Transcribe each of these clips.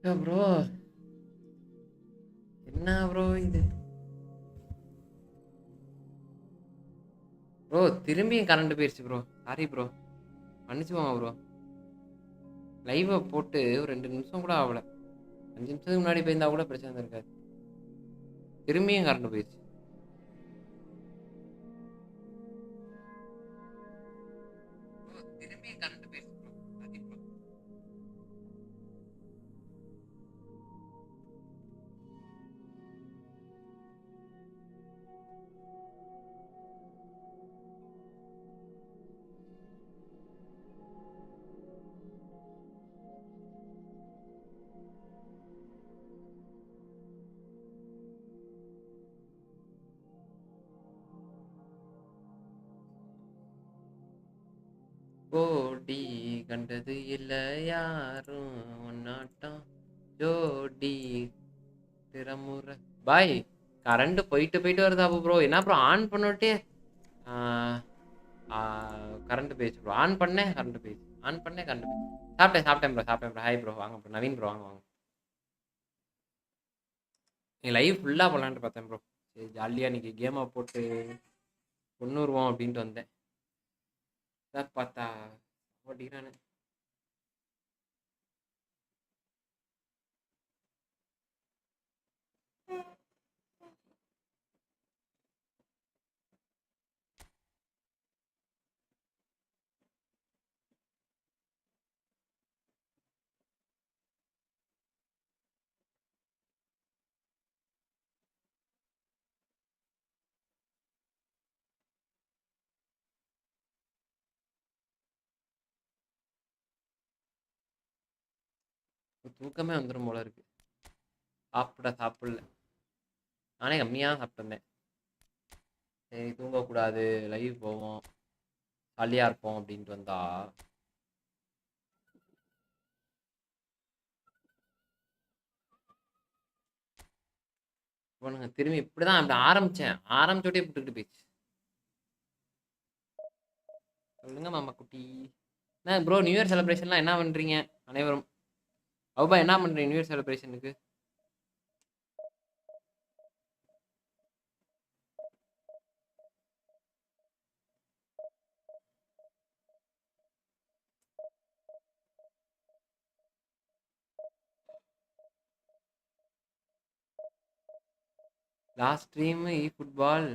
Bro என்ன bro இது bro? திரும்பியும் கரண்ட் போயிடுச்சு ப்ரோ. சாரி ப்ரோ, மன்னிச்சுக்கோங்க ப்ரோ. லைவை போட்டு ஒரு 2 நிமிஷம் கூட ஆகல. 5 நிமிஷத்துக்கு முன்னாடி போயிருந்தா கூட பிரச்சனை இருக்காது. திரும்பியும் கரண்ட் போயிடுச்சு. திரும்பியும் கரண்ட் போயிடுச்சு ப்ரோ. Sorry bro. கோடி கண்டது இல்ல யாரும் ஒன்னாட்டம் ஜோடி திறமுறை பாய். கரண்ட் போயிட்டு போயிட்டு வருதா ப்ரோ? என்ன ப்ரோ ஆன் பண்ணிட்டே கரண்ட் போயிடுச்சு ப்ரோ. ஆன் பண்ணேன் கரண்ட் போயிடுச்சு. ஆன் பண்ணேன் கரண்ட் போயிடுச்சு. சாப்பிட்டேன் ப்ரோ. Hi bro. வாங்க ப்ரோ. நவீன் ப்ரோ வாங்க வாங்க. நீ லைவ் ஃபுல்லாக போடலான்ட்டு பார்த்தேன் ப்ரோ. சரி ஜாலியாக இன்னைக்கு கேமை போட்டு கொன்னுருவோம் அப்படின்ட்டு வந்தேன். பார்த்தா ஓட்டிக்கிறானு. தூக்கமே வந்துடும் போல இருக்கு. சாப்பிடல. நானே கம்மியாக சாப்பிட்டுருந்தேன். சரி தூங்கக்கூடாது, லைவ் போவோம், ஜாலியாக இருப்போம் அப்படின்ட்டு வந்தா போனுங்க. திரும்பி இப்படிதான் அப்படி ஆரம்பிச்சோட்டே விட்டுக்கிட்டு போயிடுச்சு. சொல்லுங்க மாமா குட்டி. என்ன ப்ரோ நியூ இயர் செலிப்ரேஷன்லாம் என்ன பண்ணுறீங்க அனைவரும்? அவுபா என்ன பண்ணுறீங்க நியூ இயர் செலிப்ரேஷனுக்கு? Last stream eFootball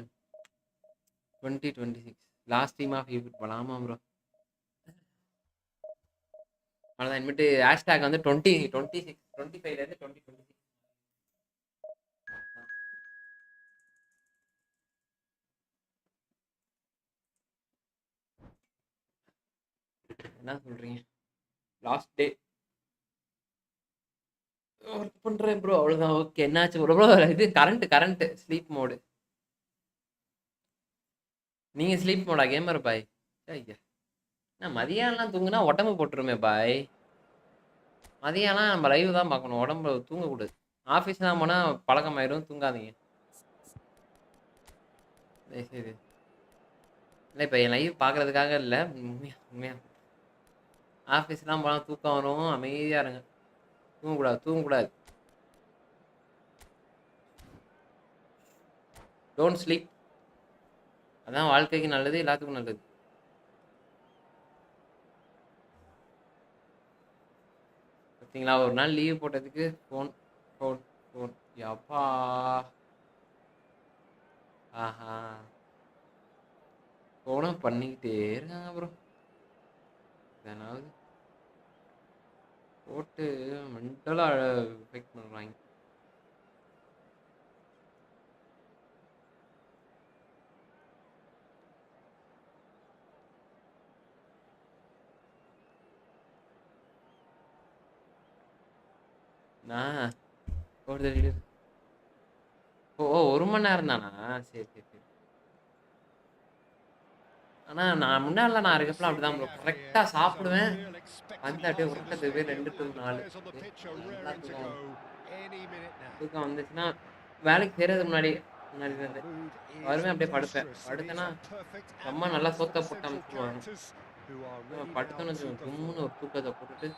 2026. Last stream of eFootball. ஆமாம் ப்ரோ. அவ்வளோதான். இனிமேட்டு ஹேஷ்டேக் வந்து 2026 25லேருந்து 2026. என்ன சொல்கிறீங்க? லாஸ்ட் டே ஒர்க் பண்ணுறேன் ப்ரோ. அவ்வளோதான். ஓகே என்னாச்சு ப்ரோ? இது கரண்ட் ஸ்லீப் மோடு. நீங்கள் ஸ்லீப் மோடா கேமர் பாய்? ஐயா நான் மதியானம்லாம் தூங்குனா உடம்பு போட்டுருமே பாய். மதியானம் நம்ம லைவ் தான் பார்க்கணும், உடம்பு தூங்கக்கூடாது. ஆஃபீஸ் தான் போனால் பழக்கமாயிடும். தூங்காதீங்க சரி. இல்லை இப்போ என் லைவ் பார்க்குறதுக்காக இல்லை, உண்மையாக ஆஃபீஸ்லாம் போனால் தூக்கம் வரும். அமைதியாக இருங்க. தூங்கக்கூடாது. Don't sleep. அதான் வாழ்க்கைக்கு நல்லது, எல்லாத்துக்கும் நல்லது. பார்த்தீங்களா ஒரு நாள் லீவ் போட்டதுக்கு ஃபோன் ஃபோன் ஃபோன். யப்பா. ஆஹா ஃபோனும் பண்ணிக்கிட்டே இருக்காங்க ப்ரோ. இதனாவது போட்டு மென்டலாக எஃபெக்ட் பண்ணுறாங்க. நான் ஒரு ஓ 1 மணி நேரம் தானா? சரி சரி சரி. ஆனால் நான் முன்னாடிலாம் நான் இருக்கப்பலாம் அப்படிதான் ப்ரோ. கரெக்டாக சாப்பிடுவேன், வந்து அப்படியே உறக்கத்துக்கு போய் 2 to 4 நல்லா தூக்கம் வந்துச்சுன்னா வேலைக்கு செய்கிறதுக்கு முன்னாடி இருந்து வருவேன். அப்படியே படுத்தேன்னா அம்மா நல்லா சோத்த போட்டு அமுச்சுடுவாங்க. படுத்தோன்னு வச்சுக்கோங்க, கும்முன்னு ஒரு தூக்கத்தை போட்டுட்டு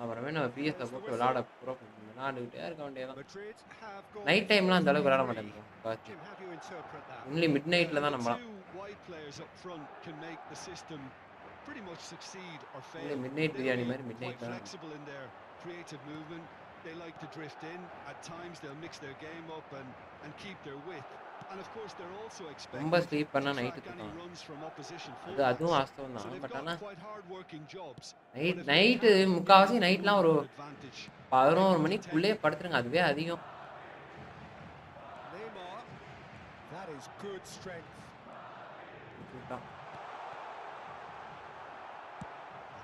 அப்புறமே நம்ம பிஎஸ்ஸை போட்டு விளாண்டுக்கிட்டே இருக்க வேண்டியதான். Madrid have gone நைட் டைம்லாம் அந்த அளவுக்கு விளாட மாட்டேன் bro. Jim, how do you interpret that? Only mid நைட்டில் தான் நம்மளாம். Two wide players up front can make the system pretty much succeed or fail. Only mid night biryani மாதிரி மிட் Quite நைட் தான். flexible in their creative movement. They like to drift in. At times they'll mix their game up and keep their width. And of course they're also expected ரொம்ப sleep பண்ணா to night track any தூக்கம். runs from opposition அதுவும் fullbacks. வாஸ்தவம் So தான். they've but got ஆனால் quite hard working jobs. Night முக்கால்வாசி நைட்லாம் ஒரு 11 மணிக்குள்ளே படுத்துருங்க. அதுவே அதிகம். Neymar, that is good strength.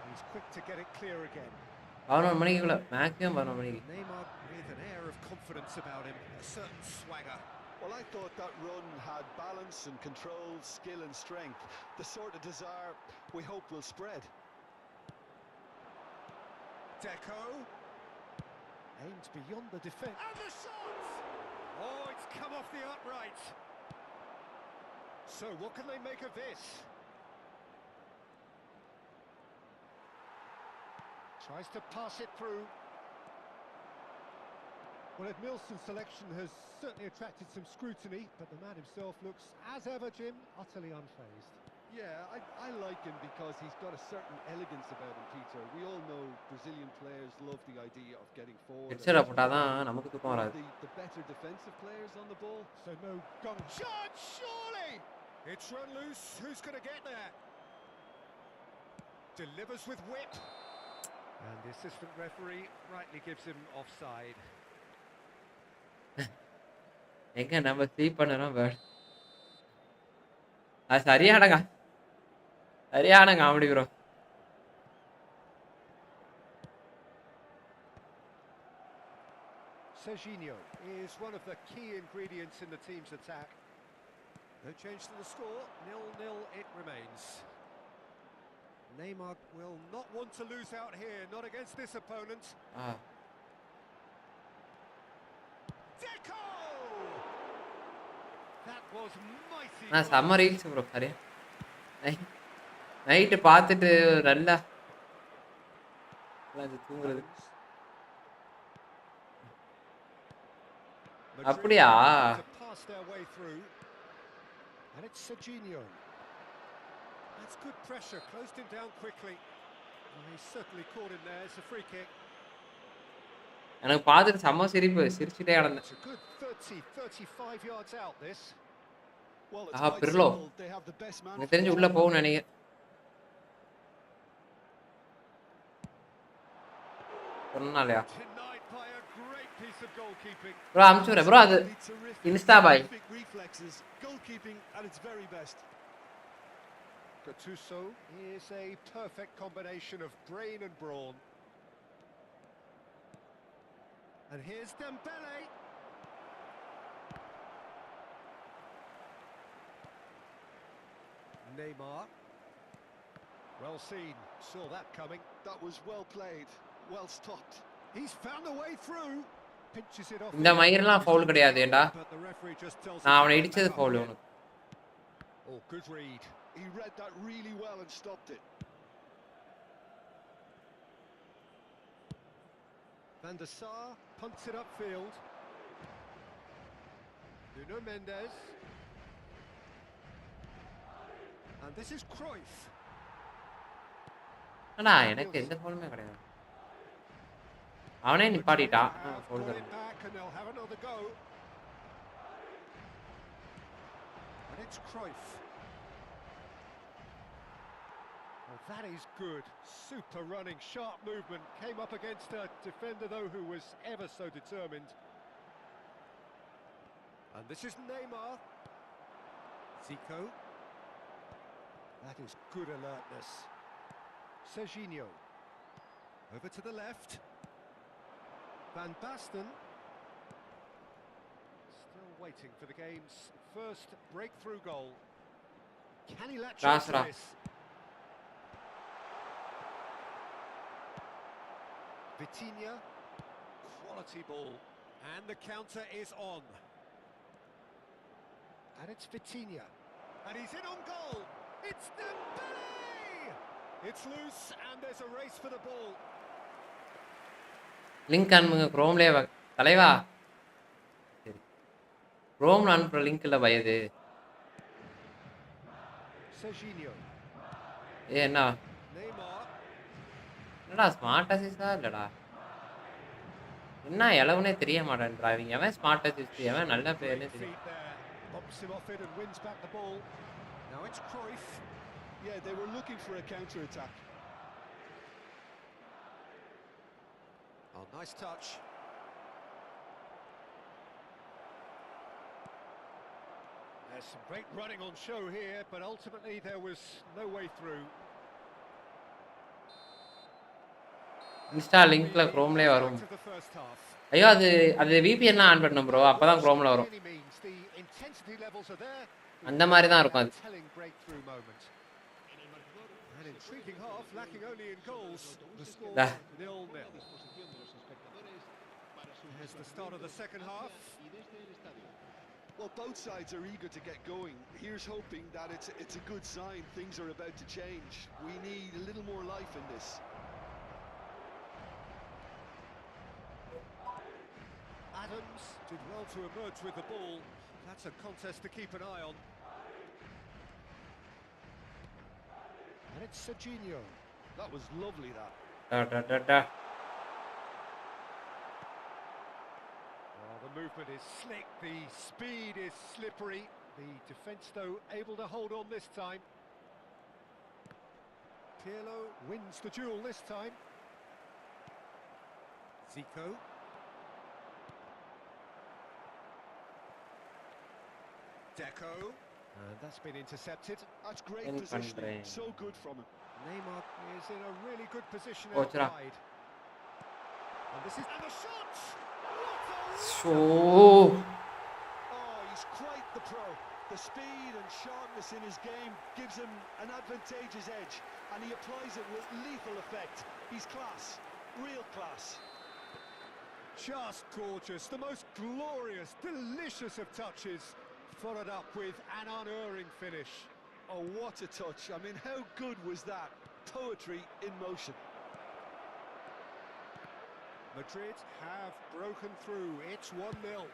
He's quick to get it clear again. 11 மணிக்குள்ள மேக்ஸிமம் 11 மணிக்கு. Neymar with an air of confidence about him, a certain swagger. Well, I thought that run had balance and control, skill and strength. The sort of desire we hope will spread. Deco aims beyond the defence. And the shot! Oh, it's come off the upright. So what can they make of this? Tries to pass it through. Well, Edmilson's selection has certainly attracted some scrutiny, but the man himself looks, as ever, Jim, utterly unfazed. Yeah, I like him because he's got a certain elegance about him, Peter. We all know Brazilian players love the idea of getting forward. ஹெட்செட்டை போட்டால் தான் நமக்கு தூக்கம் வராது. The better defensive players on the ball. So no gung shot, surely! It's run loose, who's going to get there? Delivers with whip. And the assistant referee rightly gives him offside. எங்க நம்ம sleep பண்ணுறோம் bad. அது சரியான comedy bro. Serginho is one of the key ingredients in the team's attack. No change to the score, 0-0 it remains. Neymar will not want to lose out here, not against this opponent. Deco! That was mighty. நான் செம்ம reels bro. சரியா night பார்த்துட்டு நல்லா தூங்குறது. அப்படியா? And it's Serginho. That's good pressure, closed him down quickly. Well, he's certainly caught him there. It's a free kick. எனக்கு பார்த்துட்டு செம்ம சிரிச்சுட்டே கிடந்தேன். It's a good 35 yards out this. பிர்லோ எனக்கு தெரிஞ்சு உள்ள போகும் நினைக்கிறேன். சொன்னாலையா ப்ரோ அமுச்சுறேன் ப்ரோ. அது Insta bye. Gattuso is a perfect combination of brain and brawn. And here's Dembele. Neymar. Well seen, saw that coming. That was well played, well stopped. He's found a way through. Pinches it off. இந்த மயிரெல்லாம் foul கிடையாது ஏண்டா. நான் அவனை இடிச்சது foul உனக்கு. Oh, good read. He read that really well and stopped it. Van der Sar punts it upfield. Nuno Mendes. And this is Cruyff. அண்ணா எனக்கு எந்த ஃபவுலுமே கிடையாது. அவனே நிப்பாட்டிட்டான். Foul And they'll have another go. And it's Cruyff. Well, that is good. Super running, sharp movement. Came up against a defender, though, who was ever so determined. And this is Neymar. Zico. That is good alertness. Serginho. Over to the left. Van Basten. Still waiting for the game's first breakthrough goal. Can he latch on to this? Vitinha, quality ball, and the counter is on. And it's Vitinha, and he's in on goal. It's Dembele! It's loose, and there's a race for the ball. Link அனுப்புங்க குரோம்லேயே தலைவா. சரி குரோம்ல அனுப்புகிற link இல்லை பயது. Serginho. என்ன Neymar. என்னடா smart அசிஸ்டா இல்லைடா, என்ன இளவுனே தெரிய மாட்டேன்றா. இவங்க எவன் ஸ்மார்ட் அசிஸ்ட் எவன் நல்ல Great பேர்னே தெரியும். feet there. Bumps him off it and wins back the ball. Now it's Cruyff. Yeah, they were looking for a counter-attack. Oh, nice touch. There's some great running on show here, but ultimately there was no way through. Insta லிங்க்ல குரோம்லேயே வரும். Of the first half. ஐயோ அது அது விபிஎன்லாம் on பண்ணணும் bro, அப்பதான் குரோம்ல வரும். Any means, the intensity levels are there. அந்த மாதிரி தான் இருக்கும் அது. Telling breakthrough moment. An intriguing half, lacking only in goals. The score 0-0. Here's the start of the second half. Well, both sides are eager to get going. Here's hoping that it's a good sign. Things are about to change. We need a little more life in this. Adams did well to emerge with the ball. That's a contest to keep an eye on. And it's Serginho. That was lovely, that. Oh, the movement is slick, the speed is slippery. The defence, though, able to hold on this time. Pirlo wins the duel this time. Zico. Deco. And that's been intercepted. That's great In positioning. country. So good from him. Neymar is in a really good position Oh, outside. And this is and the shot! Show Oh, he's quite the pro. The speed and sharpness in his game gives him an advantageous edge, and he applies it with lethal effect. He's class, real class. Just gorgeous, the most glorious, delicious of touches, followed up with an unerring finish. Oh, what a touch. I mean, how good was that? Poetry in motion. Madrid have broken through. It's 1-0.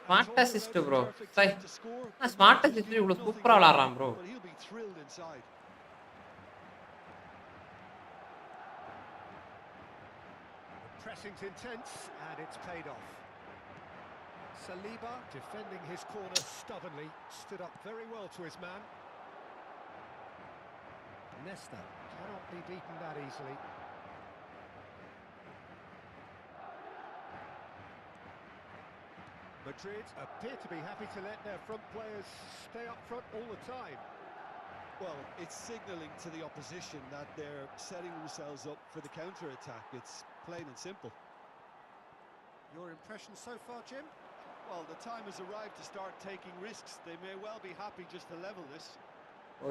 Smart assist bro. சை நான் smart assist இவ்வளோ சூப்பராக விளாட்றான் bro. But he'll be thrilled inside. The pressing's intense and it's paid off. Saliba defending his corner stubbornly, stood up very well to his man. Nesta cannot be beaten that easily. Madrid appear to be happy to let their front players stay up front all the time. Well, it's signalling to the opposition that they're setting themselves up for the counter-attack. It's plain and simple. Your impression so far, Jim? Well, the time has arrived to start taking risks. They may well be happy just to level this.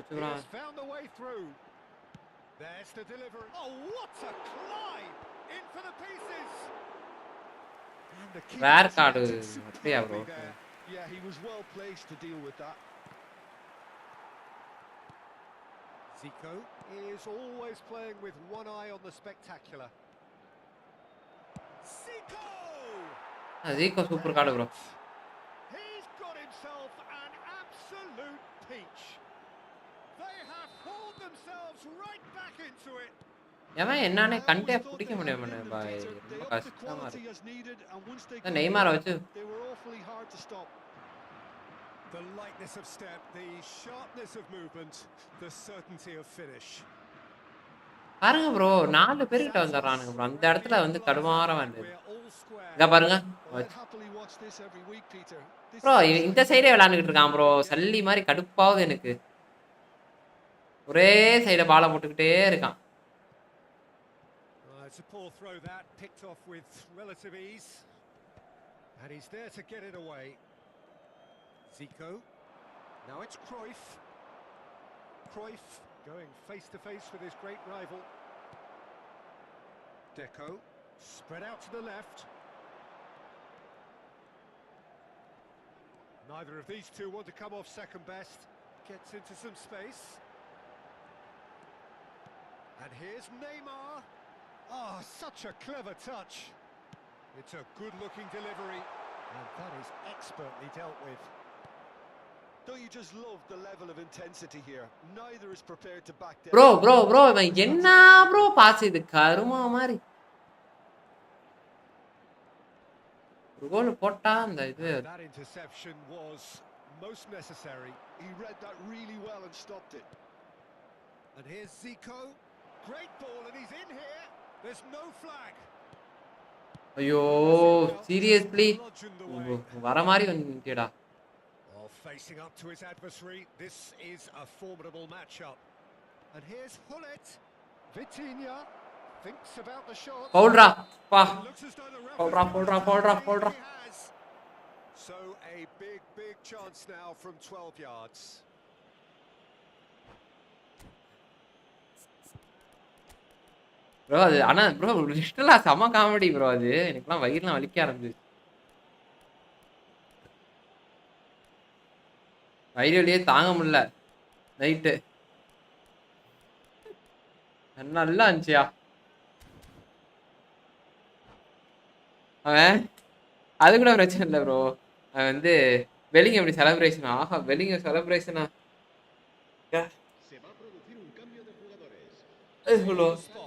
He's found the way through. There's the delivery. Oh, what a climb! In for the pieces! And the keeper Rare card reacted அப்படியா bro? superbly there. Yeah, he was well placed to deal with that. Zico is always playing with one eye on the spectacular. Zico! Zico super card bro. He's got himself an absolute peach. They have pulled themselves right back into it. எவன் என்னன்னே கண்டே பிடிக்க முடியாம பாய், ரொம்ப கஷ்டமா இருக்கு. நெய்மாரை வச்சு They were awfully hard to stop. The lightness of step, the sharpness of movement, the certainty of finish. பாருங்க ப்ரோ, 4 பேர்கிட்ட வந்துடுறானுங்க ப்ரோ. அந்த இடத்துல வந்து கடுமாற வேண்டியது. We're all square. இங்க பாருங்க I'd happily watch this every week, Peter. This bro, is இந்த சைடே விளையாண்டுக்கிட்டு இருக்கான் ப்ரோ. சல்லி மாதிரி கடுப்பாவது எனக்கு. ஒரே சைட பாலை போட்டுக்கிட்டே இருக்கான். It's a poor throw that, picked off with relative ease. And he's there to get it away. Zico. Now it's Cruyff. Cruyff going face to face with his great rival. Deco. Spread out to the left. Neither of these two want to come off second best. Gets into some space. And here's Neymar. Oh, such a clever touch. It's a good-looking delivery, and that is expertly dealt with. Don't you just love the level of intensity here? Neither is prepared to back down. Bro இவன் என்ன bro pass இது கருமா மாதிரி ஒரு கோல் போட்டா அந்த இது That interception was most necessary. He read that really well and stopped it. And here's Zico. Great ball, and he's in here. There's no flag. ஐயோ சீரியஸ்லி வர மாதிரி வந்துடா. Well, facing up to his adversary, this is a formidable matchup. And here's Hullet. Vitinha thinks about the shot. பவுல்ரா பா Looks as though the பவுல்ரா has. So a big chance now from 12 yards. Bro அது ஆனா bro லிஸ்ட்லாம் செம comedy bro அது எனக்குலாம் வயிறுலாம் வலிக்க ஆரம்பிச்சு வயிறு வலியே தாங்க முடியல நைட்டு நல்லா இருந்துச்சியா அவன் அது கூட பிரச்சனை இல்லை ப்ரோ அவன் வந்து வெலிங் எப்படி செலப்ரேஷனா ஆஹா வெலிங் செலப்ரேஷனா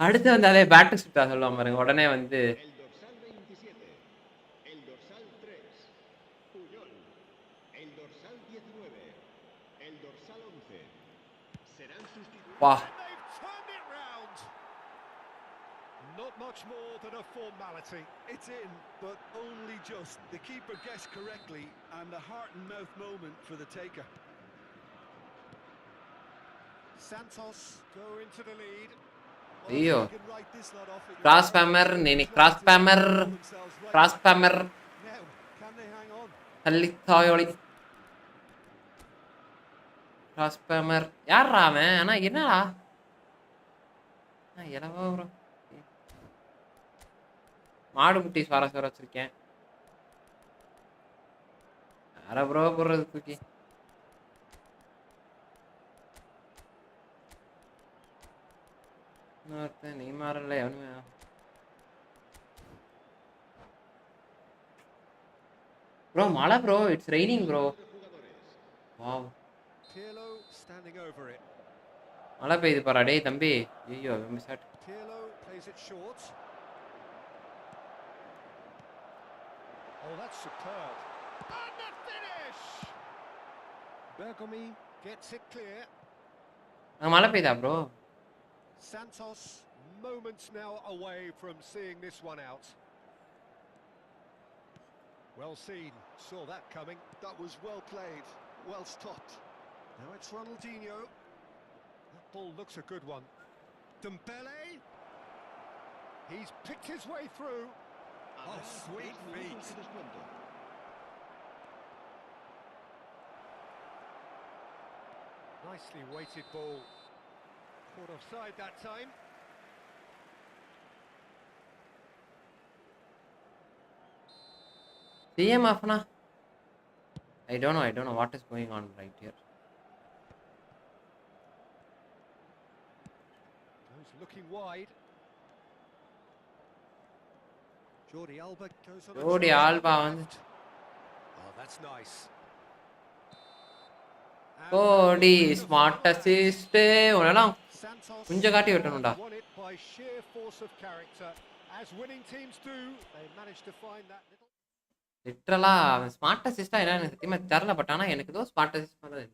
அடுத்து வந்து அதே பேட்டர் ஷிஃப்டா சொல்லுவான் பாருங்க உடனே வந்து வா Not much more than a formality. It's in, but only just. The keeper guessed correctly, and the heart and mouth moment for the taker. Santos go into the lead. ஐயோ கிராஸ் ஸ்பேமர் நீ cross spammer Now, can they hang on? தள்ளி தாயோளி cross spammer யாரா அவன் ஆனா என்னடா எலவா bro மாடு முட்டி சுவாரஸ்வரம் வச்சிருக்கேன் யார ப்ரோ போடுறது தூக்கி நீ மாறல எவனுமே ப்ரோ மழை bro it's raining bro wow Pirlo standing over it. மழை பெய்யுது பாரா டேய் தம்பி ஐயோ மிஸ் ஆட் Pirlo plays it short. Oh, that's superb. And the finish! Bergomi gets it clear. மழை பெய்யுதா bro Santos moments now away from seeing this one out. Well seen, saw that coming. That was well played, well stopped. Now it's Ronaldinho. That ball looks a good one. Dembele. He's picked his way through. Oh, sweet feet. Nicely weighted ball. Caught offside that time. CM afna I don't know what is going on right here. Goes looking wide. Jordi Alba goes on. Jordi Alba வந்து Oh, that's nice. கோடி smart assist உனலாம் குஞ்ச காட்டி விட்டணும்டா Won it by sheer force of character. As winning teams do, they managed to find that little. லிட்டரலா அவன் smart அசிஸ்டா என்ன எனக்கு சத்தியமா தெரியல but ஆனா எனக்கு ஏதோ ஸ்மார்ட் அசிஸ்ட் மாதிரி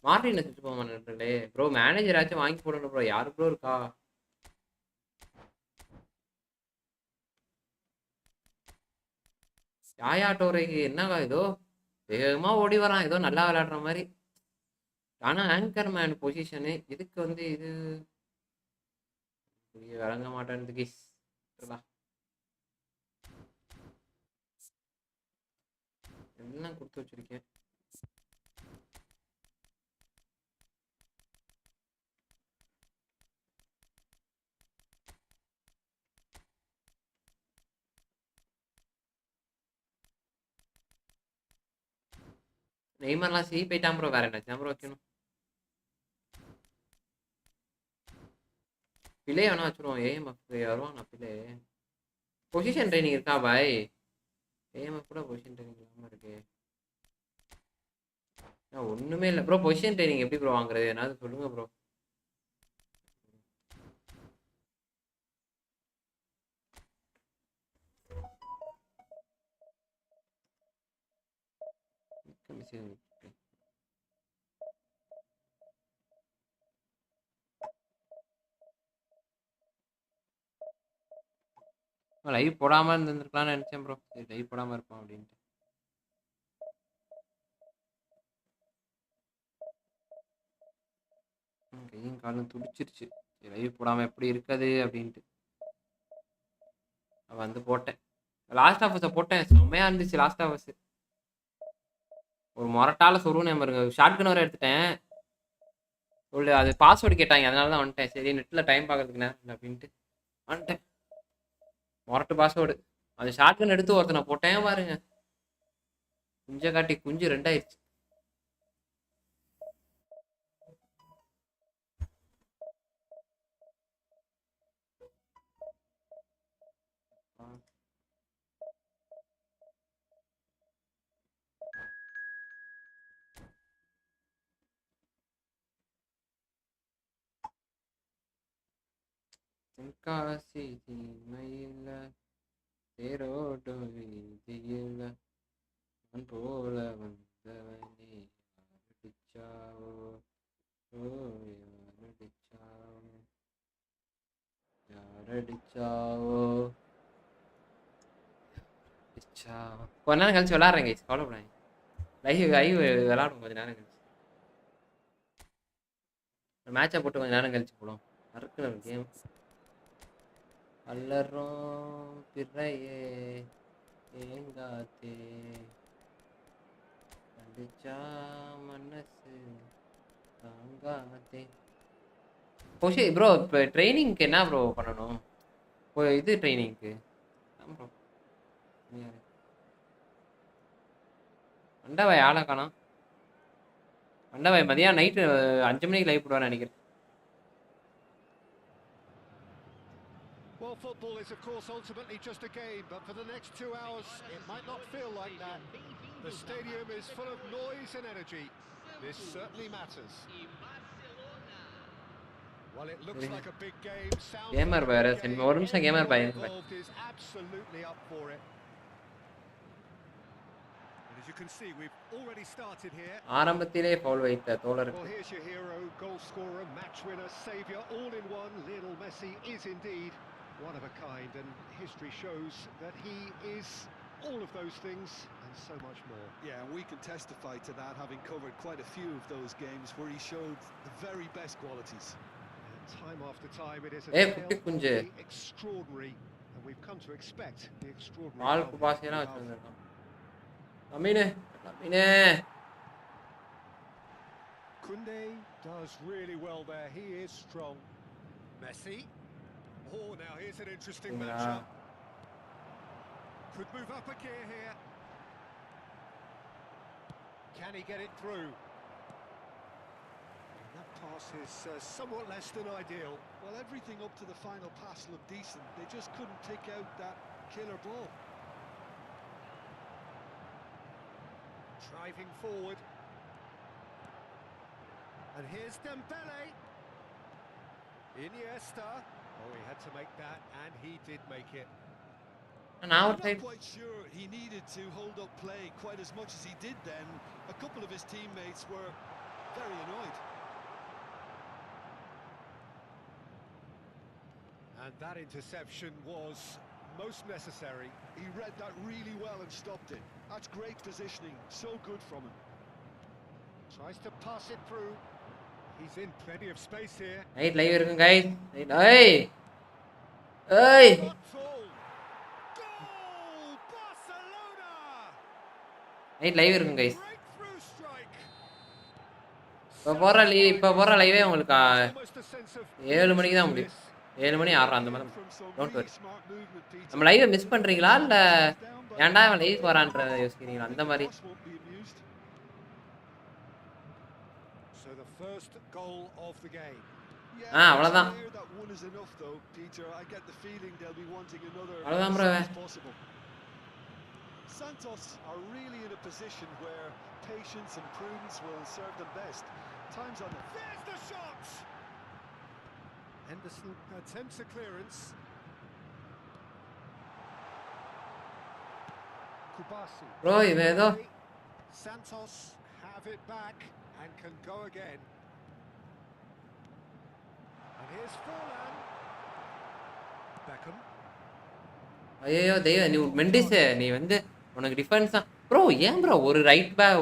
மார்டின் அசிஸ்ட் போக மாட்டேன்டே ப்ரோ மேனேஜர் ஆச்சும் வாங்கி போடணும் ப்ரோ யாரு ப்ரோ இருக்கா யாயா டோரைக்கு என்னங்க ஏதோ வேகமா ஓடி வரான் ஏதோ நல்லா விளையாடுற மாதிரி ஆனா ஆங்கர் மேன் பொசிஷனு இதுக்கு வந்து இது விளங்க மாட்டேன் எல்லாம் கொடுத்து வச்சிருக்கேன் நெய்மர்லாம் சி போயிட்டான் ப்ரோ வேற என்ன ப்ரோ வைக்கணும் பிளே வேணா வச்சிருவோம் ஏஎம்எஃப் வருவான் நான் பிளே பொசிஷன் ட்ரைனிங் இருக்கா பாய்? கேம் கூட பொசிஷன் ட்ரைனிங் இல்லாம இருக்கு. ஒண்ணுமே இல்லை ப்ரோ. பொசிஷன் ட்ரைனிங் எப்படி ப்ரோ வாங்குறது? ஏதாவது சொல்லுங்க ப்ரோ. லைவ் போடாம இருந்திருக்கலாம்னு நினைச்சேன் ப்ரோ. சரி லைவ் போடாம இருப்போம் அப்படின்ட்டு. கையும் காலும் துடிச்சிருச்சு. லைவ் போடாம எப்படி இருக்காது அப்படின்ட்டு வந்து போட்டேன். லாஸ்ட் ஆஃபர்ஸை போட்டேன். செம்மையா இருந்துச்சு லாஸ்ட் ஆஃபர்ஸ். ஒரு மொரட்டால சொருன்னு பாருங்க. ஷார்ட் கன் வர எடுத்துட்டேன். அது பாஸ்வேர்டு கேட்டாங்க, அதனால தான் வந்துட்டேன். சரி நெட்டில் டைம் பார்க்கறதுக்கு நேரம் அப்படின்ட்டு வந்துட்டேன். மொரட்டு பாஸ்வேர்டு. அது ஷார்ட் கன் எடுத்து ஒருத்தனை போட்டேன் பாருங்க. குஞ்ச காட்டி குஞ்சு 2 ஆயிடுச்சு. காசி தீமையில்ல தேரோடும் வீதியில்ல நான் போல வந்தவனே யாரடிச்சாவோ யாரடிச்சாவோ கொஞ்ச நேரம் கழிச்சு விளாட்றேன் கைஸ், கவலைப்படாங்க. லைவ் விளாடும் கொஞ்ச நேரம் கழிச்சு. மேட்சை போட்டு கொஞ்ச நேரம் கழிச்சு போடும். மறக்கிற கேம் அல்லறோம் பிறையே ஏங்காத்தே அடிச்சா மனசு தாங்காத்தே. ஓஷே ப்ரோ, இப்போ ட்ரைனிங்க்கு என்ன ப்ரோ பண்ணணும்? இப்போ இது ட்ரைனிங்க்கு ப்ரோ மண்டபாய் ஆளை காணோம். மண்டபாய் மதியம் நைட்டு 5 மணிக்கு லைவ் போடுவான்னு நினைக்கிறேன். Well, football is, of course, ultimately just a game, but for the next 2 hours, it might not feel like that. The stadium is full of noise and energy. This certainly matters. Well, it looks like a big game. Gamer bayar sen ஒரு நிமிஷம் gamer bayar is absolutely up for it. And as you can see, we've already started here. ஆரம்பத்திலே foul வைத்த தோழருக்கு. Well, here's your hero, goal scorer, match winner, savior, all in one. Lionel Messi is indeed one of a kind, and history shows that he is all of those things and so much more. Yeah, and we can testify to that, having covered quite a few of those games where he showed the very best qualities. And time after time, it is a tale of the extraordinary, and we've come to expect the extraordinary. ஆல்கு பாசியனா வச்சிருக்கான். அமீனே Kunde does really well there. He is strong. Messi. Oh, now here's an interesting matchup. Could move up a gear here. Can he get it through? That pass is somewhat less than ideal. Well, everything up to the final pass looked decent. They just couldn't take out that killer ball. Driving forward. And here's Dembele. Iniesta. Oh, he had to make that, and he did make it. I'm not quite sure he needed to hold up play quite as much as he did then. A couple of his teammates were very annoyed. And that interception was most necessary. He read that really well and stopped it. That's great positioning, so good from him. Tries to pass it through. He's in plenty of space here. Right, live இருக்கும் guys. Right. Hey. Goal! Barcelona! Right, live இருக்கும் guys. Breakthrough strike. இப்போ போற லைவே உங்களுக்கு 7 மணிக்கு தான் முடியும். 7 மணி 6 அந்த மாதிரி. Don't worry. நம்ம லைவை மிஸ் பண்றீங்களா இல்ல ஏன்டா அவன் லைவ் வரான்ற யோசிக்கிறீங்களா அந்த மாதிரி? So the first goal of the game. Yeah, it's அவ்வளவுதான் clear that one is enough though, Peter. I get the feeling they'll be wanting another அவ்வளவுதான் as bro soon as possible. Santos are really in a position where patience and prudence will serve them best. Time's on them. There's the shot! Henderson attempts a clearance. Kubasi. Bro இவன் ஏதோ Santos have it back and can go again. And here's Forlan. Beckham. ஐயோ தெய்வம் நீ மெண்டிஸ் நீ வந்து உனக்கு defence தான் bro ஏன் ப்ரோ ஒரு ரைட் பேக்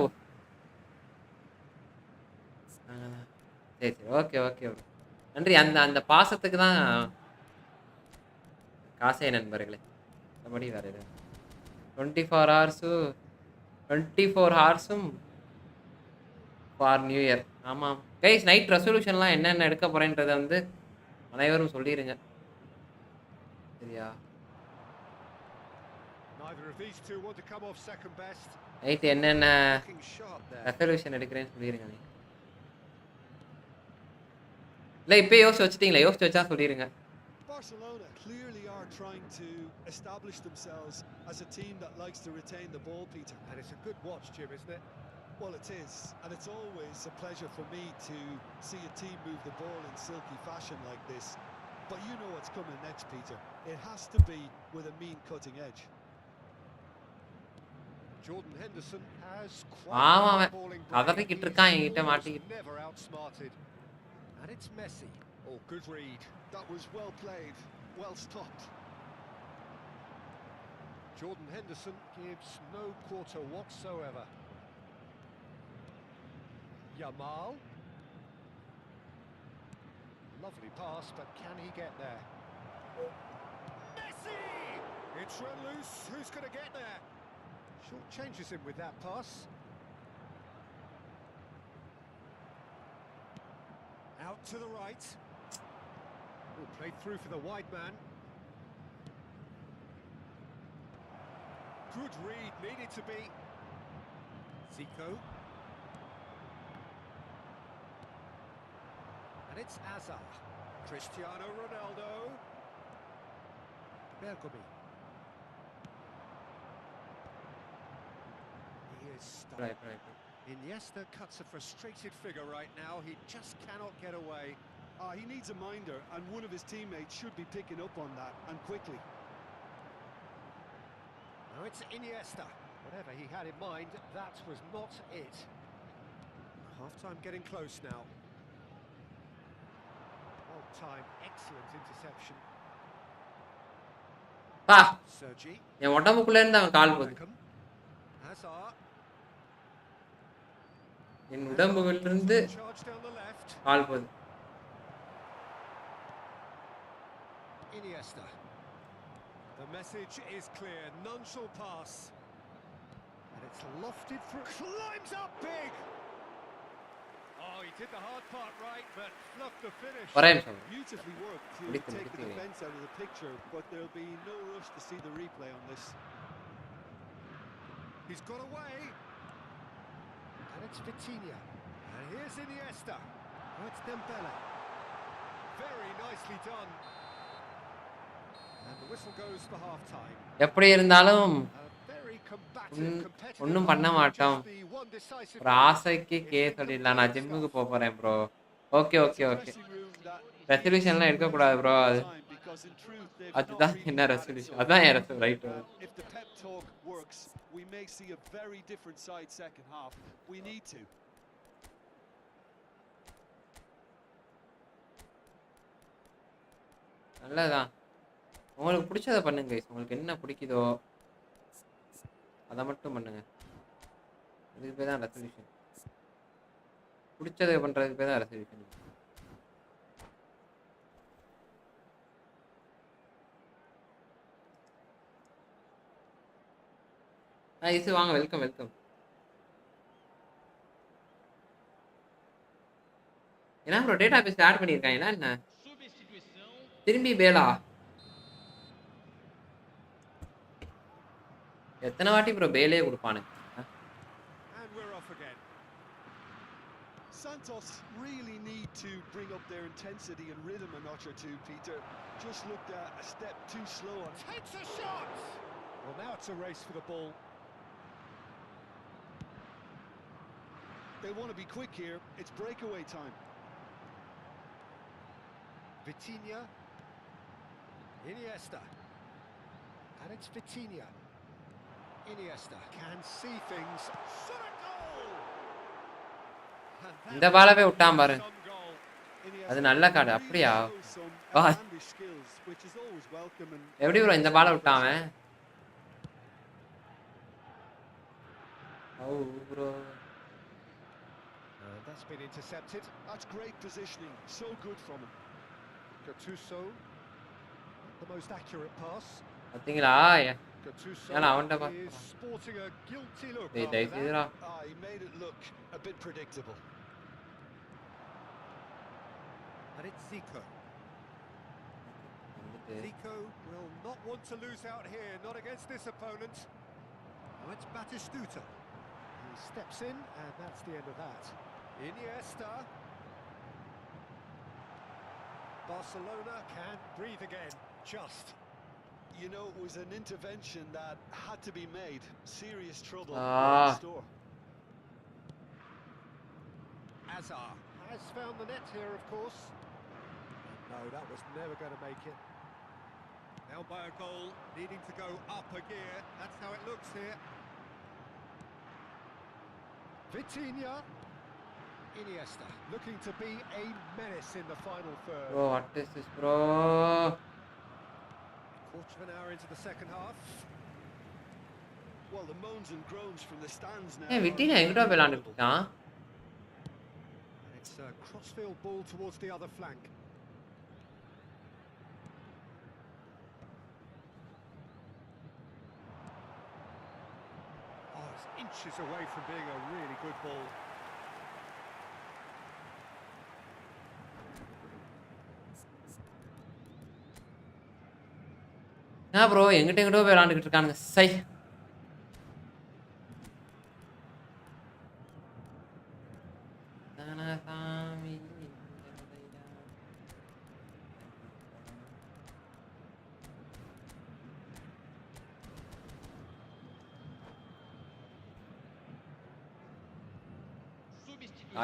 சரி சரி ஓகே ஓகே ப்ரோ நன்றி அந்த அந்த பாசத்துக்கு தான் காசே நண்பர்களே மற்றபடி வேறு எது 24 ஹார்ஸும் ஃபார் நியூ இயர் ஆமாம் கைஸ் நைட் ரெசல்யூஷன்லாம் என்னென்ன எடுக்க போகிறேன்றதை வந்து அனைவரும் சொல்லிடுங்க சரியா Neither of these two want to come off second best. Night என்னென்ன Looking sharp there. ரெசல்யூஷன் எடுக்கிறேன்னு சொல்லிடுங்க நீ இல்லை இப்போ யோசிச்சு வச்சுட்டீங்களா யோசிச்சு வச்சா சொல்லிடுங்க Barcelona clearly are trying to establish themselves as a team that likes to retain the ball, Peter. And it's a good watch, Jim, isn't it? Well, it is, and it's always a pleasure for me to see a team move the ball in silky fashion like this. But you know what's coming next, Peter. It has to be with a mean cutting edge. Jordan Henderson has ஆமா quite அவன் a balling brain. கதறிக்கிட்டு இருக்கான் He's என்கிட்ட almost மாட்டிக்கிட்டு never outsmarted. And it's Messi. Oh, good read. That was well played, well stopped. Jordan Henderson gives no quarter whatsoever. Yamal. Lovely pass, but can he get there? Messi! It's run loose. Who's going to get there? Short changes him with that pass. Out to the right. Oh, played through for the wide man. Good read, needed to be. Zico. And it's Hazard. Cristiano Ronaldo. Bergami. He is stuck. right. Iniesta cuts a frustrated figure right now. He just cannot get away. He needs a minder, and one of his teammates should be picking up on that, and quickly. Now it's Iniesta. Whatever he had in mind, that was not it. Half-time getting close now. Well time, excellent interception. பா Sergi. என் உடம்புக்குள்ள இருந்து அவன் கால் போகுது Beckham. Hazard. என் உடம்புக்குள்ள இருந்து Charge down the left. கால் போகுது Iniesta. The message is clear. None shall pass. And it's lofted through. Climbs up big. Oh, he did the hard part right, but fluffed the finish. ஒரே நிமிஷம் Beautifully worked to முடித்து, take the முடித்து. defence out of the picture, but there'll be no rush to see the replay on this. He's got away. And it's Vitinha. And here's Iniesta. Oh, it's Dembele. Very nicely done. And the whistle goes for half-time. எப்படி இருந்தாலும் A very combative, competitive ஒன்றும் பண்ண half, மாட்டோம் just the one decisive ஒரு ஆசைக்கு சொல்லிடலாம் நான் ஜிம்முக்கு போறேன் bro okay okay okay Dressing room that ரெசல்யூஷன்லாம் எடுக்கக்கூடாது ப்ரோ அது time, because in truth they've அதுதான் not really என்ன had it. ரெசல்யூஷன் So, அதான் என் ரெசல் right if the pep talk works, we may see a very different side second half. We need to. நல்லதான் உங்களுக்கு பிடிச்சதை பண்ணுங்க guys. உங்களுக்கு என்ன பிடிக்குதோ அதை மட்டும் பண்ணுங்க இதுக்கு பேர் தான் ரெசல்யூஷன் பிடிச்சதை பண்றதுக்கு பேர் தான் ரெசல்யூஷன் இசு வாங்க வெல்கம் வெல்கம் என்ன ப்ரோ டேட்டா பேஸ் ஆட் பண்ணியிருக்காங்களா என்ன திரும்பி பேலா எத்தனை வாட்டி bro பேலே கொடுப்பானு And we're off again. Santos really need to bring up their intensity and rhythm a notch or two, Peter. Just looked a step too slow on. Takes a shot! Well, now it's a race for the ball. They want to be quick here. It's breakaway time. Vitinha. Iniesta. And it's Vitinha. Iniesta can see things. Shot a goal! இந்த பாலவே விட்டான் பாரு. அது நல்ல card அப்படியா? எப்படி bro இந்த பாலை விட்டான் அவன்? Oh bro. That's been intercepted. That's great positioning. So good from him. Gattuso. The most accurate pass. பாத்தீங்களா? Gattuso is sporting a guilty look. He made it look a bit predictable. And it's Zico. Zico will not want to lose out here, not against this opponent. Now it's Batistuta. He steps in, and that's the end of that. Iniesta. Barcelona can breathe again, just. You know, it was an intervention that had to be made. Serious trouble in store. Azar has found the net here, of course. No, that was never going to make it. Now by a goal, needing to go up a gear. That's how it looks here. Vitinha. Iniesta looking to be a menace in the final third. Bro, what is this, bro? Quarter of an hour into the second half. Well, the moans and groans from the stands now. Hey, Vitinha எங்கடா விளையாண்டுட்டு இருக்கான்? It's a crossfield ball towards the other flank. Oh, it's inches away from being a really good ball. என்ன bro எங்கிட்ட போய் விளையாண்டுக்கிட்டு இருக்கானுங்க சை.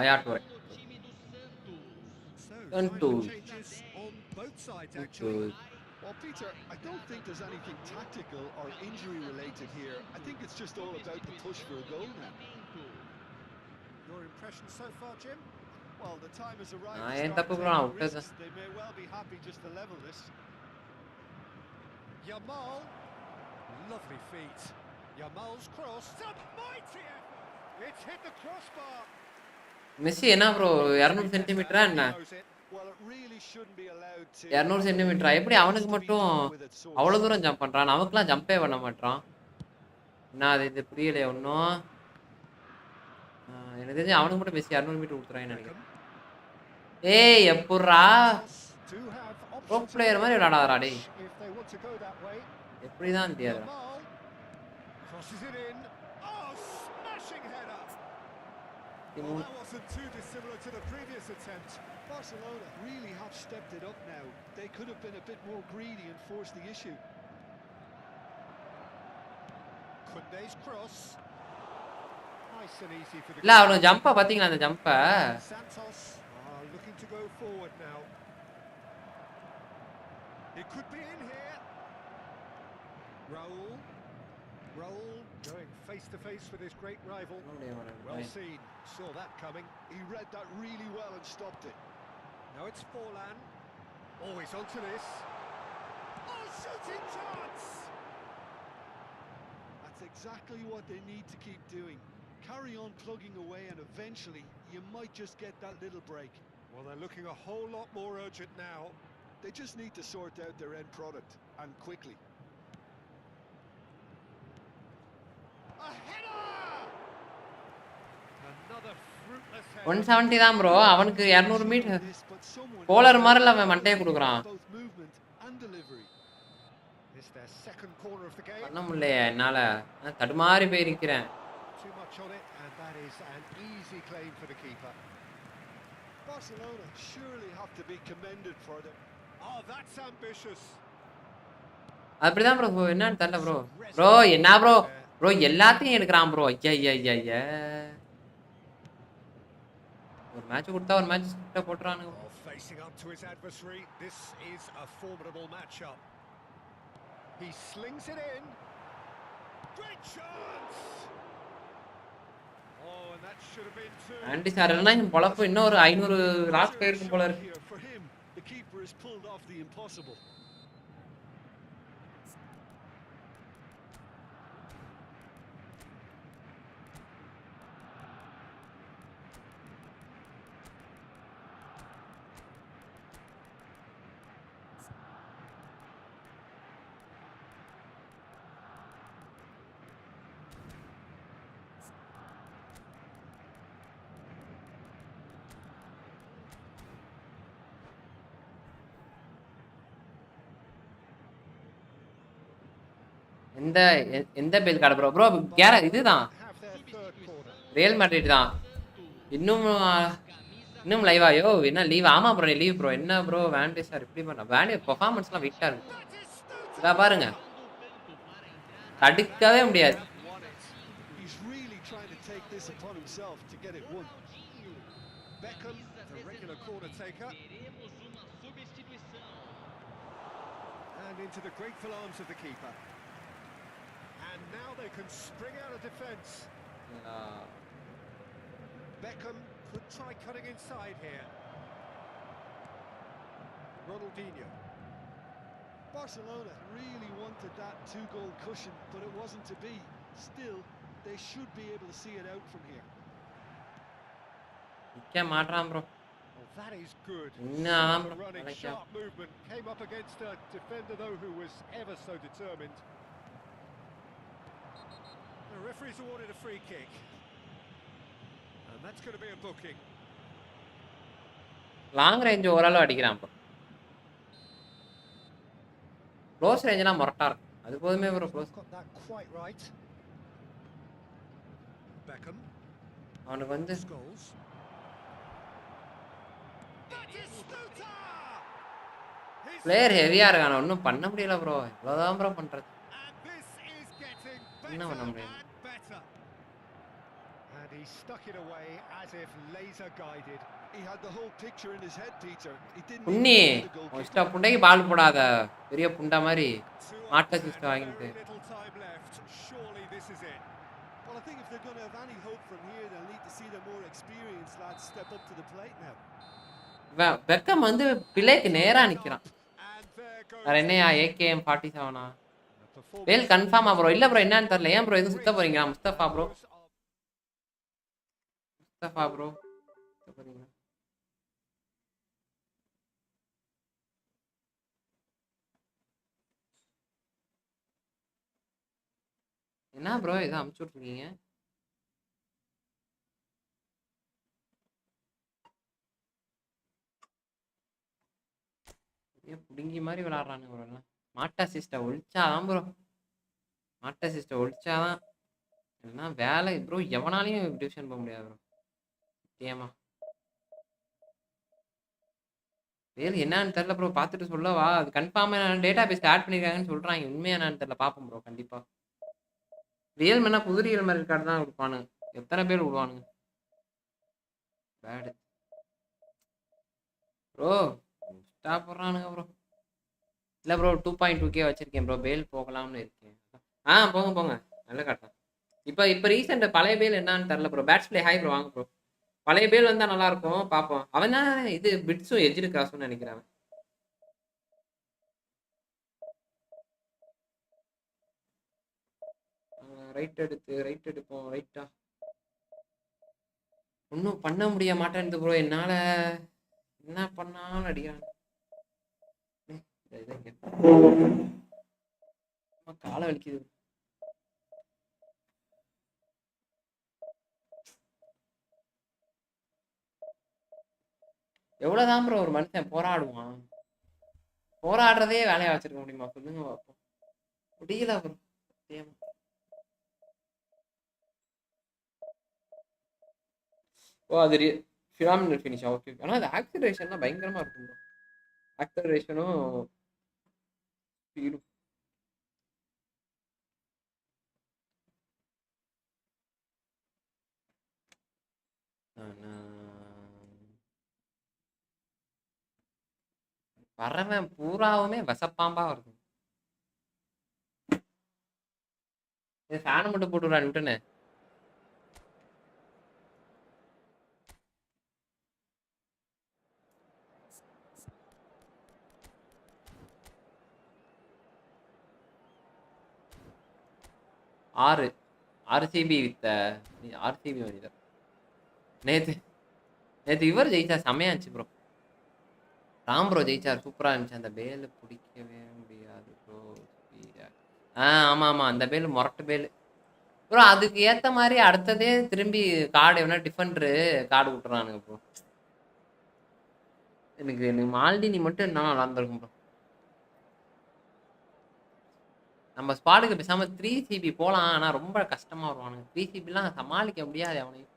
Ayatore. Santos. On both sides, actually. Well, Peter, I don't think there's anything tactical or injury related here. I think it's just all about the push for a goal now. Your impression so far, Jim? Well, the time has arrived. They may well be happy just to level this. Yamal. Lovely feet. Yamal's cross. A mighty effort. It's hit the crossbar. Messi என்ன bro 200 சென்டிமீட்டரா என்ன? 200 சென்டிமீட்டரா? எப்படி அவனுக்கு மட்டும் அவ்வளவு தூரம் jump பண்றான்? நமக்குலாம் ஜம்பே பண்ண மாட்டான். என்ன இது புரியல ஒன்னும். எனக்கு தெரிஞ்சு அவனுக்கு மட்டும் மெஸ்ஸி 200 மீட்டர் ஊத்துறான்னு நினைக்கிறேன். ஏய் எப்புறா? ப்ரோ பிளேயர் மாதிரி விளையாடாதடா டேய். எப்படி தான் தெரியாதுடா. Well, that wasn't too dissimilar to the previous attempt. Barcelona really have stepped it up now. They could have been a bit more greedy and forced the issue. Kunde's cross. Nice and easy for the. இல்ல அவனு ஜம்பா பாத்தீங்களா அந்த ஜம்ப? Santos looking to go forward now. It could be in here. Raul going face to face with his great rival. Well seen, saw that coming. He read that really well and stopped it. Now it's Forlan. Always onto this. Oh, shooting chance! That's exactly what they need to keep doing. Carry on plugging away and eventually you might just get that little break. Well, they're looking a whole lot more urgent now. They just need to sort out their end product and quickly. A header! Another fruitless header. 170 தான் bro. அவனுக்கு 200 metre bowler மாதிரில அவன் மண்டையை குடுக்குறான். It's their second corner of the game. பண்ண முடியல என்னால. தடுமாறி போய் நிக்கிறேன். Too much on it and that is an easy claim for the keeper. Barcelona surely have to be commended for them. Oh, that's ambitious. அப்படிதான் bro என்னன்னு தெரியல bro. Some bro resolute என்ன ப்ரோ? defending there. ப்ரோ எல்லாத்தையும் எடுக்கிறான் bro. ஐயா. ஒரு match கொடுத்தா ஒரு match ஸ்கிரிப்ட போட்டுறானுங்க. Oh, facing up to his adversary, this is a formidable matchup. He slings it in. Great chance. Oh, and that should have been two. Aunty sir இல்லைன்னா என் பொழப்பு இன்னும் ஒரு 500 லாஸ்ட் போயிருக்கும் போல இருக்கு. Here for him, the keeper has pulled off the impossible. எந்த பேல் card bro? Bro இதுதான் Have their third corner. Real Madrid தான். இன்னும் லைவா? யோ என்ன லீவ்? ஆமா ப்ரோ லீவ் ப்ரோ. என்ன ப்ரோ வேண்டே சார் இப்படி பண்ண? வேண்டே பெர்ஃபார்மன்ஸ்லாம் வீக்கா இருக்கு. That is Stutter. இதா பாருங்க, தடுக்கவே முடியாது. Won it. He's really trying to take this upon himself to get it won. Beckham, the regular corner taker. And into the grateful arms of the keeper. And now they can spring out of defence. Beckham could try cutting inside here. Ronaldinho. Barcelona really wanted that two-goal cushion, but it wasn't to be. Still, they should be able to see it out from here. நிக்க மாட்றான் bro. Well, that is good. Nah, Super bro. running, I like sharp movement. Came up against a defender, though, who was ever so determined. The referee's awarded a free kick. And that's going to be a booking. Long range ஓரளவு அடிக்கிறான் bro. Close ரேஞ்ச்னா மொரட்டா இருக்கும். அது போதுமே bro. Close Got that quite right. Beckham. அவனுக்கு வந்து Scholes. That is Stutter! He's player ஹெவியா இருக்கான, ஒன்றும் பண்ண முடியல ப்ரோ. இவ்வளோதான் ப்ரோ பண்றது. And this is getting என்ன பண்ண better முடியும்? and better. And he stuck it away as if laser guided. He had the whole picture in his head, Peter. He didn't புண்ணி need to the goalkeeper. இஷ்ட புண்டைக்கு பால் போடாத, பெரிய புண்டா மாதிரி 2 மாட்ட up system and வாங்கிட்டு. very little time left. Surely this is it. Well, I think if they're going to have any hope from here, they'll need to see the more experienced lads step up to the plate now. Beckham வந்து பிள்ளைக்கு நேரா நிக்கிறான். And there goes வேற என்னையா AKM 47 the performance. வேல் கன்ஃபார்மா bro? இல்ல bro என்னன்னு தெரியல. ஏன் ப்ரோ எதுவும் சுத்த போறீங்களா? முஸ்தபா ப்ரோ சுத்த போறீங்களா? என்ன ப்ரோ இதை அமுச்சு விட்ருக்கீங்க? புடுங்கி மாதிரி விளாட்றானுங்க ப்ரோ. எல்லாம் மாட்டா சிஸ்டர் ஒழிச்சாதான் ப்ரோ. மாட்டா சிஸ்டர் ஒழிச்சாதான். இல்லைன்னா வேலை ப்ரோ எவனாலையும் டிவிஷன் போக முடியாது ப்ரோ. ஏமா வேறு என்னன்னு தெரில ப்ரோ. பார்த்துட்டு சொல்லவா? அது கன்ஃபார்மாக டேட்டா பேஸ் ஆட் பண்ணியிருக்காங்கன்னு சொல்கிறாங்க. உண்மையாக என்னன்னு தெரில, பார்ப்போம் ப்ரோ. கண்டிப்பாக ரியல் மேனா புது ரியல் மாதிரி கார்டு தான் கொடுப்பானுங்க. எத்தனை பேர் விடுவானுங்க? பேடு ப்ரோ ஸ்டாப் போடுறானுங்க ப்ரோ. இல்லை ப்ரோ 2.2K வச்சிருக்கேன் ப்ரோ. பேல் போகலாம்னு இருக்கேன். போங்க நல்ல காட்டுறேன். இப்போ ரீசெண்ட் பழைய பேல் என்னன்னு தெரில ப்ரோ. பேட்ஸ் பிளே ஹாய் ப்ரோ, வாங்க ப்ரோ. பழைய பேல் வந்தால் நல்லாயிருக்கும், பார்ப்போம். அவன் தான் இது பிட்ஸும் எஜ்ஜு கிராஸும் நினைக்கிறான். ரைட் எடுப்போம். ரைட்டா ஒன்றும் பண்ண முடிய மாட்டேன்து ப்ரோ. என்னால் என்ன பண்ணாலும் அடிக்கிறான். காலை வலிக்குது. எவ்வளோதான் ப்ரோ ஒரு மனுஷன் போராடுவான்? போராடுறதே வேலையா வச்சிருக்க முடியுமா சொல்லுங்க பார்ப்போம். முடியல ப்ரோ. ஓ அது ஃபினாமினல் ஃபினிஷா ஓகே. ஆனா அது ஆக்ஸலரேஷன்லாம் பயங்கரமா இருக்கும் ப்ரோ. ஆக்ஸலரேஷனும் ஸ்பீடும். வரவன் பூராவுமே வசப்பாம்பா இருக்கும். ஃபேனை மட்டும் போட்டு விடான்னு விட்டுனே. ஆறு ஆர்சிபி வித்த ஆர்சிபி மனிதர். நேத்து நேத்து இவர் ஜெயிச்சா செம்மையாச்சு ப்ரோ. ராம் ப்ரோ ஜெயிச்சார், சூப்பரா இருந்துச்சு. அந்த பேல் பிடிக்கவே முடியாது ப்ரோ. ஆமா ஆமா, அந்த பேல் மொரட்டு பேல் ப்ரோ. அதுக்கு ஏத்த மாதிரி அடுத்ததே திரும்பி கார்டு வேணா டிஃபெண்டரு கார்டு விட்டுறானுங்க ப்ரோ. எனக்கு மால்டினி மட்டும் என்ன நல்லா இருந்திருக்கும் ப்ரோ. நம்ம ஸ்பாடுக்கு பேசாம 3CB போலாம். ஆனா ரொம்ப கஷ்டமா வருவானுங்க. 3CBலாம் சமாளிக்க முடியாது அவனையும்.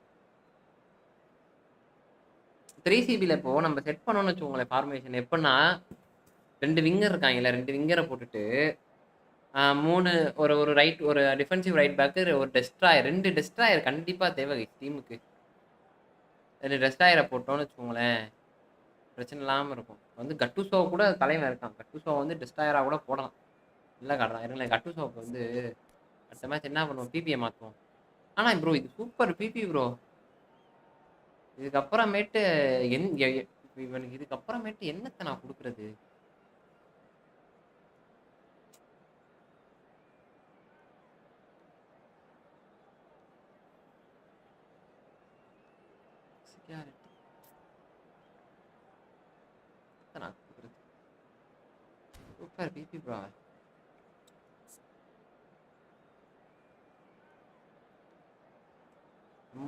3CBல இப்போ நம்ம செட் பண்ணோம்னு வச்சுக்கோங்களேன் ஃபார்மேஷன் எப்படின்னா, 2 விங்கர் இருக்காங்கல்ல, 2 விங்கரை போட்டுட்டு 3 ஒரு ஒரு ரைட் ஒரு டிஃபென்சிவ் ரைட் பேக்கு, ஒரு டெஸ்ட்ராயர், 2 டெஸ்ட்ராயர் கண்டிப்பா தேவை டீமுக்கு. 2 டெஸ்ட்ராயரை போட்டோம்னு வச்சுக்கோங்களேன் பிரச்சனை இல்லாமல் இருக்கும். வந்து கட்டுசோ கூட தலைவன் இருக்கான். கட்டுசோ வந்து டெஸ்ட்ராயராக கூட போடலாம். இல்லை காட்டுறான் இருங்களேன். கட்டுசோவுக்கு வந்து அடுத்த மேட்ச் என்ன பண்ணுவோம், பிபியை மாற்றுவோம். ஆனால் ப்ரோ இது சூப்பர் பிபி ப்ரோ. இதுக்கப்புறமேட்டு இவனுக்கு இதுக்கப்புறமேட்டு என்னத்தை நான் கொடுக்குறது? Super BP bro.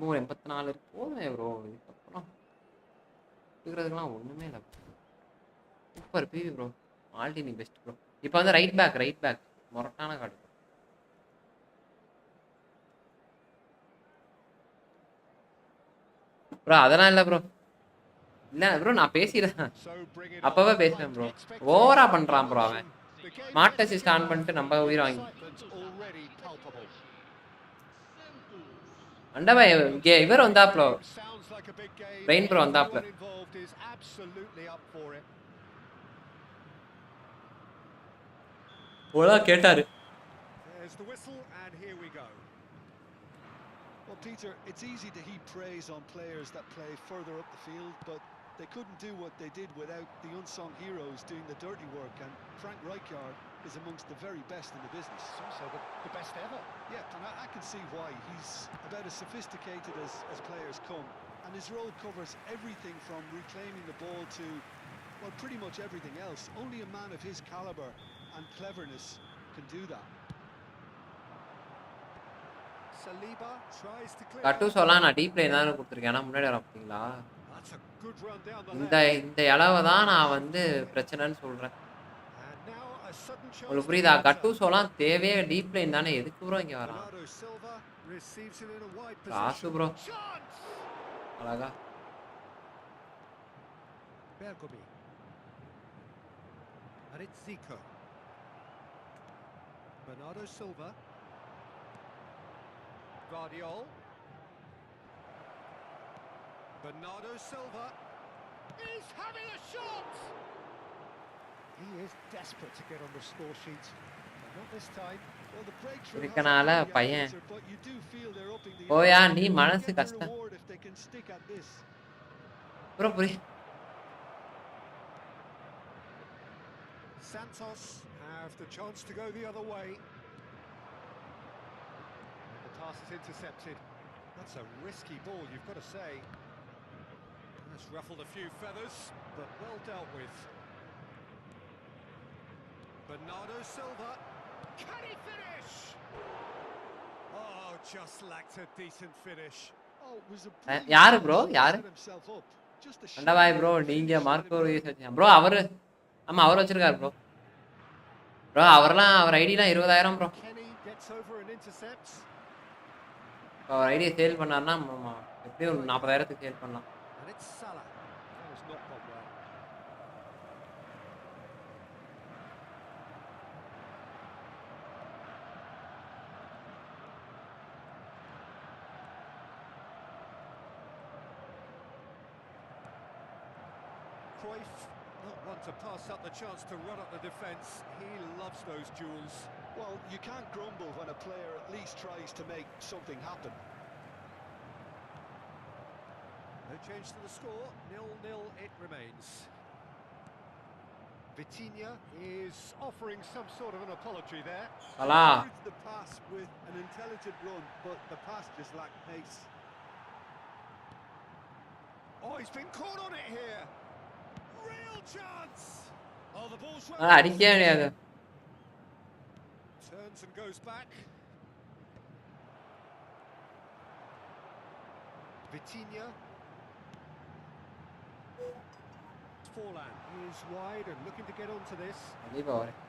84 இருக்கு போதுமே ப்ரோ. இதுக்கப்புறம் இருக்கிறதுக்கெல்லாம் ஒன்றுமே இல்லை. Super PV bro. Maldini best bro. இப்போ வந்து ரைட் பேக் மொரட்டான கார்டு ப்ரோ. அதெல்லாம் இல்லை ப்ரோ. இல்லை ப்ரோ, நான் பேசிடுறேன், அப்பவே பேசுவேன் ப்ரோ. ஓவரா பண்றான் ப்ரோ அவன். ஸ்மார்ட் அசிஸ்ட் ஆன் பண்ணிட்டு நம்ம உயிர் வாங்கி அண்டபாய் இவர் வந்தாப்ல, ரெயின் ப்ரோ வந்தாப்ல. ஓலா கேட்டாரு. Well, Peter, it's easy to heap praise on players that play further up the field, but they couldn't do what they did without the unsung heroes doing the dirty work, and Frank Rijkaard is amongst the very best in the business. It's also the best ever. Yeah, and I can see why. He's about as sophisticated as players come, and his role covers everything from reclaiming the ball to, well, pretty much everything else. Only a man of his caliber and cleverness can do that. Saliba tries to clear. கட்டுசோலாம் நான் deep line தான் கொடுத்துருக்கேன். ஆனால் முன்னாடி வர பார்த்தீங்களா, That's a good run down the இந்த இந்த இளவை தான் நான் வந்து பிரச்சனைன்னு சொல்றேன். உங்களுக்கு புரியுதா? கட்டுசோலாம் தேவையே டீப் லைன் தானே. எதுக்கு ப்ரோ இங்கே வரான்? காசு ப்ரோ. அழகா Bergomi. And it's Zico. Bernardo Silva. Guardiol. Bernardo Silva is having a shot. He is desperate to get on the score sheet. But not this time. Well, the breakthrough இருக்கனால பையன் but you do feel they're upping the ஓயா நீ மனசு கஷ்டம் reward if they can stick at this. Bro. புரிய Santos have the chance to go the other way. The pass is intercepted. That's a risky ball, you've got to say. That's ruffled a few feathers, but well dealt with. Bernardo Silva. Can he finish? Oh, just lacked a decent finish. Oh, it was a யாரு bro? யாரு? himself up. Just a அண்டபாய் bro. நீங்க Marco Reus வச்சீங்க bro. அவரு ஆமா அவர் வச்சிருக்காரு bro. Bro அவர்லாம் அவர் ஐடிலாம் 20,000 bro. Kenny gets over and intercepts. அவர் ஐடியை சேல் பண்ணாருன்னா எப்படியும் ஒரு 40,000க்கு சேல் பண்ணலாம். And it's Salah. That has not gone well. Cruyff, not one to pass up the chance to run up the defence. He loves those duels. Well, you can't grumble when a player at least tries to make something happen. No change to the score, 0-0 it remains. Vitinha is offering some sort of an apology there. Salah. The pass with an intelligent run, but the pass just lacked pace. Oh, he's been caught on it here. Real chance. Oh, the ball's அடிக்கவே முடியாது. turns and goes back. Vitinha. Forlan is wide and looking to get onto this. கண்டிப்பா வரேன்.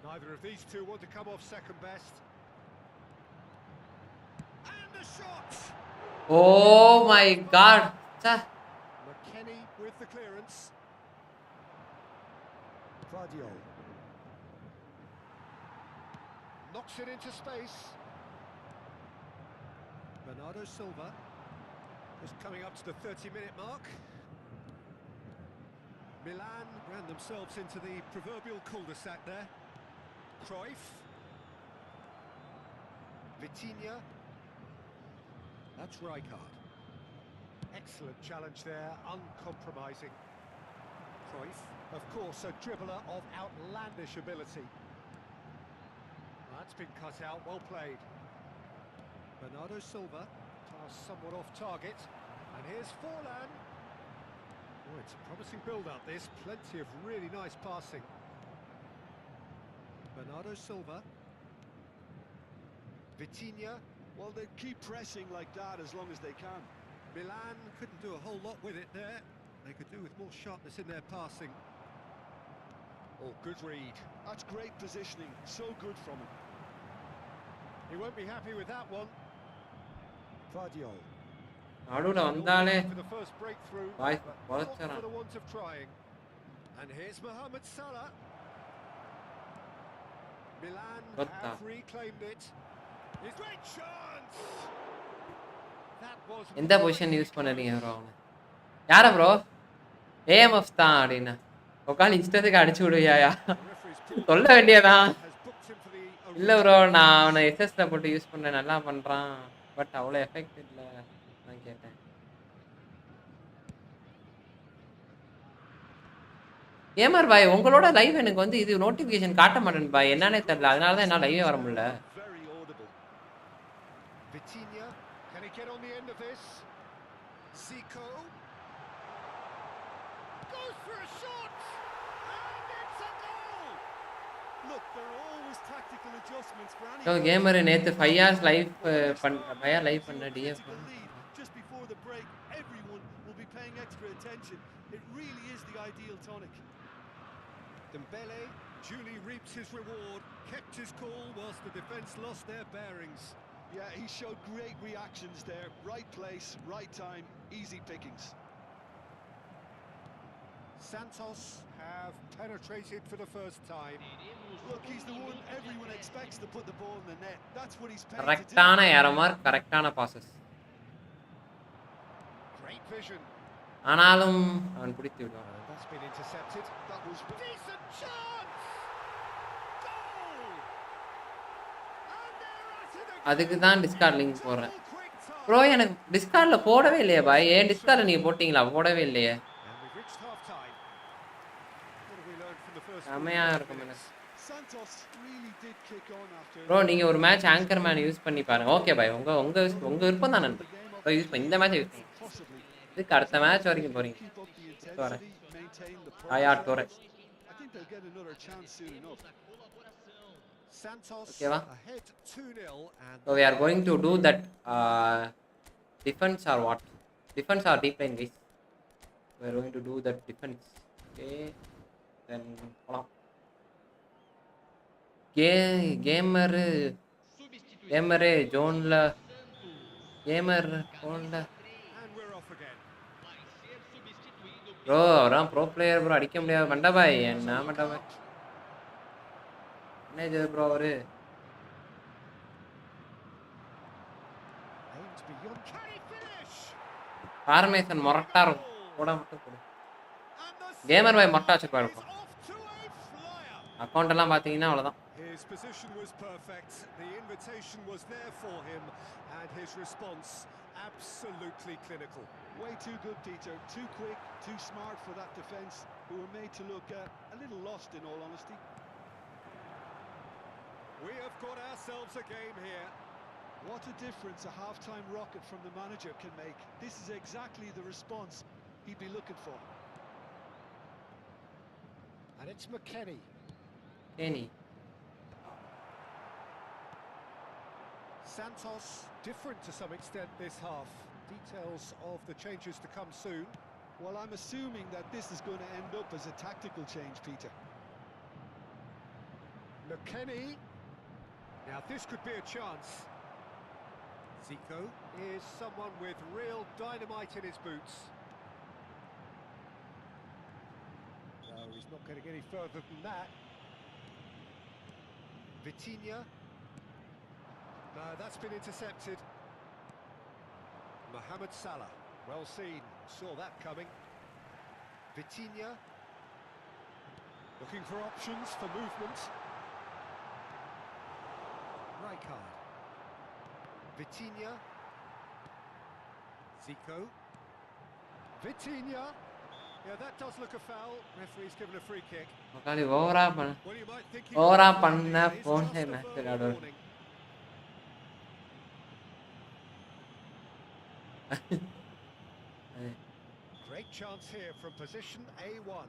Neither of these two want to come off second best. And a shot! Oh my god. McKennie with the clearance. Vardio. Knocks it into space. Bernardo Silva. Just coming up to the 30-minute mark. Milan ran themselves into the proverbial cul-de-sac there. Cruyff. Vitinha. That's Rijkaard. Excellent challenge there, uncompromising. Cruyff, of course, a dribbler of outlandish ability. That's been cut out, well played. Bernardo Silva, pass somewhat off target. And here's Forlan. Oh, it's a promising build-up this, plenty of really nice passing. Bernardo Silva. Vitinha. Well, they keep pressing like that as long as they can. Milan couldn't do a whole lot with it there. They could do with more sharpness in their passing. Oh, good read. That's great positioning, so good from him. He won't be happy with that one. Vardio. நடுவுல வந்தாலே For the first breakthrough, why but not வளைச்சறான். for the want of trying. And here's Mohamed Salah. Milan Gotta. have reclaimed it. His great chance. That was எந்த position use பண்ணறீங்க bro அவன? யார bro? AMF தான் அப்படினா. உட்கார்ந்து இஷ்டத்துக்கு அடிச்சு விடுவியாயா? சொல்ல வேண்டியதா? இல்ல ப்ரோ நான் அவனை எஸ்எஸ்ல போட்டு யூஸ் பண்ண நல்லா பண்றான். பட் அவ்வளவு எஃபெக்ட் இல்ல. நான் கேட்டேன். கேமர் பாய் உங்களோட லைவ் எனக்கு வந்து இது நோட்டிஃபிகேஷன் காட்ட மாட்டேன் பாய். என்னன்னே தெரியல. அதனால தான் என்னால லைவே வர முடியல. Very audible. Vitinha, can he get on the end of this? Zico goes for a shot, and it's a goal. Look, there are always tactical adjustments for any. So gamer நேற்று 5 hours லைவ் பண்ண TF Just before the break, everyone will be paying extra attention. It really is the ideal tonic. Dembele duly reaps his reward, kept his cool whilst the defence lost their bearings. Yeah, he showed great reactions there. Right place, right time, easy pickings. Santos have penetrated for the first time. Look, he's the one everyone expects to put the ball in the net. That's what he's paid to do. கரெக்டான ஏரமார் கரெக்டான bosses. Great vision. ஆனாலும் அவன் பிடித்து விடுவான். That's been intercepted. That was decent chance. Goal. And they're at it again. அதுக்கு தான் Discord link போடுறேன். Bro எனக்கு டிஸ்கார்ட்ல போடவே இல்லையே பாய். ஏன் டிஸ்கார்ட்ல நீங்க போட்டீங்களா? போடவே இல்லையே. And we've reached half time. What have we learned from the first? செமையா இருக்கும் எனக்கு. Santos really did kick on after. Bro நீங்க ஒரு மேட்ச் ஆங்கர் மேன் யூஸ் பண்ணி பாருங்க. Okay bye. உங்க உங்க உங்க விருப்பம் தான் நண்பர். ஸோ யூஸ் பண்ணி இந்த மேட்ச் யூஸ் பண்ணுங்க. Possibly இதுக்கு அடுத்த மேட்ச் வரைக்கும் போறீங்க. keep up the Sorry. intensity, maintain the ஆயா progress. Dore. I think they'll get another chance soon enough. Santos Okay, va? ahead 2-0 and So we are going to do that defense or what? Defense or deep line guys. We are going to do that defense. Okay. Then போலாம். Gamer கேமரே ஜோன்ல gamer போன்ல And we're off again. Bro அவராம் bro player bro அடிக்க முடியாது மண்டபாய் என்ன மண்டபாய் என்ன இது ப்ரோ அவரு Aims beyond. Can he finish? Formation மொரட்டா இருக்கும் போட மட்டும் போடு And the கேமர் பாய் மொரட்டா வச்சிருப்பாரு is இருக்கும் off to a flyer. Account எல்லாம் பாத்தீங்கன்னா அவ்வளவுதான் His position was perfect. The invitation was there for him, and his response absolutely clinical. Way too good, Peter. Too quick, too smart for that defence, who were made to look a little lost, in all honesty. We have got ourselves a game here. What a difference a half-time rocket from the manager can make. This is exactly the response he'd be looking for. And it's McKennie. கேனி Santos, different to some extent this half. Details of the changes to come soon. Well, I'm assuming that this is going to end up as a tactical change, Peter. McKennie. Now this could be a chance. Zico is someone with real dynamite in his boots. No, he's not getting any further than that. Vitinha. No, that's been intercepted. Mohamed Salah. Well seen. Saw that coming. Vitinha. Looking for options for movement. Rijkaard. Vitinha. Zico. Vitinha. Yeah, that does look a foul. Referee's given a free kick. உக்காலி ஓவரா பண்ண Well, you might think he ஓவரா got பண்ண it. It's phone just a match verbal விளையாடுவார் warning. Great chance here from position A1.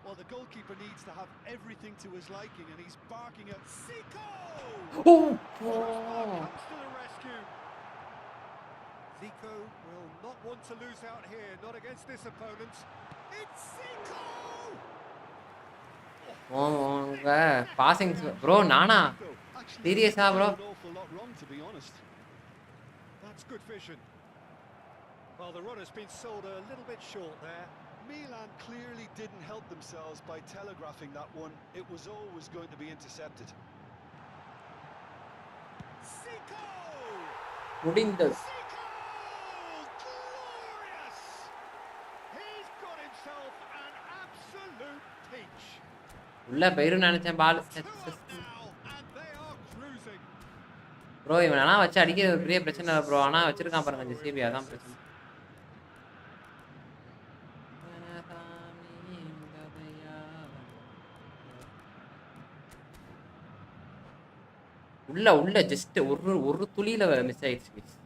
Well, the goalkeeper needs to have everything to his liking, and he's barking at Zico! Oh Comes to the rescue. Zico will not want to lose out here, not against this opponent. It's Zico! உங்க passing bro நானா Actually, சீரியஸா bro an awful lot wrong, to be honest. That's good vision. Well, the runner's been sold a little bit short there. Milan clearly didn't help themselves by telegraphing that one. It was always going to be intercepted. Zico! முடிந்தது Zico! Glorious! He's got himself an absolute peach. உள்ள போயிரும் நினைச்சேன் பால் Two up now, and they are cruising. Bro இவன் ஆனா வச்சு அடிக்கிறது ஒரு பெரிய பிரச்சனை இல்லை ப்ரோ ஆனா வச்சிருக்கான் பாருங்க ஜெசிபி அதான் பிரச்சனை உள்ள உள்ள ஜஸ்ட் ஒரு ஒரு துளியில மிஸ் ஆயிடுச்சு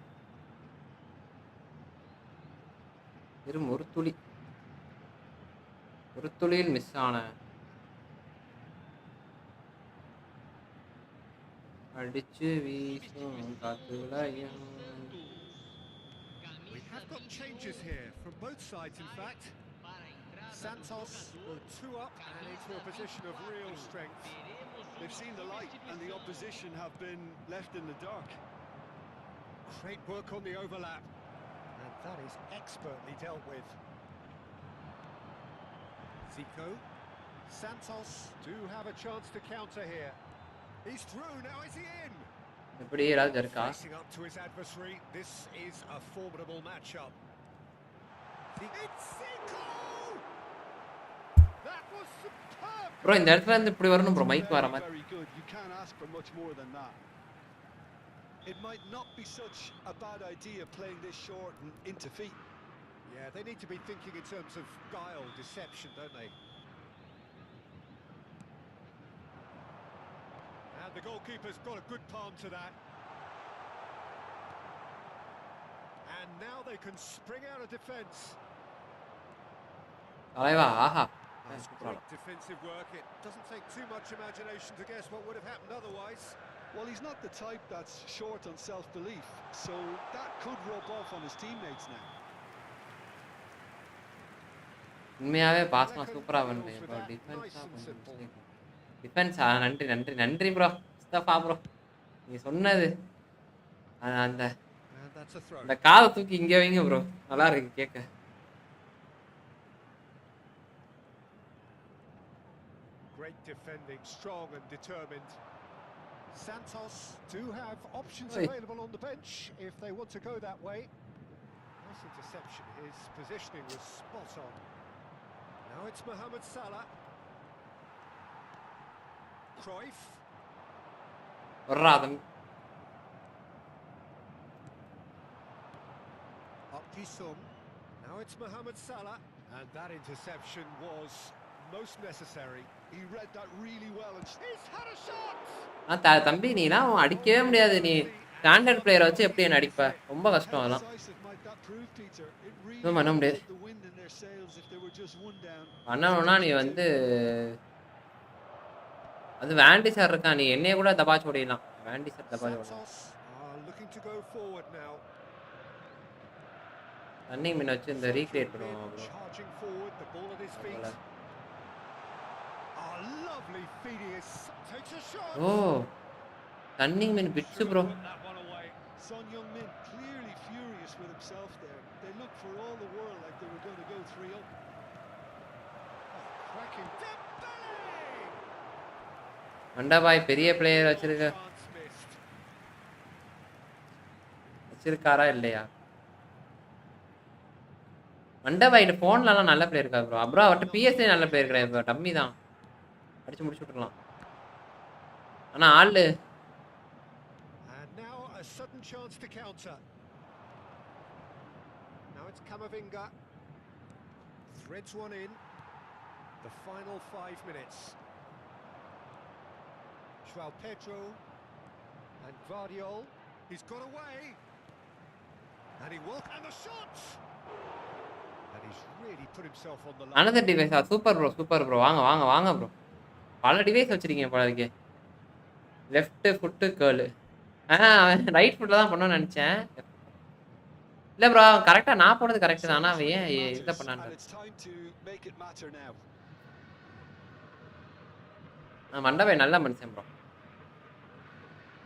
வெறும் ஒரு துளியில் மிஸ் ஆன அடிச்சு வீசும் காத்துலயும் We have got changes here from both sides, in fact. Santos will two up and into a position of real strength. They've seen the light, and the opposition have been left in the dark. Great work on the overlap, and that is expertly dealt with. Zico. Santos do have a chance to counter here. He's through, now is he in? எப்படி ஏதாவது இருக்கா Facing up to his adversary, this is a formidable matchup. It's Zico! That was superb! Bro இந்த இடத்துல இருந்து இப்படி வரணும் bro mic வர மாதிரி Very good. You can't ask for much more than that. It might not be such a bad idea playing this short and into feet. Yeah, they need to be thinking in terms of guile, deception, don't they? And the goalkeeper's got a good palm to that. And now they can spring out of defence. தலைவா ஆஹா That's great defensive work. It doesn't take too much imagination to guess what would have happened otherwise. Well, he's not the type that's short on self-belief, so that could rub off on his teammates now. உண்மையாவே பாஸ்மா சூப்பரா பண்ணுவேன் bro டிஃபென்ஸா கொஞ்சம் mistake. Defence நன்றி நன்றி நன்றி bro. Mustafa bro, நீ சொன்னது அந்த And that's a throw. அந்த காதை தூக்கி இங்கே வைங்க ப்ரோ, நல்லா இருக்கு கேட்க. Great defending, strong and determined. Santos do have options Oi. available on the bench if they want to go that way. Nice interception. His positioning was spot on. Now it's Mohamed Salah. Cruyff. வர்றாதம். Up Kisum. Now it's Mohamed Salah. And that interception was most necessary. He read that really well and He's had a shot! தம்பி நீலாம் அடிக்கவே முடியாது. நீ standard பிளேயரை வச்சு எப்படி என்ன அடிப்ப? ரொம்ப கஷ்டம் how அதெல்லாம். decisive might that prove, Peter? It really ஒன்றும் பண்ண முடியாது. put the wind in their sails if they were just one down. பண்ணணும்னா நீ வந்து அது வேண்டி சார் இருக்கான், நீ என்னைய கூட தபாச்சு ஓடிடலாம். வேண்டி சார் தபாச்சு ஓடலாம். Santos are looking to go forward now. தண்ணி மீன் வச்சு இந்த ரீக்ரியேட் பண்ணுவோம் bro. Charging forward, the ball at his feet. அதனால. Oh, lovely Phidias takes a shot. ஓ தண்ணி மீன் பிட்ஸு bro. Put that one away. Son Heung-min clearly furious with himself there. They looked for all the world like they were going to go 3-0. Cracking Dembele. மண்டபாய் பெரிய player Chance missed. வச்சிருக்காரா இல்லையா? மண்டபாய் ஃபோன்லலாம் நல்ல player இருக்கா bro. அப்புறம் அவர்கிட்ட PSA நல்ல player கிடையாது bro, dummy தான். அடிச்சு முடிச்சு விட்டுறலாம். ஆனா ஆளு And now a sudden chance to counter. Now it's Camavinga. Threads one in. The final 5 minutes. João Pedro and Guardiol. He's got away. And he will. And the shot! And he's really put himself on the line. Another டிவைஸா? Super bro super bro. வாங்க வாங்க வாங்க bro. பல device வச்சிருக்கீங்க போல இருக்கே. Left food girl. Right ஃபுட்டில் தான் பண்ணணும்னு நினச்சேன். இல்லை ப்ரோ கரெக்டாக நான் போனது கரெக்டு தான். ஆனால் அவன் ஏன் இதை பண்ணான்? And it's time to make it matter now. மண்டபாய் நல்ல மனுஷன் bro.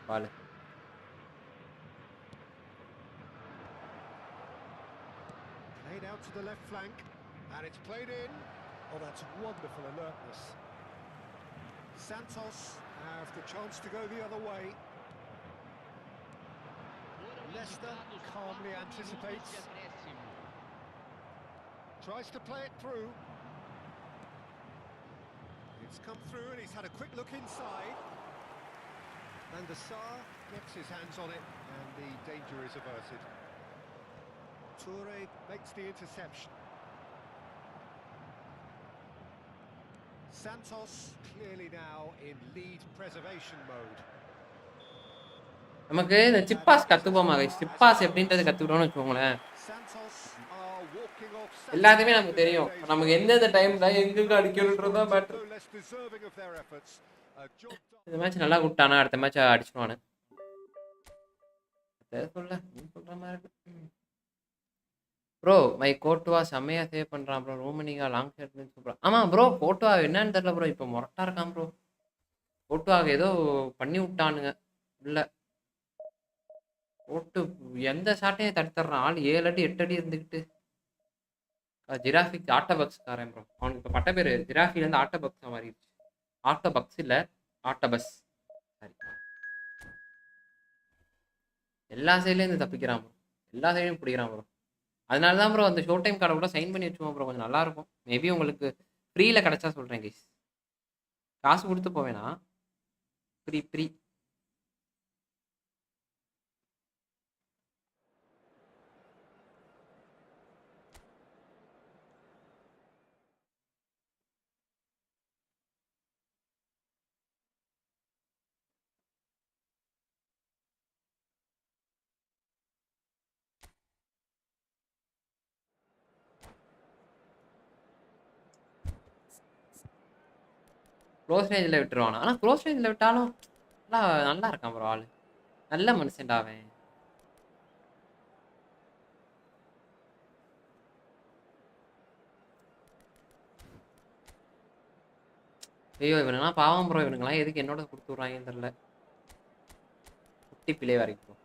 Ball Played out to the left flank, and it's played in. Oh, that's wonderful alertness. Santos have the chance to go the other way. Leicester calmly anticipates. Tries to play it through. It's come through and he's had a quick look inside. And the Sar gets his hands on it and the danger is averted. Toure makes the interception. Santos clearly now in lead preservation mode. நமக்கு இந்த சிப்பாஸ் கற்றுப்போமா? சிப்பாஸ் எப்படின்றது கற்றுக்கிட்டோம்னு வச்சுக்கோங்களேன், Santos are walking off. எல்லாத்தையுமே நமக்கு தெரியும். நமக்கு எந்தெந்த டைம்ல எங்க அடிக்கணுன்றதோ better. Less deserving of their efforts. A job done. இந்த மேட்ச் நல்லா விட்டானா அடுத்த மேட்ச் அடிச்சிடுவானு சொல்ற மாதிரி இருக்கு ப்ரோ. மை கோட்டுவா செம்மையா சேவ் பண்றான் ப்ரோ. ரோமனிகா லாங் ஷாட் சூப்பர். ஆமா ப்ரோ கோட்டுவா என்னன்னு தெரியல ப்ரோ, இப்போ மொரட்டா இருக்கான் ப்ரோ. கோட்டுவாக ஏதோ பண்ணி விட்டானுங்க உள்ள போட்டு, எந்த ஷாட்டையும் தடுத்துறான். ஆள் 7 அடி 8 அடி இருந்துக்கிட்டு. ஜிராஃபிக் ஆட்டோபக்ஸ் காரன் ப்ரோ. அவனுக்கு இப்போ பட்ட பேர் ஜிராஃபிலேருந்து ஆட்டோபக்ஸாக மாறிடுச்சு. ஆட்டோபக்ஸ் இல்லை ஆட்டோபஸ். சரி, எல்லா சைட்லேருந்து தப்பிக்கிறான் ப்ரோ, எல்லா சைட்லையும் பிடிக்கிறான் ப்ரோ. அதனால தான் ப்ரோ அந்த ஷோ டைம் கார்டை கூட சைன் பண்ணி வச்சுவோம் ப்ரோ, கொஞ்சம் நல்லாயிருக்கும். மேபி உங்களுக்கு ஃப்ரீயில் கிடச்சா சொல்கிறேன் கைஸ், காசு கொடுத்து போவேனா, ஃப்ரீ ஃப்ரீ. க்ளோஸ் ரேஞ்சில் விட்டுருவானா? ஆனால் க்ளோஸ் ரேஞ்சில் விட்டாலும் நல்லா நல்லா இருக்கான் ப்ரோ. ஆள் நல்ல மனுஷன்டா அவன். ஐயோ இவனுங்களாம் பாவம் ப்ரோ, இவனுங்களாம் எதுக்கு என்னோட கொடுத்து விட்றாங்கன்னு தெரியல. குட்டி பிள்ளை வரைக்கும்.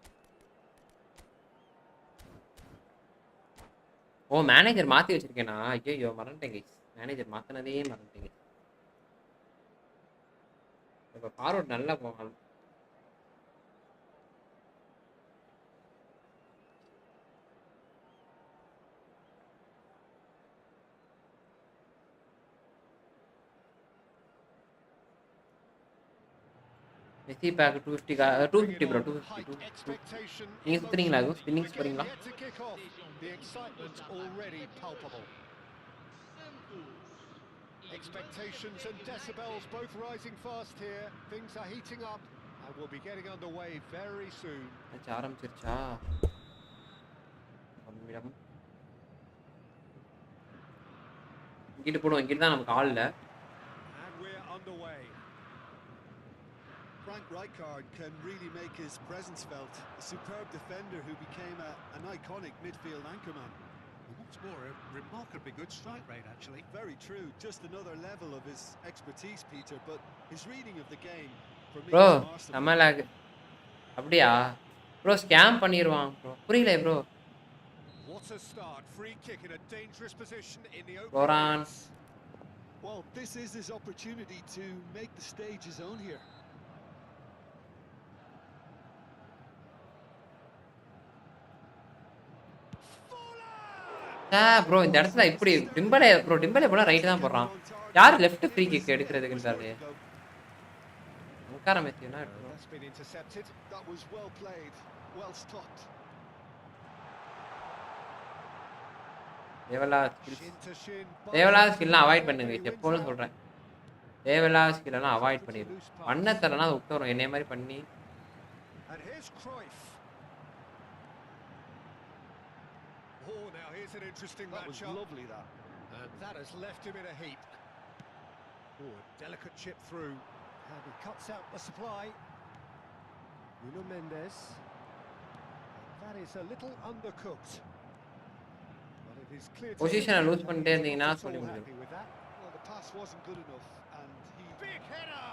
ஓ மேனேஜர் மாற்றி வச்சிருக்கேனா? ஐயோ மறந்துட்டேன் கைஸ், மேனேஜர் மாற்றினதே மறந்துட்டேங்க. இப்போ ஃபார்வர்ட் நல்லா போகலாம். Messi pack 250 250 bro, 250. நீங்கள் சுற்றுறீங்களா? அதுவும் ஸ்பின்னிங்ஸ் போகிறீங்களா? Expectations and decibels both rising fast here. Things are heating up and we'll be getting underway very soon. ஆரம்பிச்சிருச்சா? இங்கிட்டு போடுவோம், இங்கிட்டு தான் நமக்கு ஆள் இல்லை. And we're underway. Frank Rijkaard can really make his presence felt. A superb defender who became an iconic midfield anchorman. And what's more, a remarkably good strike rate, actually. Very true. Just another level of his expertise, Peter. But his reading of the game, for me, bro is masterful. நம்ம லேக். அப்படியா bro? Scam பண்ணிடுவான் bro. புரியல bro. What a start. Free kick in a dangerous position in the open. Loran. Well, this is his opportunity to make the stage his own here. Bro இந்த இடத்துல இப்படி டிம்பலே bro, டிம்பலே போல right தான் போடுறான். யார் left free kick எடுக்கிறதுக்குன்றாரு? அங்காரா Messi என்ன எடுத்துறோம்? That's been intercepted. That was well played, well stopped. தேவலாத Shin to shin. ஸ்கில்லாம் அவாய்ட் பண்ணுங்க, எப்போதும் சொல்கிறேன். தேவலாத ஸ்கில்லாம் அவாய்ட் பண்ணிடு. பண்ண தரனா அது விட்டு வரும், என்னைய மாதிரி பண்ணி. And here's Cruyff. Oh, now here's an interesting That was matchup. lovely, that. And that has left him in a heap. Oh, a delicate chip through. And he cuts out the supply. Nuno Mendes. And that is a little undercooked. But it is clear to பொசிஷனை see loose that பண்ணிட்டே he's இருந்தீங்கன்னா not at சொல்லி all முடியும். happy with that. Well, the pass wasn't good enough, and he Big header.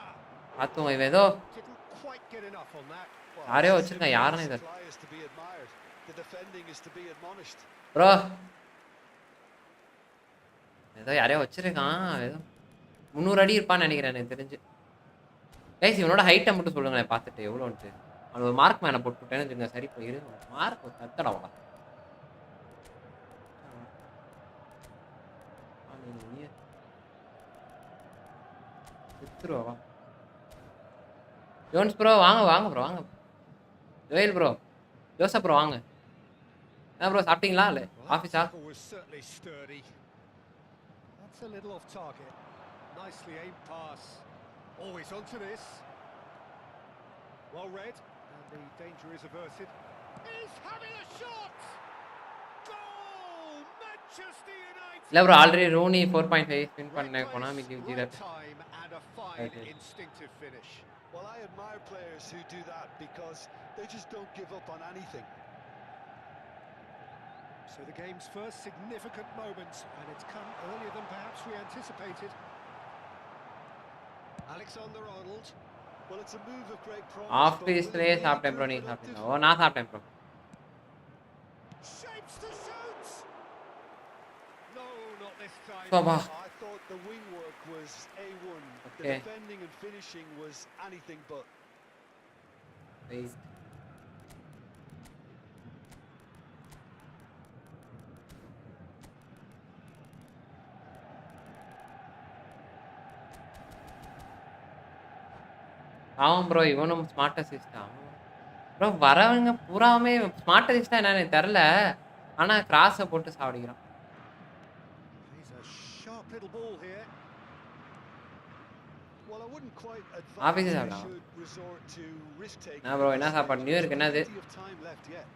பார்த்துவோம். இவன் ஏதோ Didn't quite get enough on that. யாரையோ வச்சிருக்கான், யாருன்னு the இது supply is to be admired. The defending is to be admonished. Bro. ஏதோ யாரையோ வச்சிருக்கான், ஏதோ 300 அடி இருப்பான்னு நினைக்கிறேன் எனக்கு தெரிஞ்சு. கைஸ் இவனோட ஹைட்டை மட்டும் சொல்லுங்களேன் பார்த்துட்டு எவ்வளோன்ட்டு. அவன் ஒரு மார்க் மேனை போட்டுவிட்டேன்னு வச்சுங்க, சரி போயிரு. மார்க் கத்தடவா வித்துருவா. ஜோன்ஸ் ப்ரோ வாங்க வாங்க ப்ரோ, வாங்க. ஜோயல் ப்ரோ, ஜோசப் ப்ரோ வாங்க. என்ன ப்ரோ சாப்பிட்டீங்களா? இல்லை ஆஃபீஸா? Was certainly sturdy. That's a little off target. Nicely aimed pass. Always onto this. Well read, and the danger is averted. He's having a shot. Goal, Manchester United. இல்லை bro, already Rooney 4.5 spin பண்ணேன். கொனாமிக்கு Right 0. time and a fine instinctive finish. Well, I admire players who do that because they just don't give up on anything. So the game's first significant moment, and it's come earlier than perhaps we anticipated. Alexander-Arnold. Well, it's a move of great promise. ஆஃபீஸ்லேயே சாப்பிட்டேன் bro. நீங்கள் சாப்பிட்டீங்களா? ஓ நான் சாப்பிட்டேன் bro. Shapes to shoot. No, not this time. Sofa. I thought the wing work was A1. The Okay. defending and finishing was anything but. Wait. ஆமாம் bro, இவனும் smart assist தான் bro. வரவங்க பூராவுமே ஸ்மார்ட் அசிஸ்ட் தான் என்னன்னு தெரில, ஆனால் கிராஸை போட்டு சாப்பிடுகிறான். He's a sharp little ball here. Well, I wouldn't quite Office advise is they out now. should resort to risk taking. என்ன ப்ரோ, என்ன சாப்பாடு? நியூ இயர்க்கு என்னது? Plenty of time left yet.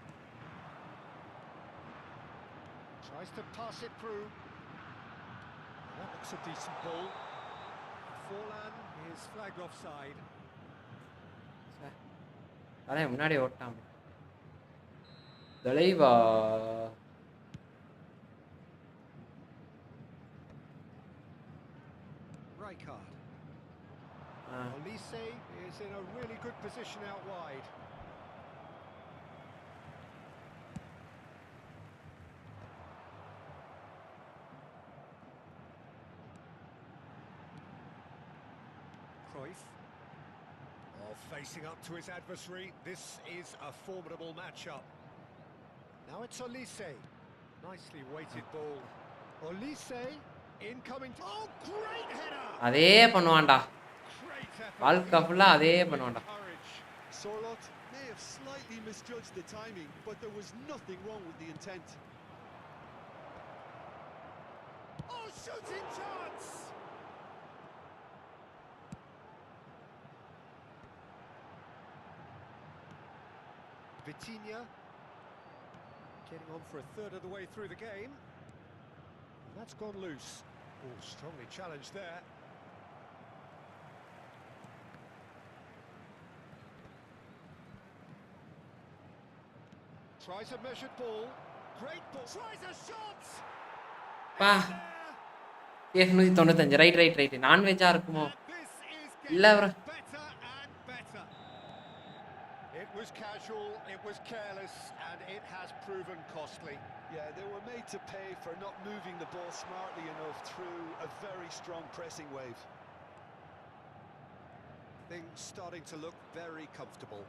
Tries to pass it through. That looks a decent ball. Forlan is flagged offside. அதான் முன்னாடி ஓட்டான் தலைவா. Rijkaard. Olise is in a really good position out wide. Cruyff. Oh, facing up to his adversary. This is a formidable matchup. Now it's Olise. Nicely weighted ball. Olise incoming. Oh, great header! அதே பண்ணுவான்டா. Great effort. வாழ்க்கை ஃபுல்லா அதே பண்ணுவான்டா. Courage. Sorloth may have slightly misjudged the timing, but there was nothing wrong with the intent. Oh, shooting chance! Vitinha getting on for a third of the way through the game. And that's gone loose. Oh, strongly challenged there. Tries a measured ball. Great ball. Tries a shot. பா ஏ 195 right நான்வெஜ்ஜா இருக்குமோ This is இல்ல bro getting better and better. It was casual, it was careless, and it has proven costly. Yeah, they were made to pay for not moving the ball smartly enough through a very strong pressing wave. Things starting to look very comfortable.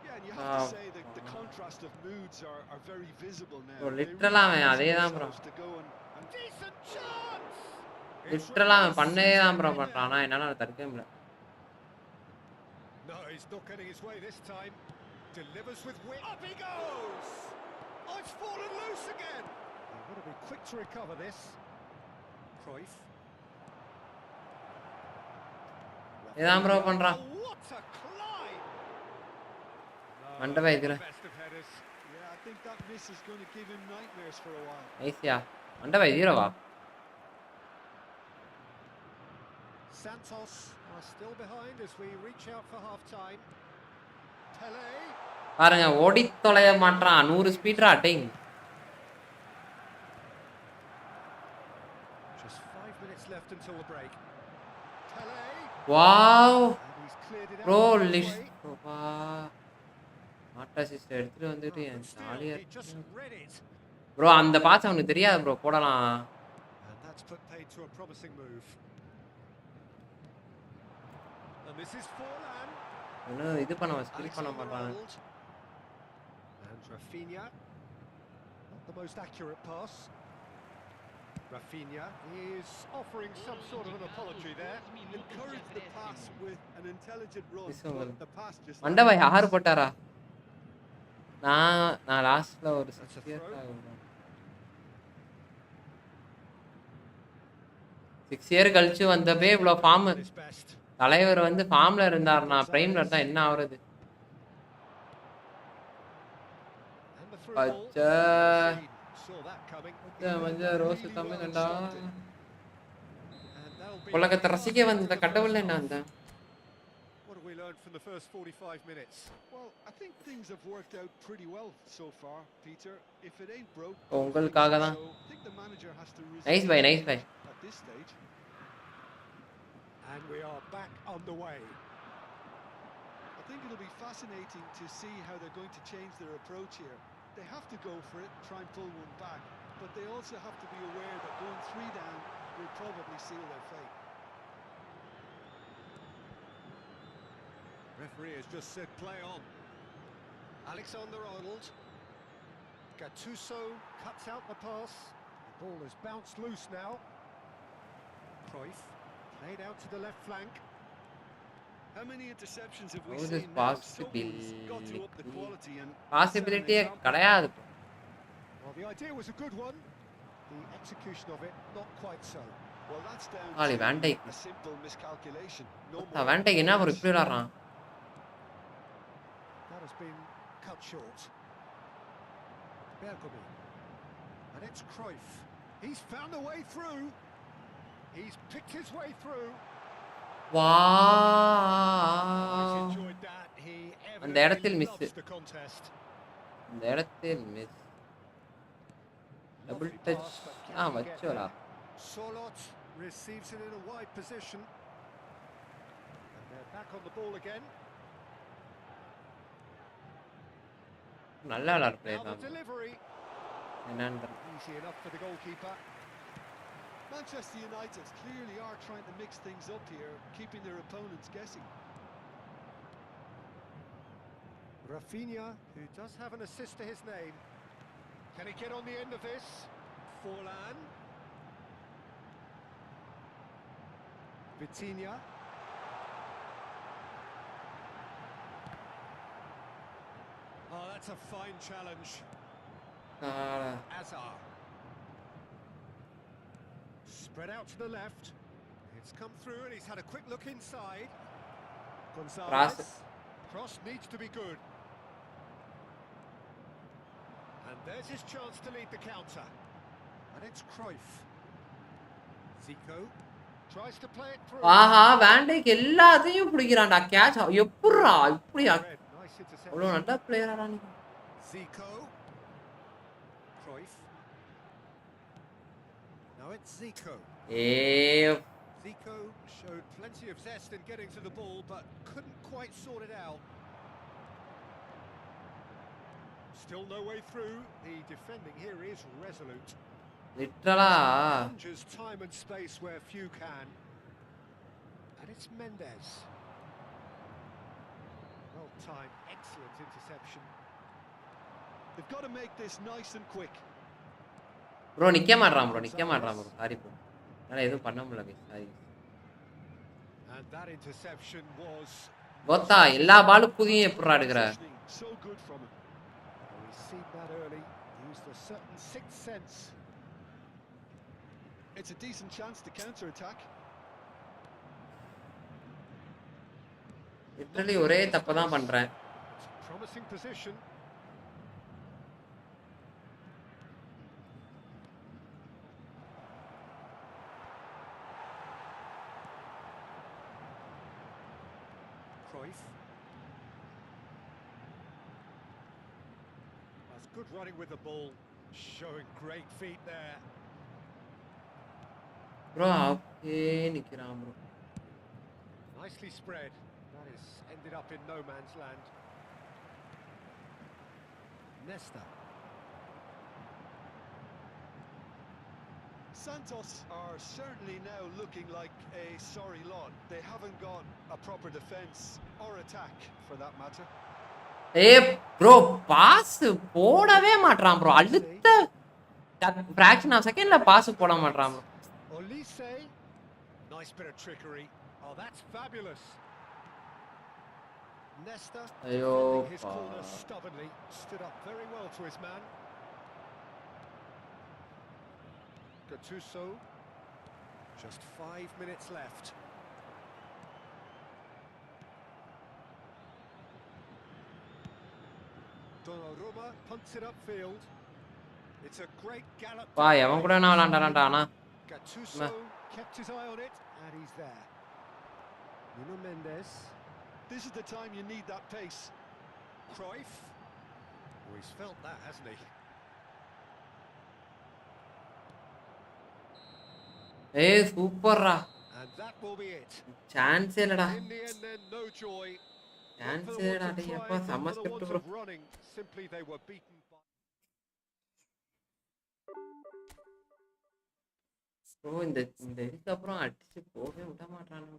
Yeah, and you have to say that the contrast of moods are very visible now. Bro, They literal really அவன் அதேதான் bro. themselves to go and Decent chance! லிட்டரலா அவன் பண்ணவே தான் bro பண்றான் ஆனா என்னால அதை தடுக்கவே முடியல No, he's not getting his way this time. Delivers with wit. Up he goes! Oh, it's fallen loose again! He's got to be quick to recover this. Cruyff. இதான் ப்ரோ பண்றான் Oh, what a climb! Mandapa இதுல Best of headers. yeah, I think that miss is going to give him nightmares for a while. Isaiah mandapa இதுவா Santos are still behind as we reach out for half time. Pele. பாருங்க ஓடி தொலைய மாட்டான் 100 ஸ்பீட்ரா அட்டிங் Just 5 minutes left until the break. Pele. Wow And he's cleared it bro out. லிஸ்ட் வா மாட்டா சிஸ்டர் எடுத்துட்டு வந்துட்டு But still, ஜாலியா he just read it. Bro அந்த பாஸ் அவனுக்கு தெரியாது ப்ரோ போடலாம் And that's put paid to a promising move. And this is Forlan. இன்னும் இது பண்ண ஸ்கில் பண்ண மாட்டான் Alexander-Arnold. And Rafinha. Not the most accurate pass. Rafinha is offering some sort of an apology there. Encouraged the pass with an intelligent run, This one but will- the pass just... mandapa யாரு போட்டாரா நான் லாஸ்ட்ல ஒரு That's a 6 years throw. ஆகும் 6 year கழிச்சு வந்தப்பே இவ்வளோ form His best. தலைவர் வந்து ஃபார்ம்ல இருந்தாருனா பிரைம்ல இருந்தா என்ன ஆகுறது And the through ball. அச்சா Saw that coming. மஞ்சள் ரோஸ் Really தமிழ் well கண்டா instructed. And that'll be உலகத்தை ரசிக்க வந்த கடவுள் என்ன அந்த What have we learned from the first 45 minutes? Well, I think things have worked out pretty well so far, Peter. If it ain't broke, உங்களுக்காக தான் so I think the manager has to nice buy nice buy at this stage. And we are back underway. I think it'll be fascinating to see how they're going to change their approach here. They have to go for it, try and pull one back, but they also have to be aware that going 3 down will probably seal their fate. Referee has just said play on. Alexander-Arnold. Gattuso cuts out the pass. The ball has bounced loose now. Cruyff played out to the left flank. How many interceptions have we How is seen this now? Someone's got to up the possibility? quality and பாசிபிலிட்டியே கிடையாது Well, the idea was a good one. The execution of it, not quite so. well, that's down Aul to வேண்டை a simple miscalculation. No more. வேண்டைக்கு என்ன ஒரு இப்படி விளாடுறான் That has been cut short. Bergomi. And it's Cruyff. He's found a way through. He's picked his way through. He's wow enjoyed that. He அந்த இடத்தில் evidently miss. loves the contest. இந்த இடத்தில் miss double Lovely touch pass, but can he get வச்சோடா there? Sorloth receives it in a wide position. And Back on the ball again. நல்ல விளையாடுற Now player the தான் delivery. என்னன்னு Easy enough for the goalkeeper. Manchester United clearly are trying to mix things up here, keeping their opponents guessing. Rafinha, who does have an assist to his name. Can he get on the end of this? Forlan. Vitinha. Oh, that's a fine challenge. Azar. Spread out to the left. It's come through and he's had a quick look inside. Gonzalez. Cross needs to be good. And there's his chance to lead the counter. And it's Cruyff. Zico tries to play it through. ஆஹா வேண்டைக்கு எல்லாத்தையும் பிடிக்கிறான்டா catch எப்படிடா இப்படியா Nice interception. அவ்வளோ நல்ல பிளேயராடா நீ Zico. Cruyff. Now it's Zico. Zico showed plenty of zest in getting to the ball, but couldn't quite sort it out. Still no way through. The defending here is resolute. லிட்டரலா Just time and space where few can. And it's Mendes. Well timed, excellent interception. They've got to make this nice and quick. Bro நிக்க மாட்றான் bro sorry bro என்னால எதுவும் பண்ண முடியல sorry And that interception was கோத்தா எல்லா பாலும் புதியும் எப்படிடா எடுக்கிற So good from him. we seen that early. Used a certain sixth sense. It's a decent chance to counter attack. Literally ஒரே தப்பு தான் பண்றேன் It's a promising position. Cruyff. That's good running with the ball, showing great feet there. Bro அப்படியே நிக்கிறான் bro Nicely spread. That is ended up in no man's land. Nesta. Santos are certainly now looking like a sorry lot. They haven't got a proper defence or attack for that matter. Bro pass போடவே மாட்றான் bro அடுத்த fraction of செகண்ட்ல pass போட மாட்றான் bro Olise. Nice bit of trickery. Oh, that's fabulous. Nesta defending his corner stubbornly. Stood up very well to his man. Gattuso. Just 5 minutes left. Donnarumma punts it upfield. It's a great gallop. பா எவன் கூட நான் விளையாண்டான்டா ஆனா Gattuso kept his eye on it, and he's there. Nuno Mendes. This is the time you need that pace. Cruyff. Oh, he's felt that, hasn't he? சூப்பர்ரா And that will be it. Chance இல்லடா In the end, then, no joy. Chance இல்லடா டேய் அப்பா செம script bro Running, simply they were beaten by. Bro இந்த இதுக்கு அப்புறம் அடிச்சு போகவே விட மாட்டானுங்க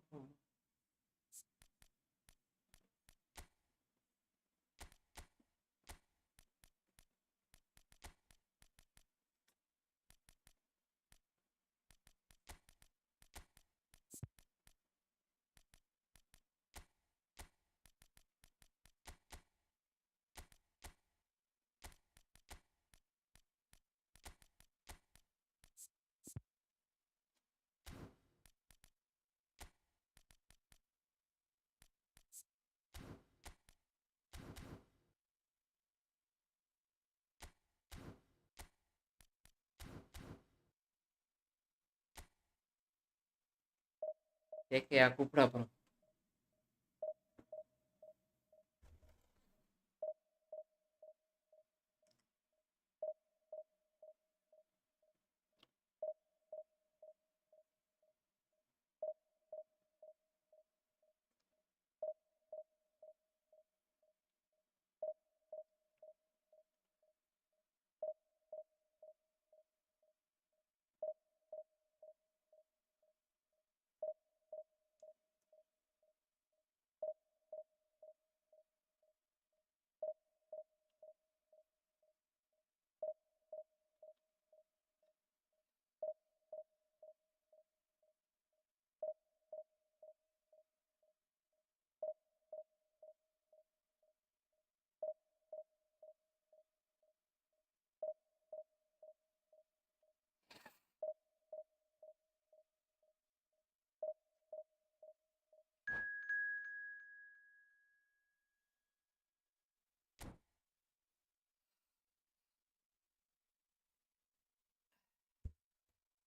கேக்கையா கூப்பிட அப்புறம்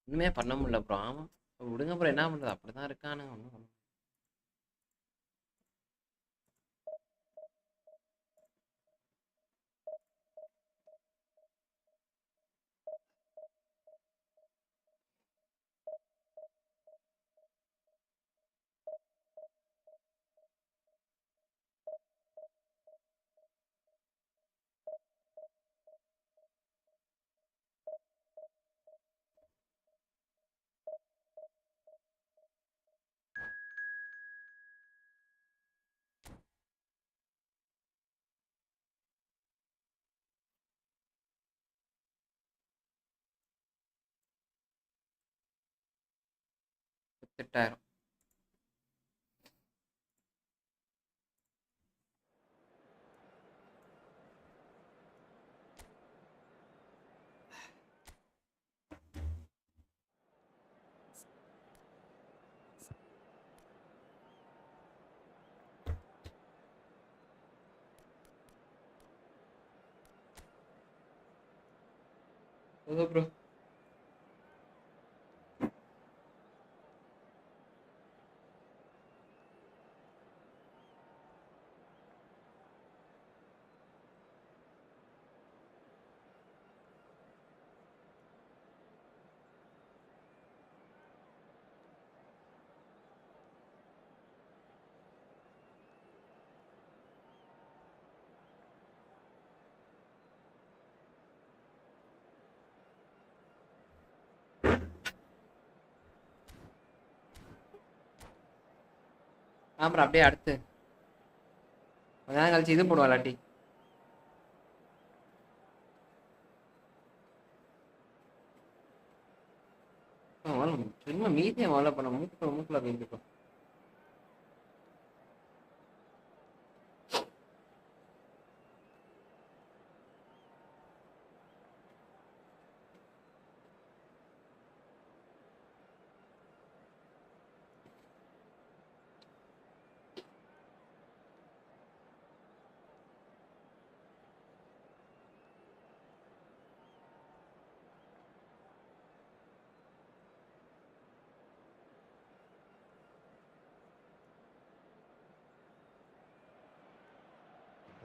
ஒண்ணுமே பண்ண முடியல ப்ரோ. ஆமா விடுங்க ப்ரோ, என்ன பண்றது, அப்படிதான் இருக்கானுங்க. ஒன்றும் செட் ஆயிரும். Okay bro. ஆமாம் அப்படியே அடுத்து கொஞ்ச நேரம் கழிச்சு இது போடுவா இல்லாட்டி சும்மா மீதியை முதல்ல பண்ண மூக்குல வீந்துக்கும்.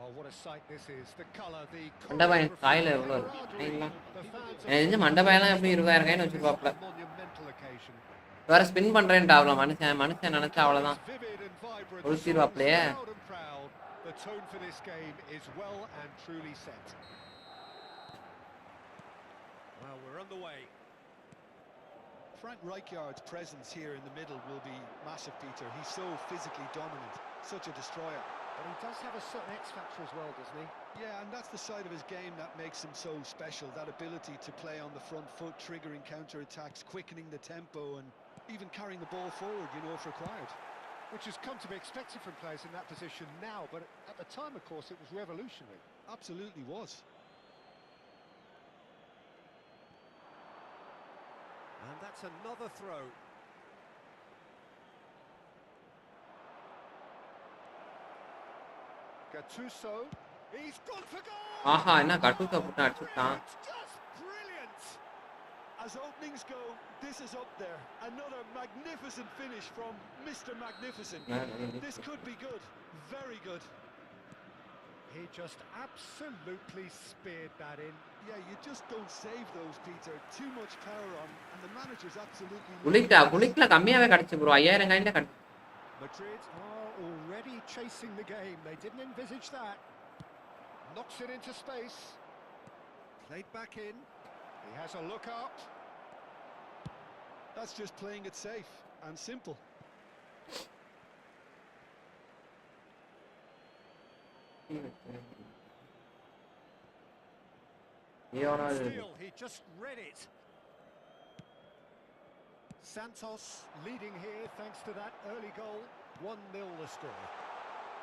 Well, what a sight this is. The color, the மண்டபாய் காயில் choreography, எவ்வளோ இருக்கு? camaraderie. The fans எனக்கு தெரிஞ்சு மண்டபாயெல்லாம் எப்படி 20,000 கைன்னு வச்சுருப்பாப்புல. a monumental occasion. வேற ஸ்பின் பண்றேன்ட்டு ஆகல மனுஷன் நினைச்சா அவ்வளோதான் It's vivid and vibrant. கொளுத்திடுவாப்லையே. Loud and proud. The tone for this game is well and truly set. Well, we're underway. Frank Rijkaard's presence here in the middle will be massive, Peter. He's so physically dominant, such a destroyer. But he does have a certain X factor as well, doesn't he? Yeah, and that's the side of his game that makes him so special, that ability to play on the front foot, triggering counter-attacks, quickening the tempo and even carrying the ball forward, you know, if required. Which has come to be expected from players in that position now, but at the time, of course, it was revolutionary. Absolutely was. And that's another throw. Gattuso, he's gone for goal! ஆஹா என்ன கட்டூசா போட்டு அடிச்சுட்டான். It's just brilliant! As openings go, this is up there. Another magnificent finish from Mr. Magnificent. This could be good, very good. He just absolutely speared that in. Yeah, you just don't save those, Peter. Too much power on, and the manager's absolutely... குளிக்கல கம்மியாவே கிடைச்சு bro. 5,000 கைண்ட கிடைச்சு. Madrid are already chasing the game. They didn't envisage that. Knocks it into space. Played back in. He has a look up. That's just playing it safe and simple. Still, he just read it. Santos leading here thanks to that early goal. 1-0 the score.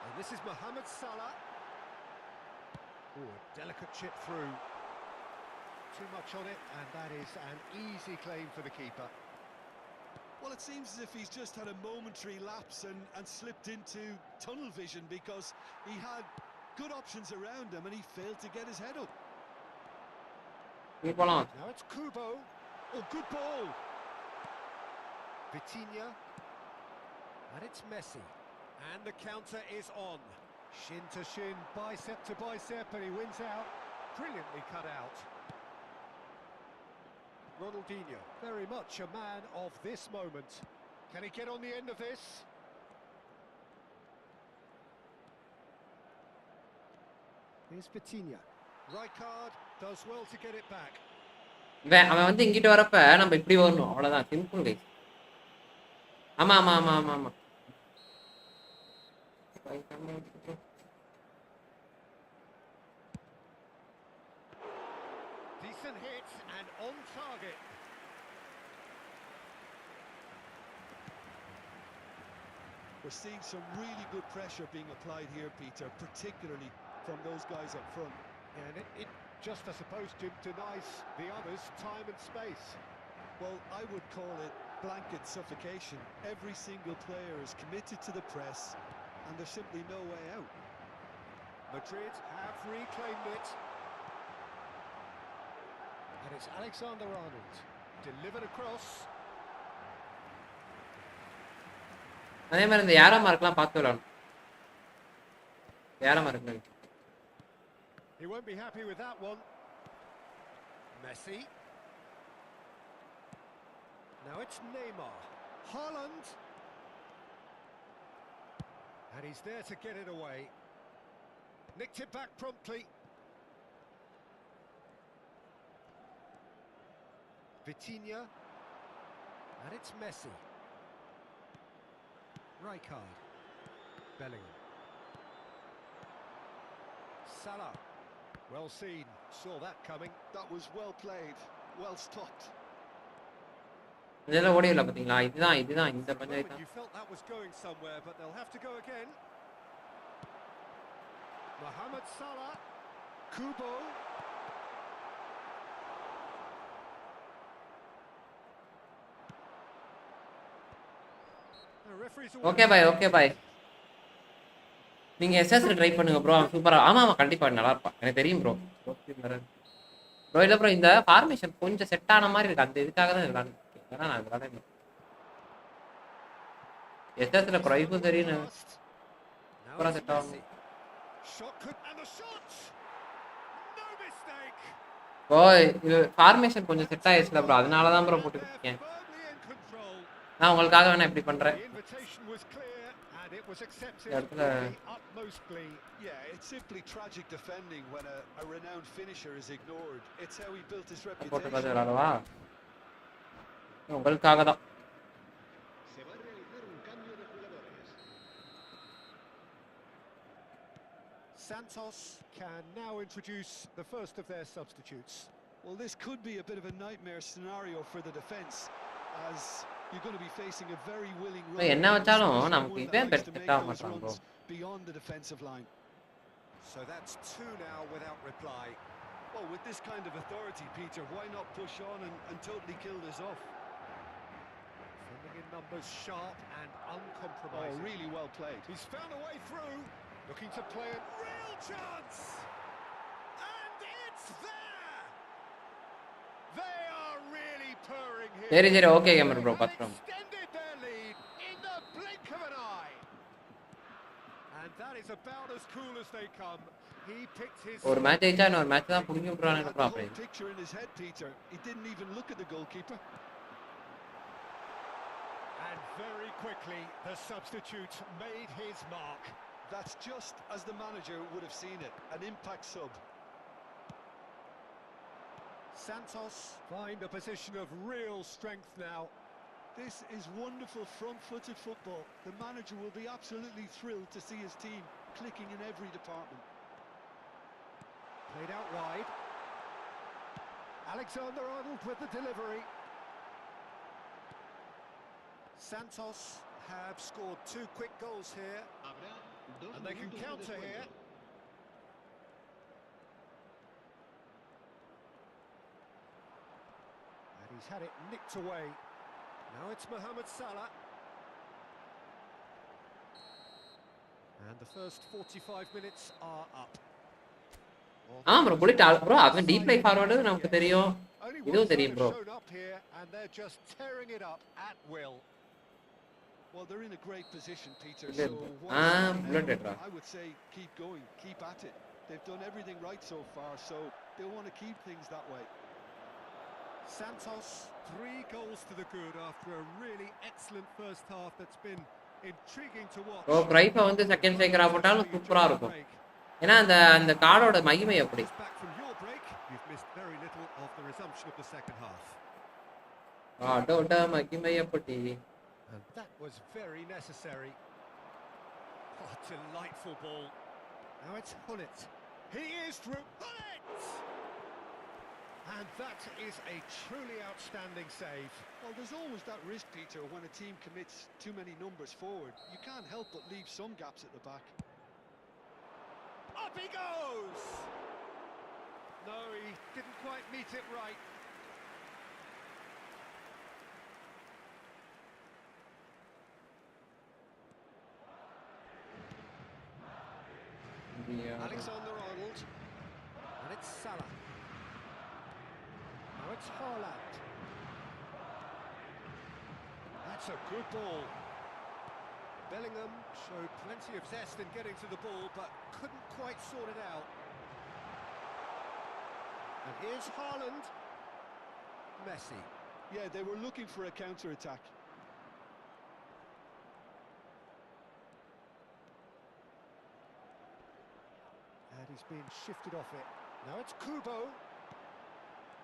And this is Mohamed Salah. Oh, a delicate chip through. Too much on it, and that is an easy claim for the keeper. Well, it seems as if he's just had a momentary lapse and slipped into tunnel vision, because he had good options around him and he failed to get his head up. Now it's Kubo. Oh, good ball. Vitinha. And it's Messi. And the counter is on. Shin to shin, bicep to bicep, and he wins out. Brilliantly cut out. Ronaldinho, very much a man of this moment. Can he get on the end of this? Here's Vitinha. Rijkaard does well to get it back. அவன் வந்து இங்கிட்ட வரப்ப நம்ம இப்படி வரணும், அவ்வளவுதான், simple guys. ஆமா ஆமா ஆமா ஆமா ஆமா. Decent hit and on target. We're seeing some really good pressure being applied here, Peter, particularly from those guys up front. And it just, I suppose, denies the others time and space. Well, I would call it blanket suffocation. Every single player is committed to the press, and there's simply no way out. Madrid have reclaimed it. And it's Alexander-Arnold. Delivered across. அதே மாதிரி இந்த யாரா மார்க்லாம் பார்த்து விளையாடணும். யாரா mark He won't be happy with that one. Messi. Now it's Neymar. Haaland. And he's there to get it away. Nicked it back promptly. Vitinha. And it's Messi. Rijkaard. Bellingham. Salah. Well seen. Saw that coming. That was well played. Well stopped. இதெல்லாம் ஓடியல பாத்தீங்களா? இதுதான் இந்த panchayat. You felt that was going somewhere, but they'll have to go again. Mohamed Salah. Kubo. Okay bye. நீங்க SS try பண்ணுங்க bro, சூப்பரா. ஆமா கண்டிப்பா நல்லா இருப்பா, எனக்கு தெரியும் ப்ரோ. ப்ரோ இல்ல ப்ரோ, இந்த ஃபார்மேஷன் கொஞ்சம் செட் ஆன மாதிரி இருக்கு, அந்த இதுக்காக தான் விளையாடுறேன். ஏன்னா நான் விளையாட எஸ்எஸ்ல குறைவும் தெரியும், சூப்பரா செட் ஆகும். ப்ரோ இது ஃபார்மேஷன் கொஞ்சம் செட் ஆயிடுச்சுல ப்ரோ, அதனால தான் ப்ரோ போட்டுக்கிட்டு இருக்கேன். நான் உங்களுக்காக வேணா இப்படி பண்றேன். Yeah, it's simply tragic defending when a renowned finisher is ignored. It's how he built his reputation. உங்களுக்காக தான். Santos can now introduce the first of their substitutes. Well, this could be a bit of a nightmare scenario for the defense, as you're going to be facing a very willing runner என்ன வச்சாலும் நமக்கு இவன் bed set ஆக மாட்டான் bro. Beyond the defensive line. So that's two now without reply. Well, with this kind of authority, Peter, why not push on and totally kill this off? Filming in numbers, sharp and uncompromising. Oh, really well played. He's found a way through, looking to play a real chance. And it's there. They are really purring here. சரி okay gamer bro, பாத்துறோம். Extended their lead in the blink of an eye. And that is about as cool as they come. He picked his ஒரு match ஜெயிச்சா இன்னொரு match தான் புடிங்க விடுறானே bro. அப்படியே picture in his head, Peter. He didn't even look at the goalkeeper. And very quickly the substitute made his mark. That's just as the manager would have seen it, an impact sub. Santos find a position of real strength now. This is wonderful front-footed football. The manager will be absolutely thrilled to see his team clicking in every department. Played out wide. Alexander-Arnold with the delivery. Santos have scored 2 quick goals here, and they can counter here. And he's had it nicked away. Now it's Mohamed Salah. And the first 45 minutes are up. Bro bullet bro, அவன் deep லை forward நமக்கு தெரியும், இதுவும் தெரியும் bro. And they're just tearing it up at will. Well, they're in a great position, Peter. So I would say keep going, keep at it. They've done everything right so far, so they'll want to keep things that way. Santos, 3 goals to the good after a really excellent first half that's been intriguing to watch. Bro கிரைஃபை வந்து second ஸ்ட்ரைக்கரா போட்டாலும் சூப்பரா இருக்கும். ஏன்னா அந்த அந்த கார்டோட மகிமை அப்படி. Back from your break, you've missed very little of the resumption of the second half. கார்டோட மகிமை அப்படி. And that was very necessary. Oh, delightful ball. Now it's Hullet. He is through. Hullet! And that is a truly outstanding save. Well, there's always that risk, Peter, when a team commits too many numbers forward. You can't help but leave some gaps at the back. Up he goes! No, he didn't quite meet it right. Alexander-Arnold. And it's Salah. Now it's Haaland. That's a good ball. Bellingham showed plenty of zest in getting to the ball, but couldn't quite sort it out. And here's Haaland. Messi. Yeah, they were looking for a counter-attack. And he's been shifted off it. Now it's Kubo.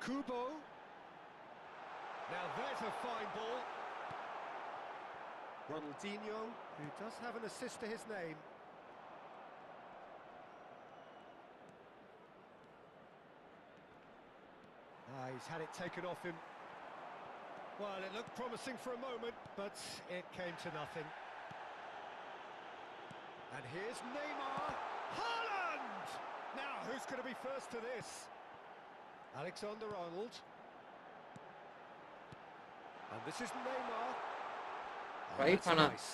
Kubo. Now there's a fine ball. Ronaldinho, who does have an assist to his name. He's had it taken off him. Well, it looked promising for a moment, but it came to nothing. And here's Neymar. Haaland! Now, who's going to be first to this? Alexander-Arnold. And this is Neymar. Right, Nice.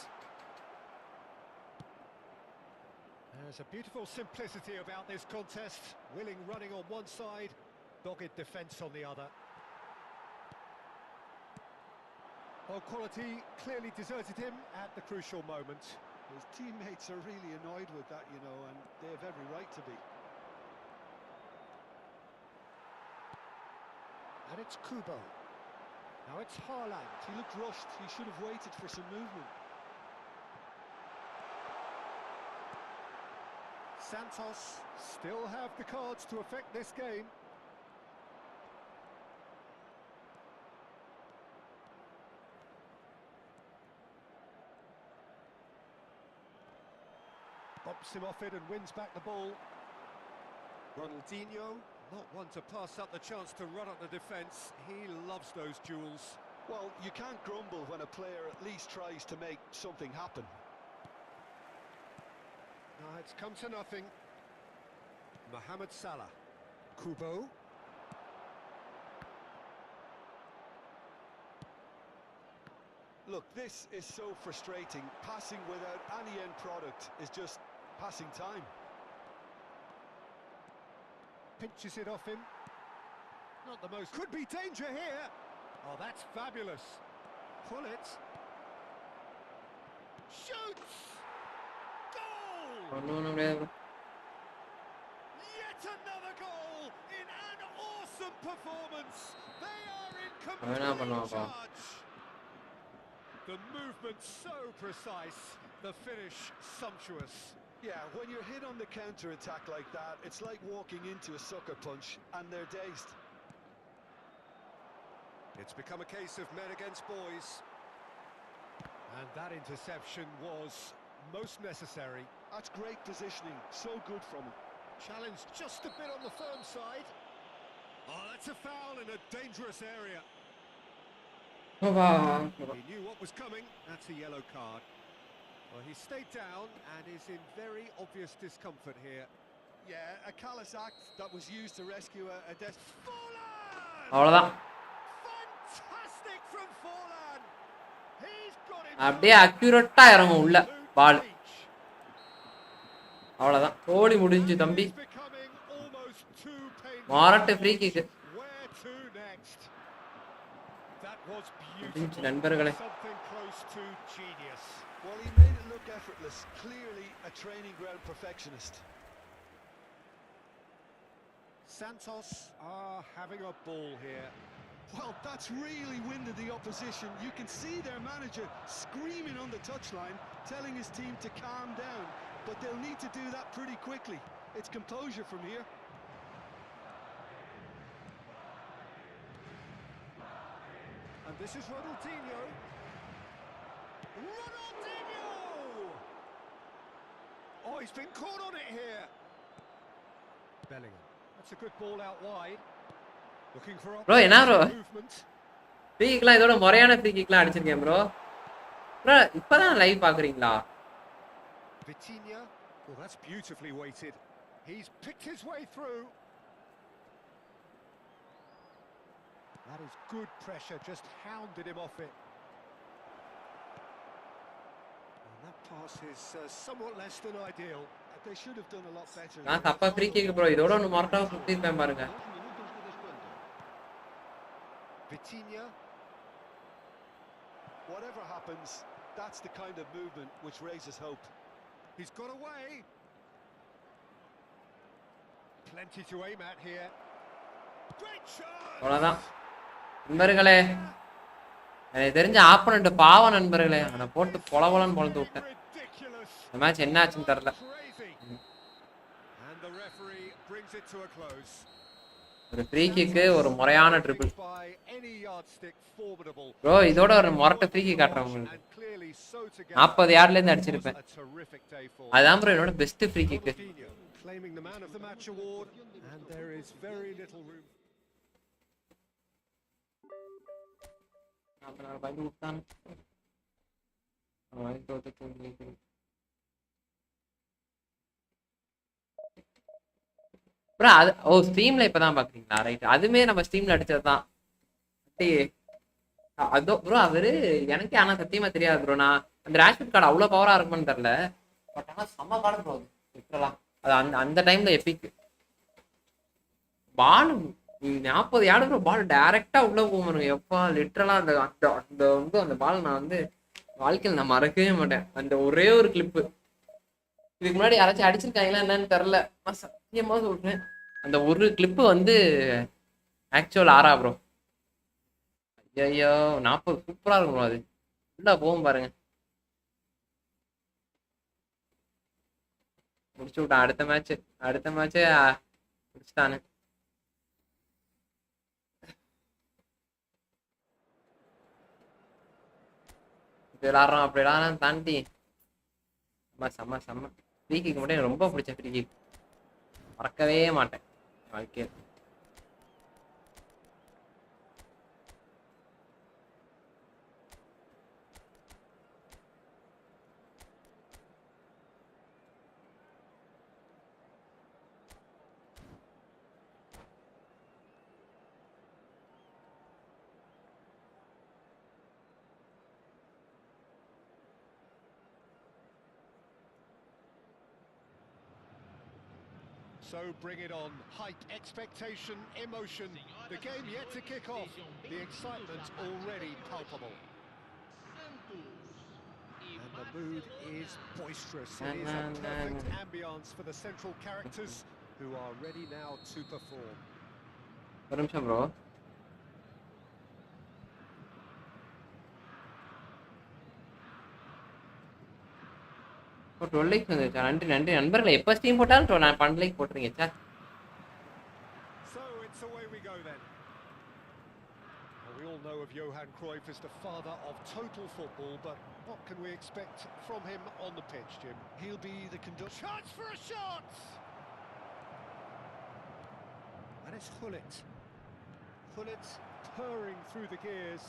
There's a beautiful simplicity about this contest. Willing running on one side, dogged defence on the other. Well, quality clearly deserted him at the crucial moment. His teammates are really annoyed with that, you know, and they have every right to be. And it's Kubo. Now it's Haaland. He looked rushed. He should have waited for some movement. Santos still have the cards to affect this game. Bumps him off it and wins back the ball. Ronaldinho, not one to pass up the chance to run at the defence. He loves those duels. Well, you can't grumble when a player at least tries to make something happen. It's come to nothing. Mohamed Salah. Kubo. Look, this is so frustrating. Passing without any end product is just passing time. Pinches it off him. Not the most. Could be danger here. Oh, that's fabulous. Pull it. Shoots. Goal. No. Yet another goal in an awesome performance. They are in complete charge. The movement so precise. The finish sumptuous. Yeah, when you're hit on the counter-attack like that, it's like walking into a sucker punch and they're dazed. It's become a case of men against boys. And that interception was most necessary. That's great positioning, so good from him. Challenged just a bit on the firm side. Oh, that's a foul in a dangerous area. He knew what was coming. That's a yellow card. Well, he stayed down and is in very obvious discomfort here. Yeah, a callous act that was used to rescue a அவ்வளவுதான். Fantastic from Forlan. He's got him. அப்படியே accurate இறங்கும் உள்ள பால். அவ்வளவுதான். ஓடி முடிஞ்சு தம்பி. மாரட்ட free kick. That was முடிஞ்சு beautiful. நண்பர்களே. Something close to genius. Well, he made it look effortless. Clearly a training ground perfectionist. Santos are having a ball here. Well, that's really winded the opposition. You can see their manager screaming on the touchline, telling his team to calm down. But they'll need to do that pretty quickly. It's composure from here. And this is Ronaldinho. Ronaldinho! Oh, he's been caught on it here. Bellingham. That's a good ball out wide. Looking for Bro, என்ன bro? movement. Free கிக்லாம் இதோட முறையான free கிக்லாம் அடிச்சிருக்கேன் bro. Bro இப்பதான் live பாக்குறீங்களா? Vitinha. Well, that's beautifully weighted. He's picked his way through. That is good pressure, just hounded him off it. And that pass is somewhat less than ideal. They should have done a lot better. நான் தப்பா free kick bro. இதோட ஒன்னு மார்க்கா சுத்திட்டேன் பாருங்க. Vitinha. Whatever happens, that's the kind of movement which raises hope. He's got away. Plenty to aim at here. Great shot. அவ்வளவுதான். நண்பர்களே, எனக்கு தெரிஞ்ச opponent பாவம் நண்பர்களே. அவனை போட்டு பொலவலன்னு பொளந்து விட்டேன். இந்த மேட்ச் என்ன ஆச்சுன்னு தெரியல. And the referee brings it to a close. ஒரு ஃப்ரீ கிக், ஒரு முறையான ட்ரிபிள். ப்ரோ இதோட ஒரு மொரட்ட ஃப்ரீ கிக் காட்டுறேன் உங்களுக்கு. 40 யார்ட்ல இருந்து அடிச்சிருப்பேன். அதான் ப்ரோ என்னோட best free kick. Claiming the man of the match award, and there is very little room. நான் பைபிள் உட்கார்ந்து அவன் தோத்து தூங்கி ப்ரோ. அது ஸ்ட்ரீம்ல இப்பதான் பாக்குறீங்களா? ரைட், அதுமே நம்ம ஸ்ட்ரீம்ல அடிச்சதுதான். அதோ ப்ரோ அவரு எனக்கே ஆனா சத்தியமா தெரியாது ப்ரோ. நான் அந்த ரேஷ்புட் கார்டு அவ்வளவு பவரா இருக்கும்னு தெரியல. பட் ஆனா செம்ம கார்டு ப்ரோ. விட்டுறலாம் அது. அந்த டைம்ல எபிக் பால் 40 யார்டு ப்ரோ. பால் டைரக்டா உள்ள போகணும். எப்பா லிட்டரலா அந்த அந்த பால் நான் வந்து வாழ்க்கையில் நான் மறக்கவே மாட்டேன். அந்த ஒரே ஒரு கிளிப்பு. இதுக்கு முன்னாடி யாராச்சும் அடிச்சிருக்காங்களா என்னன்னு தெரியல. நான் சத்தியமா சொல்றேன் அந்த ஒரு கிளிப்பு வந்து ஆக்சுவல் ஆரா ப்ரோ. ஐயோ 40 சூப்பரா இருக்கும் ப்ரோ. அது உள்ள போகும் பாருங்க. முடிச்சு விட்டான். அடுத்த மேட்ச் முடிச்சுட்டானு. விளாடுறோம் அப்படி விளாடுறான் தாண்டி செம்ம ஃப்ரீ கிக் மட்டும் எனக்கு ரொம்ப பிடிச்ச ஃப்ரீ கிக். மறக்கவே மாட்டேன் வாழ்க்கையில். So bring it on. Hype, expectation, emotion. The game yet to kick off. The excitement already palpable. And the mood is boisterous. It is a perfect ambience for the central characters who are ready now to perform. ஒரு நிமிஷம் bro. ஒரு 12 like வந்துருச்சா? நன்றி நண்பர்களே. எப்போ stream போட்டாலும் நான் 12 like போட்டுருங்க sir. So it's away we go then. We all know of Johan Cruyff as the father of total football, but what can we expect from him on the pitch, Jim? He'll be the conductor. Chance for a shot! And it's Gullit. Gullit purring through the gears.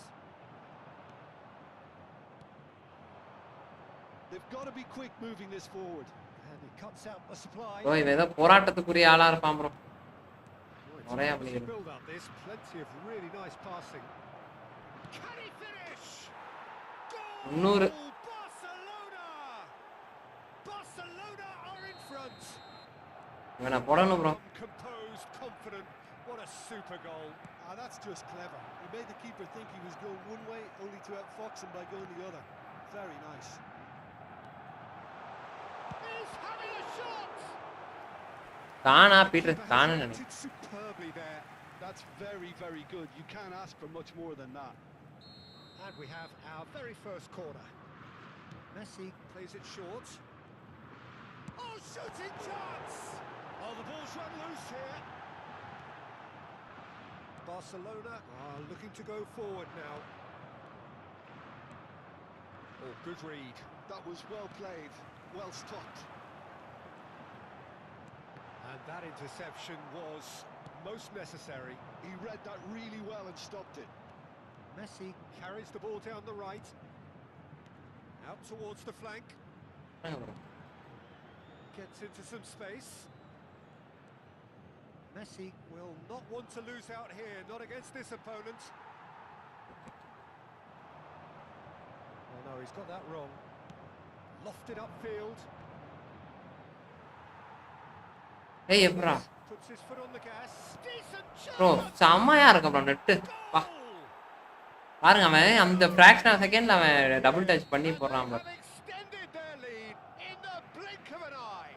They've got to be quick moving this forward. And he cuts out the supply. Bro இவன் ஏதோ போராட்டத்துக்குரிய ஆளா இருப்பான் bro. நிறைய To build up this, plenty of really nice passing. Can he finish? Goal! 300 Barcelona are in front. இவனை போடணும் bro. Composed, confident. What a super goal. That's just clever. He made the keeper think he was going one way, only to outfox him by going the other. Very nice. He's having a shot. தானா The Peter keeper has Thanu reacted நினைக்கிறேன். superbly there. That's very, very good. You can't ask for much more than that. And we have our very first corner. Messi plays it short. Oh, shooting chance! Oh, the ball's run loose here. Barcelona are looking to go forward now. Oh, good read. That was well played, well stopped. And that interception was most necessary. He read that really well and stopped it. Messi carries the ball down the right. Out towards the flank. Gets into some space. Messi will not want to lose out here, not against this opponent. Oh no, he's got that wrong. Lofted upfield. ஏய் எப்பரா Puts his foot on the gas. Decent bro chance. செம்மையா இருக்கு bro net வா Goal. பாருங்க அவன் அந்த fraction of செகண்ட்ல அவன் double touch பண்ணி போறான் They bro. have extended their lead in the blink of an eye.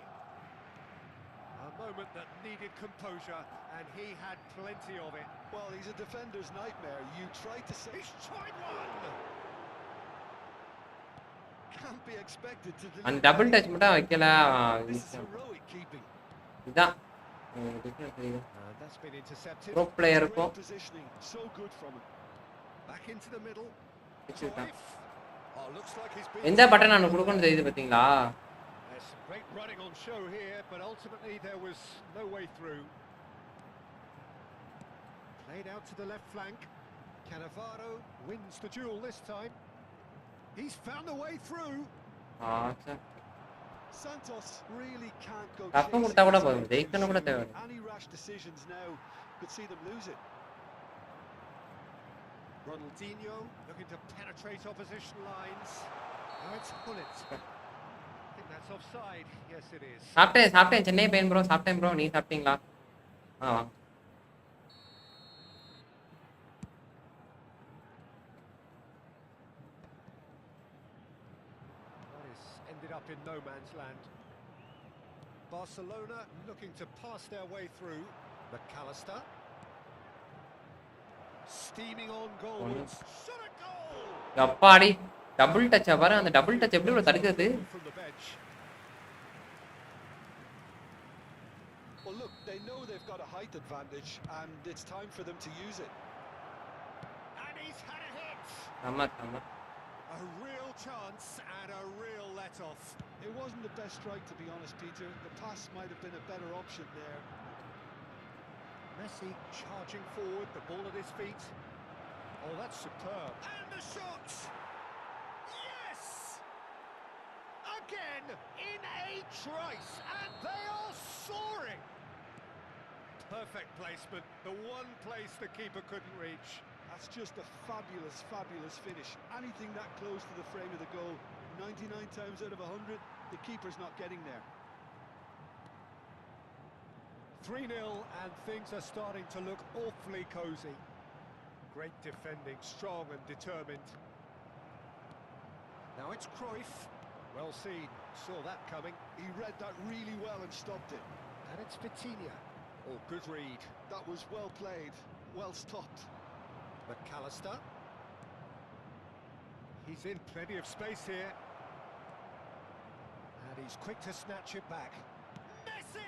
A moment that needed composure, and he had plenty of it. Well, he's a defender's nightmare. You try to say... He's tried one. Can't be expected to அந்த deliver. Double touch மட்டும் வைக்கல This is heroic keeping. இதான் And that's been intercepted. Bro player Great இருக்கும் positioning. So good from him. Back into the middle. வச்சுட்டான் Cruyff. Oh, looks like he's been... எந்த button நான் கொடுக்கணும் தெரியுது பாத்தீங்களா There's some great running on show here, but ultimately there was no way through. Played out to the left flank. Cannavaro wins the duel this time. He's found a way through. ஆச்சா Santos really can't go கப்பம் chasing கொடுத்தா கூட his போதும் way ஜெயிக்கணும் கூட too தேவை soon. Any rash decisions now could see them lose it. Ronaldinho looking to penetrate opposition lines. Now it's Gullit. I think that's offside. Yes, it is. சாப்பிட்டேன் சென்னை பையன் bro சாப்பிட்டேன் bro நீ சாப்பிட்டீங்களா ஆ வா That is ended up in no man's land. Barcelona looking to pass their way through. McAllister. Steaming on goals. Shot a goal! அப்பாடி double டச்சா பாரு அந்த double touch எப்படி ப்ரோ தடுக்குது From the bench. Well, look, they know they've got a height advantage, and it's time for them to use it. And he's had a hit. ஆமா ஆமா A real chance and a real let-off. It wasn't the best strike, to be honest, Peter. The pass might have been a better option there. Messi charging forward, the ball at his feet. Oh, that's superb. And the shot! Yes! Again, in a trice, and they are soaring! Perfect placement, the one place the keeper couldn't reach. That's just a fabulous, fabulous finish. Anything that close to the frame of the goal, 99 times out of 100, the keeper's not getting there. 3-0, and things are starting to look awfully cosy. Great defending, strong and determined. Now it's Cruyff. Well seen, saw that coming. He read that really well and stopped it. And it's Vitinha. Oh, good read. That was well played, well stopped. McAllister. He's in plenty of space here. And he's quick to snatch it back. Messi!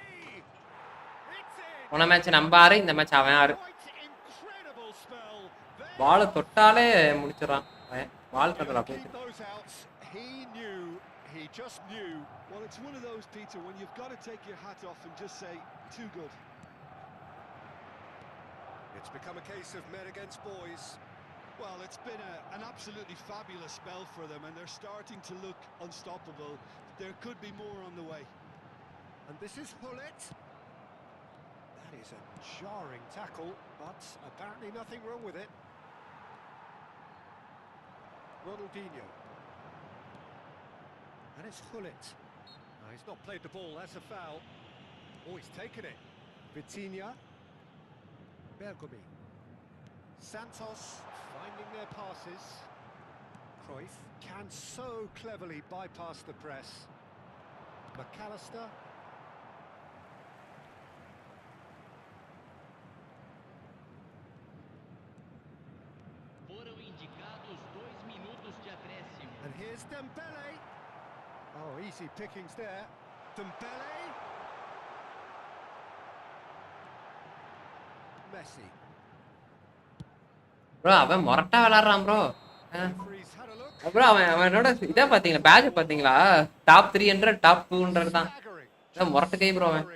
It's in! போன match நம்ம ஆறு இந்த match அவன் ஆறு Quite incredible spell. There பால் தொட்டாலே முடிச்சிடறான் அவன் பால் to தொட்டல keep அப்படியே those out. He knew, he just knew. Well, it's one of those, Peter, when you've got to take your hat off and just say, too good. It's become a case of men against boys. Well, it's been an absolutely fabulous spell for them, and they're starting to look unstoppable. There could be more on the way. And this is Gullit. That is a jarring tackle, but apparently nothing wrong with it. Ronaldinho. And it's Gullit. No, he's not played the ball, that's a foul. Oh, he's taken it. Vitinha. Bergomi. Santos finding their passes. Cruyff can so cleverly bypass the press. McAllister. Foram indicados 2 minutos de acréscimo. And here's Dembele. Oh, easy pickings there. Dembele. Messi. Bro அவன் மொரட்டா விளாடுறான் bro. Referee's had a look. Bro அவனோட இதை பார்த்தீங்களா, batch பார்த்தீங்களா? Top 300 top 200 தான். Staggering. மொரட்டு கை bro அவன்.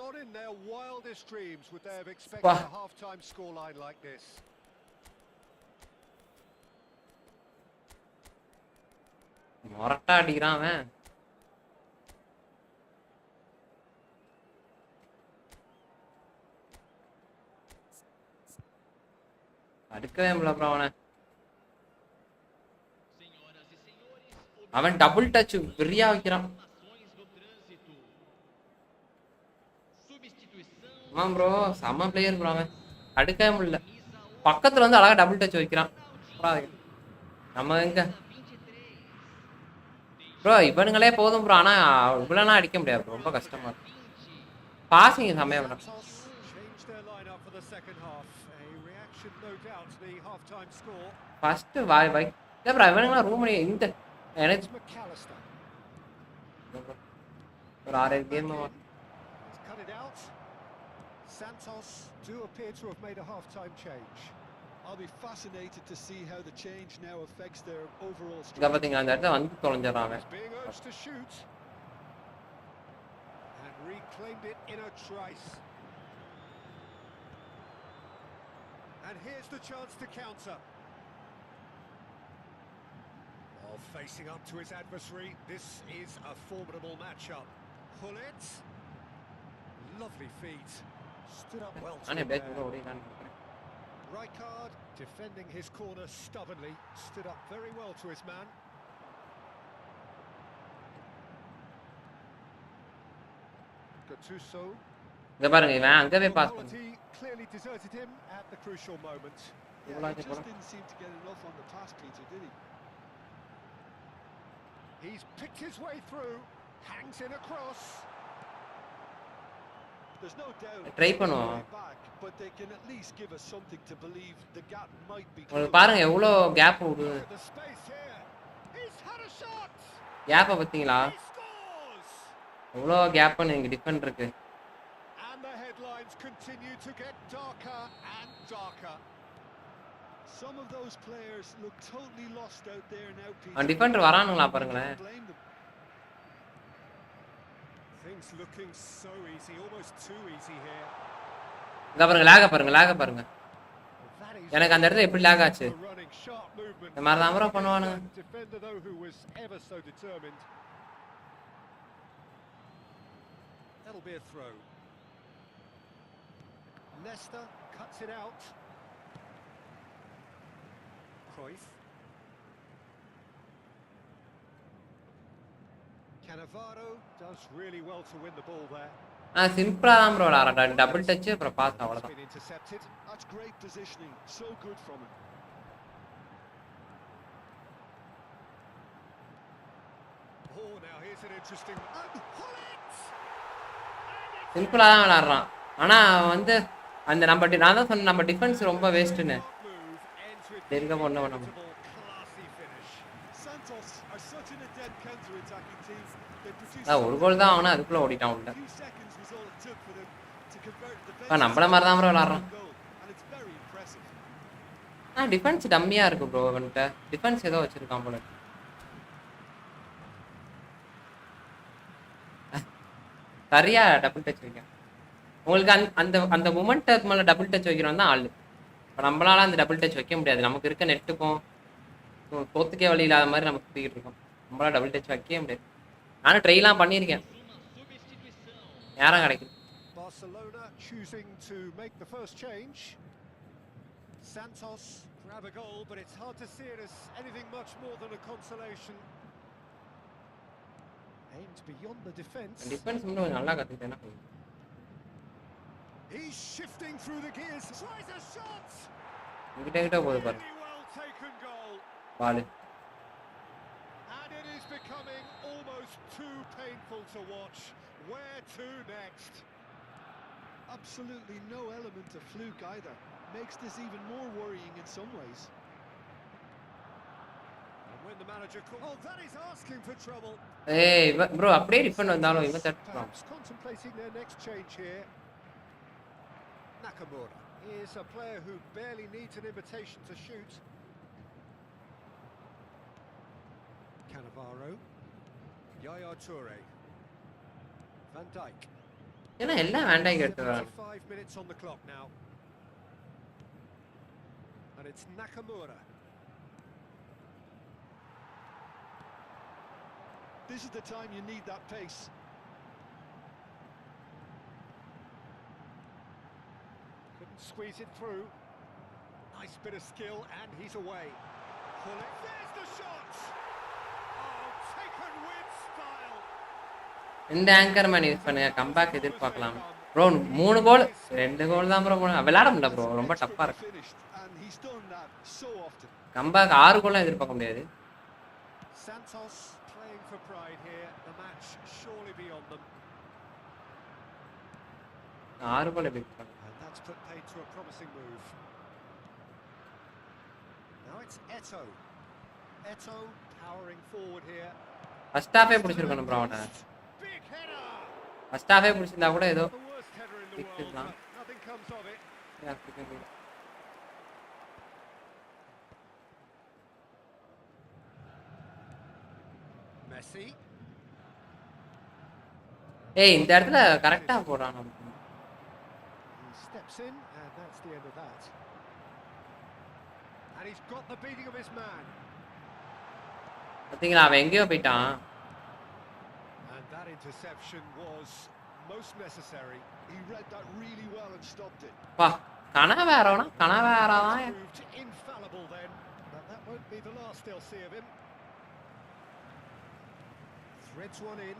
Not in their wildest dreams would they have Wow. expected a half-time scoreline like this. மொரட்டா அடிக்கிறான் அவன். அடுக்கவே முடியல ப்ரோ அவனை. Senhoras e senhores, அவன் டபுள் டச் ஃப்ரீயா வைக்கிறான். informações do trânsito. Substituição. ஆமாம் ப்ரோ, செம்ம பிளேயர் ப்ரோ அவன். அடுக்கவே முடியல. பக்கத்துல வந்து அழகா டபுள் டச் வைக்கிறான். நம்ம எங்க 23. ப்ரோ இவனுங்களே போதும் ப்ரோ. ஆனா இவ்வளோலாம் அடிக்க முடியாது bro. ரொம்ப கஷ்டமா இருக்கு. 20. பாசிங் செம்மையா bro. Santos changed their lineup for the second half. A reaction, no doubt, to the half-time score. First வாய் இல்லை ப்ரோ, இவனுங்களாம் ரூம் பண்ணி இந்த எனக்கு It's McAllister. ஒரு 6 game He's cut it out. Santos do appear to have made a half-time change. I'll be fascinated to see how the change now affects their overall இதை strategy. பார்த்தீங்களா, அந்த இடத்துல வந்து தொலைஞ்சிடறான் அவன். He's being urged to shoot. And reclaimed it in a trice. And here's the chance to counter. While facing up to his adversary, this is a formidable matchup. Hullet. Lovely feet. Stood up well to நானே him back there. கூட ஓடினான்னு நினைக்கிறேன். Rijkaard defending his corner stubbornly, stood up very well to his man. Gattuso. இங்க பாருங்க, இவன் அங்கவே pass பண்ணு. Quality clearly deserted him at the crucial moment. Yeah, he just didn't seem to get enough on the pass, Peter, did he? He's picked his way through, hangs in a cross. There's no doubt Try they're பண்ணுவோம். way back, but they can at least give us something to believe the gap might be உங்களுக்கு closed. பாருங்க எவ்வளோ gap விடுது. Look at the space here. He's had a shot. கேப்பை பார்த்தீங்களா, He scores. எவ்வளோ கேப்னு எங்க defend இருக்கு. And the headlines continue to get darker and darker. Some of those players look totally lost out there now, Peter. அவன் Defender வரானுங்களா பாருங்களேன். Blame them. Things looking so easy, almost too easy here. இங்க பாருங்க, லேக பாருங்க, லேக பாருங்க. That is எனக்கு அந்த இடத்துல எப்படி லேக் ஆச்சு? a running sharp movement. இந்த மாதிரி தான் ப்ரோ பண்ணுவானுங்க. Defender though who was ever so determined. That'll be a throw. Leicester cuts it out. Cruyff. Cannavaro does really well to win the ball there. சிம்பிளா தான் ப்ரோ விளாடுறான். டபுள் டச் அப்புறம் pass, It's அவ்வளோதான். been intercepted. That's great positioning. So good from him. Oh, now here's an interesting. And Hullet! சிம்பிளா தான் விளாடுறான். ஆனா அவன் வந்து அந்த நம்ம நான் தான் சொன்னேன், நம்ம டிஃபென்ஸ் ரொம்ப வேஸ்ட்டுன்னு. Move ends with எங்க பண்ண வேணாம். classy finish. Santos are such an adept counter-attacking team. They produce ஒரு கோல் தான் ஆகணும், அதுக்குள்ள ஓடிட்டான் உள்ள. a few seconds was all it took for them to convert the இப்போ நம்மள மாதிரி தான் ப்ரோ விளாடுறான். goal, and it's very impressive. Defence டம்மியா இருக்கு ப்ரோ அவன்கிட்ட. டிஃபென்ஸ் ஏதோ வச்சிருக்கான் போல. சரியா டபுள் டச் வைக்க உங்களுக்கு அந்த அந்த மொமெண்ட் மேலே டபுள் டச் வைக்கிறோம் தான் ஆள். இப்போ நம்மளால அந்த டபுள் டச் வைக்க முடியாது. நமக்கு இருக்க நெட்டுக்கும் தோத்துக்கே வழி இல்லாத மாதிரி நம்ம சுற்றிக்கிட்டு இருக்கோம். நம்மளால டபுள் டச் வைக்கவே முடியாது. நானும் ட்ரைலாம் பண்ணியிருக்கேன், யாரும் கிடைக்கும். Barcelona choosing to make the first change. Santos grab a goal, but it's hard to see it as anything much more than a consolation. Aimed beyond the defence. Defence இன்னும் கொஞ்சம் நல்லா கற்றுக்கிட்டேன்னா He's shifting through the gears. Tries a shot. இங்கிட்ட போகுது பாரு Really well taken goal. Ball. And it is becoming almost too painful to watch. Where to next? Absolutely no element of fluke either. Makes this even more worrying in some ways. And when the manager oh, that is asking for trouble. ஏய் bro அப்படியே tiffin வந்தாலும் இவன் தட்டுறான். Perhaps contemplating their next change here. Nakamura is a player who barely needs an invitation to shoot. Cannavaro, Yaya Toure, Van Dijk. ஏன்னா எல்லாம் வேண்டாம் கேட்டுறான். 5 minutes on the clock now. And it's Nakamura. This is the time you need that pace. Couldn't squeeze it through. Nice bit of skill, and he's away. Pull it. There's the shot. Oh, taken with style. இந்த anchor man use பண்ணுங்க comeback எதிர்பார்க்கலாம். Bro 3 கோல் 2 கோல் தான் bro விளையாட முடியல bro ரொம்ப டஃப்பா இருக்கு. And he's done that so often. Comeback 6 கோல்லாம் எதிர்பார்க்க முடியாது. Santos playing for pride here. The match surely beyond them. 6 கோல் எதிர்பார்க்க. And that's put paid to a promising move. Now it's Eto'o. Eto'o powering forward here. First ஹாஃபே பிடிச்சிருக்கணும் bro அவனை. Big header. First ஹாஃபே பிடிச்சிருந்தா கூட ஏதோ The worst header in the world, but nothing comes of it. Messi. ஏய் இந்த இடத்துல கரெக்ட்டா போறான் நமக்கு. He steps in, and that's the end of that. And he's got the beating of his man. பாத்தீங்களா அவன் எங்கேயோ போயிட்டான். And that interception was most necessary. He read that really well and stopped it. பா கனவேறோனா கனவேறதான். Proved infallible then, but that won't be the last they'll see of him. Threads one in.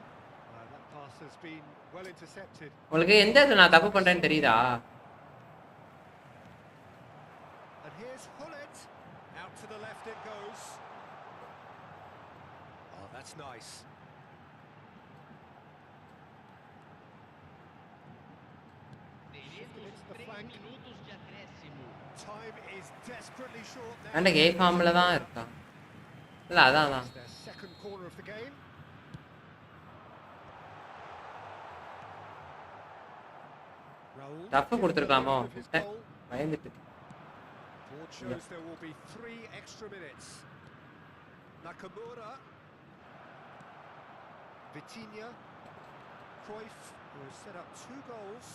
That pass has been well intercepted. உங்களுக்கு எந்த இடத்துல நான் தப்பு பண்றேன்னு தெரியுதா? And here's Hullet. Out to the left it goes. Oh, that's nice. Teremos 3 minutos de acréscimo. Time is desperately short now. அந்த game ஃபார்ம்ல தான் இருக்கான். இல்ல அதான். It's their second corner of the game. Raul. Tough கொடுத்திருக்கலாமோ? பயந்துட்டு. Board shows there will be 3 extra minutes. Nakamura. Vitinha. Cruyff, who has set up 2 goals.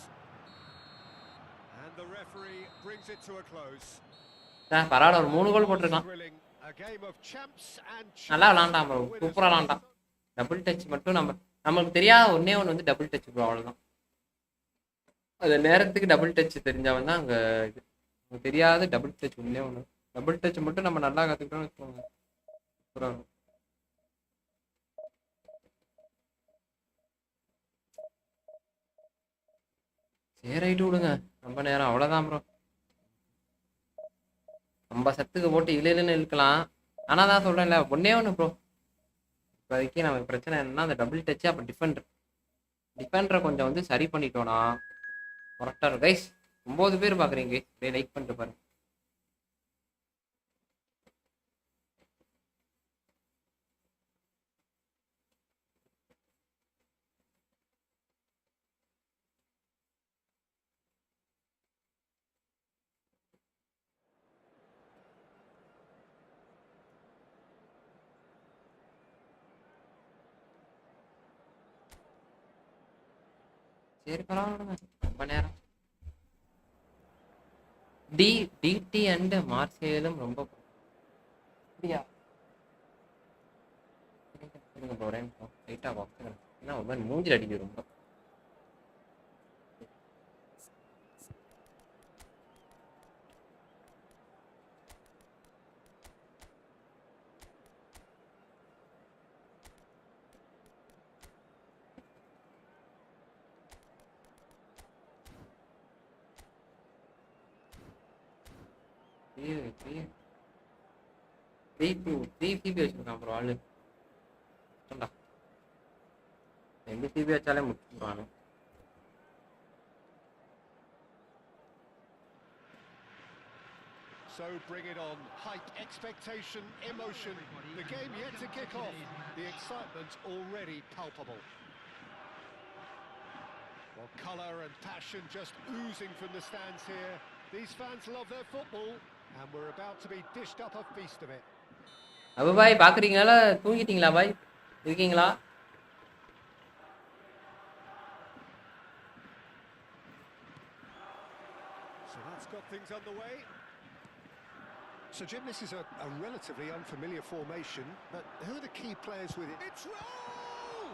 And the referee brings it to a close. பரவாயில்ல ஒரு 3 கோல் போட்டுருக்கான். Thrilling. A game of champs and நல்லா விளையாண்டான் bro சூப்பரா விளையாண்டான். Double touch மட்டும் நமக்கு தெரியாத ஒண்ணே ஒன்று வந்து டபுள் டச் ப்ரோ அவ்வளவுதான். அது நேரத்துக்கு டபுள் டச் தெரிஞ்சவன் தான் அங்க இது நமக்கு தெரியாத டபுள் டச் ஒண்ணே ஒன்று. டபுள் டச் மட்டும் நம்ம நல்லா கத்துக்கிட்டோம்னு வச்சுக்கோங்க சூப்பரா இருக்கும். சேரைட்டு விடுங்க ரொம்ப நேரம் அவ்வளோதான் ப்ரோ. நம்ம சத்துக்கு போட்டு இல்லைன்னு இழுக்கலாம். ஆனால் தான் சொல்கிறேன்ல ஒன்றே ஒன்று ப்ரோ இப்போதைக்கு நமக்கு பிரச்சனை என்னன்னா அந்த டபுள் டச்சு அப்போ டிஃபெண்டரை கொஞ்சம் வந்து சரி பண்ணிட்டோன்னா கரெக்டாக இருக்கும். கைஸ் 9 பேர் பார்க்குறீங்க அப்படியே லைக் பண்ணிட்டு பாருங்க. சரி பரவாயில்ல ரொம்ப நேரம். டிடி அண்ட் மார்சேலும் ரொம்ப அப்படியா ஒரே நிமிஷம் லைட்டாக பார்க்குறேன். ஏன்னா ஒரு மாதிரி மூஞ்சில் அடிக்குது ரொம்ப. த்ரீ சிபி வச்சிருக்கான் ப்ரோ ஆளு. ரெண்டு சிபி வச்சாலே முடிச்சுடுவானு. So bring it on. Hype, expectation, emotion. The game yet to kick off. The excitement already palpable. Well, colour and passion just oozing from the stands here. These fans love their football, and we're about to be dished up a feast of it. Abu பாய் பாக்குறீங்களா? தூங்கிட்டீங்களா பாய்? இருக்கீங்களா? So that's got things underway. So Jim, this is a relatively unfamiliar formation, but who are the key players with it? It's roll!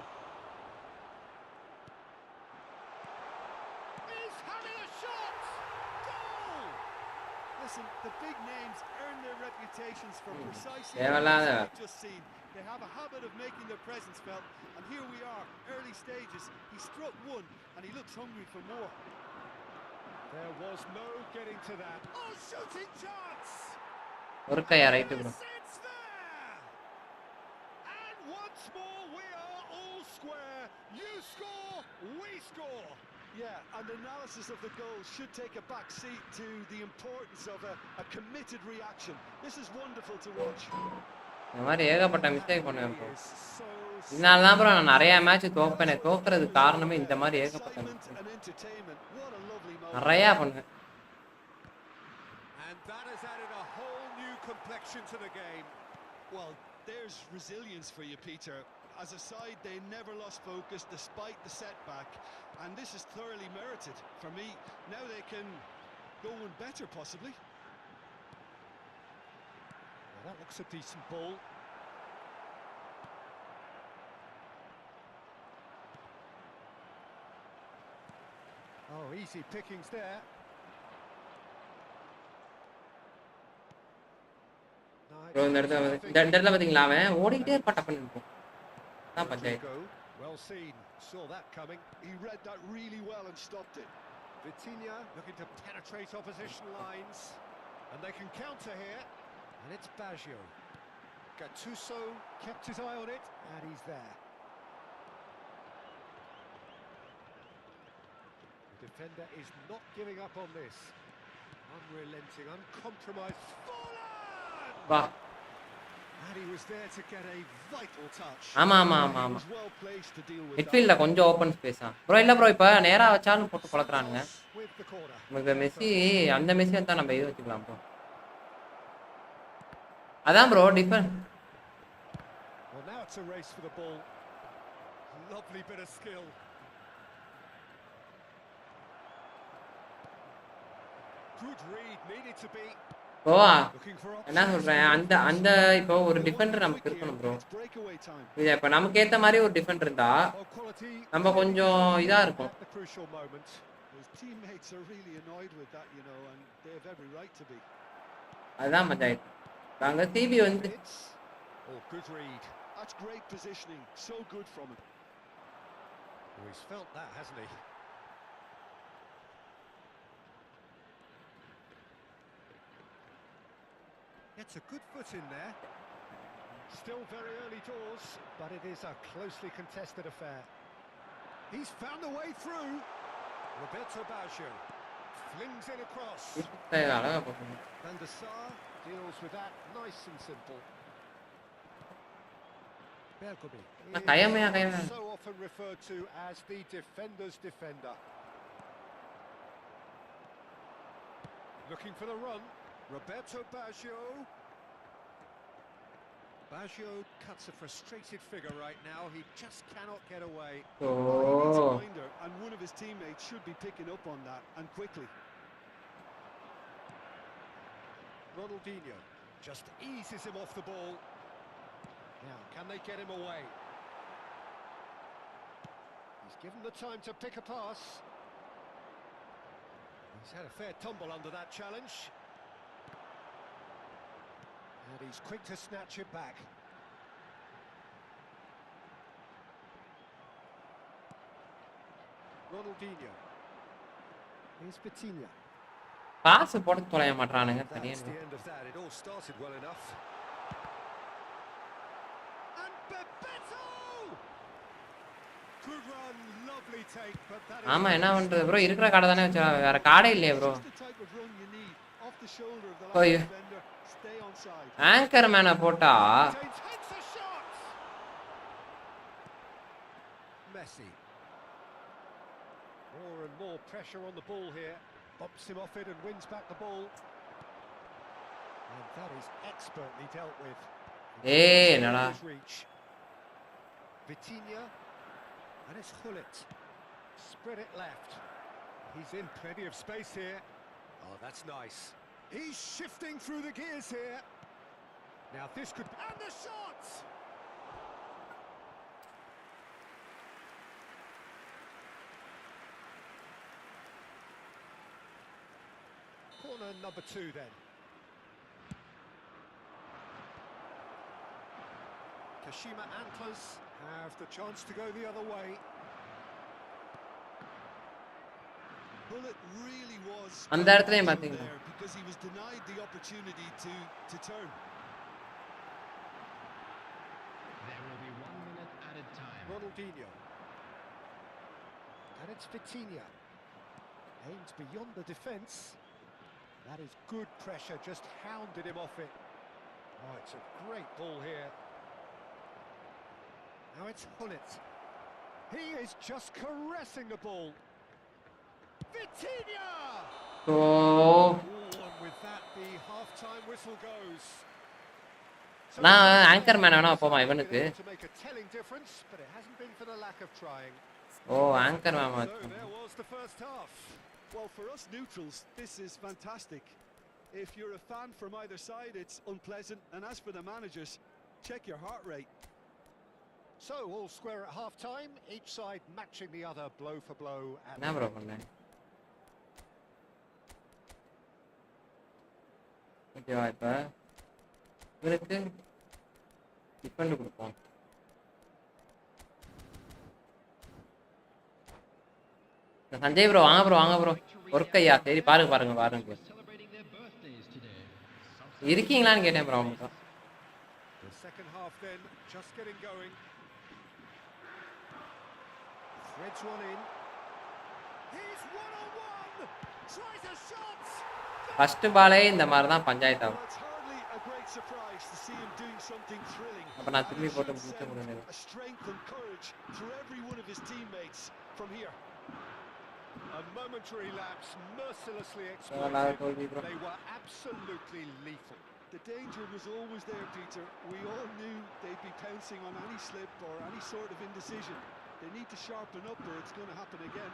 He's having a shot! Goal! Listen, the big names earn their reputations for precisely Yeah, what well, we've just seen. They have a habit of making their presence felt, and here we are, early stages. He struck one, and he looks hungry for more. There was no getting to that. Oh, shooting chance! ஒரு கையா right bro. It's there! And once more we are all square. You score, we score. Yeah, and analysis of the goal should take a back seat to the importance of a committed reaction. This is wonderful to watch. இந்த மாதிரி ஏகப்பட்ட mistake பண்ணுவேன் bro. இதனால தான் bro நான் நிறைய match தோப்பேனே. தோக்குறதுக்கு காரணமே இந்த மாதிரி ஏகப்பட்ட நிறையா பண்ணுவேன். And that has added a whole new complexion to the game. Well, there's resilience for you, Peter. As a side, they never lost focus despite the setback, and this is thoroughly merited. For me, now they can go one better, possibly. Well, that looks a decent ball. Oh, easy pickings there. Bro இந்த இடத்துல பாத்தீங்களா அவன் ஓடிட்டே இருப்பா டப்பன்னு இருக்கும். அதான் panchayat. Well seen, saw that coming. He read that really well and stopped it. Vitinha looking to penetrate opposition lines, and they can counter here. And it's Baggio. Gattuso kept his eye on it, and he's there. The defender is not giving up on this. Unrelenting, uncompromised. வா. And he was there to get a vital touch. ஆமா ஆமா ஆமா ஆமா. மிட்ஃபீல்ட்ல கொஞ்சம் open ஸ்பேஸா. Bro இல்ல bro இப்ப நேரா வச்சாலும் போட்டு கொளக்குறானுங்க. நமக்கு மெஸ்ஸி அந்த மெஸ்ஸி தான் நம்ம இது வச்சுக்கலாம் ப்ரோ. அதான் bro tiffin. Well, now it's a race for the ball. Lovely bit of skill. Good read, needed to be. ஓ என்ன சொல்றேன் அந்த அந்த இப்போ ஒரு டிஃபெண்டர் நமக்கு இருக்கணும் ப்ரோ. இது இப்போ நமக்கு ஏத்த மாதிரி ஒரு டிஃபெண்டர் இருந்தா நம்ம கொஞ்சம் இதா இருக்கும். அதுதான் பஞ்சாயத்து. நாங்க சிபி வந்து Gets a good foot in there. Still very early doors, but it is a closely contested affair. He's found the way through. Roberto Baggio flings it across. Van der Sar deals with that nice and simple. Bergobi is so often referred to as the defender's defender. Looking for the run. Roberto Baggio. Baggio cuts a frustrated figure right now. He just cannot get away. He needs a blinder, and one of his teammates should be picking up on that, and quickly. Ronaldinho just eases him off the ball. Now, can they get him away? He's given the time to pick a pass. He's had a fair tumble under that challenge. And he's quick to snatch it back. Ronaldinho. Here's Vitinha. Pass போட்டு தொலைய மாட்டானுங்க That's தனியா. the end of that. It all started well enough. And Bebeto! Good run, lovely take, but that is ஆமா என்ன பண்றது bro இருக்கிற கார்டை தானே வச்சா வேற கார்டே இல்லையே bro. just the type of run you need off the shoulder of the Oh, last yeah. defender. Stay onside. Anchor மேனை போட்டா takes a shot. Messi. More and more pressure on the ball here. Bumps him off it and wins back the ball. And that is expertly dealt with. ஏய் என்னடா Reach. Vitinha. And it's Hullet. Spread it left. He's in plenty of space here. Oh, that's nice. He's shifting through the gears here. Now this could... And the shots! Corner number 2 then. Kashima Antlers have the chance to go the other way. Bullet really was அந்த இடத்துலயும் பாத்தீங்களா there because he was denied the opportunity to turn. There will be 1 minute added time. Ronaldinho. And it's Vitinha. Aims beyond the defence. That is good pressure, just hounded him off it. Oh, it's a great ball here. Now it's Hullet. He is just caressing the ball. Vitinha! Oh And with that, the half-time whistle goes. நான் anchor man வேணா போமா இவனுக்கு. To make a telling difference, but it hasn't been for the lack of trying. Oh anchor man So there was the first half. Well, for us neutrals, this is fantastic. If you're a fan from either side, it's unpleasant. And as for the managers, check your heart rate. So all square at half-time, each side matching the other blow for blow. என்ன bro பண்ண ஓகேவா இப்ப இவருக்கு defend கொடுப்போம். Sanjay bro வாங்க bro வாங்க bro work ஐயா சரி பாருங்க பாருங்க பாருங்க Celebrating their birthdays today. இருக்கீங்களான்னு கேட்டேன் ப்ரோ அவங்க The second half then, just getting going. Threads one in. He's one-on-one! Tries a shot! First பாலே இந்த மாதிரி தான் பஞ்சாயத்து Well, ஆகும். it's hardly a great surprise to see him doing something thrilling. அப்ப நான் திரும்பி And போட்டு it should முடிச்ச send முடியாது. a strength and courage through every one of his teammates from here. A momentary lapse, mercilessly நல்லா exploited. தோல்வி bro. They were absolutely lethal. The danger was always there, Peter. We all knew they'd be pouncing on any slip or any sort of indecision. They need to sharpen up or it's going to happen again.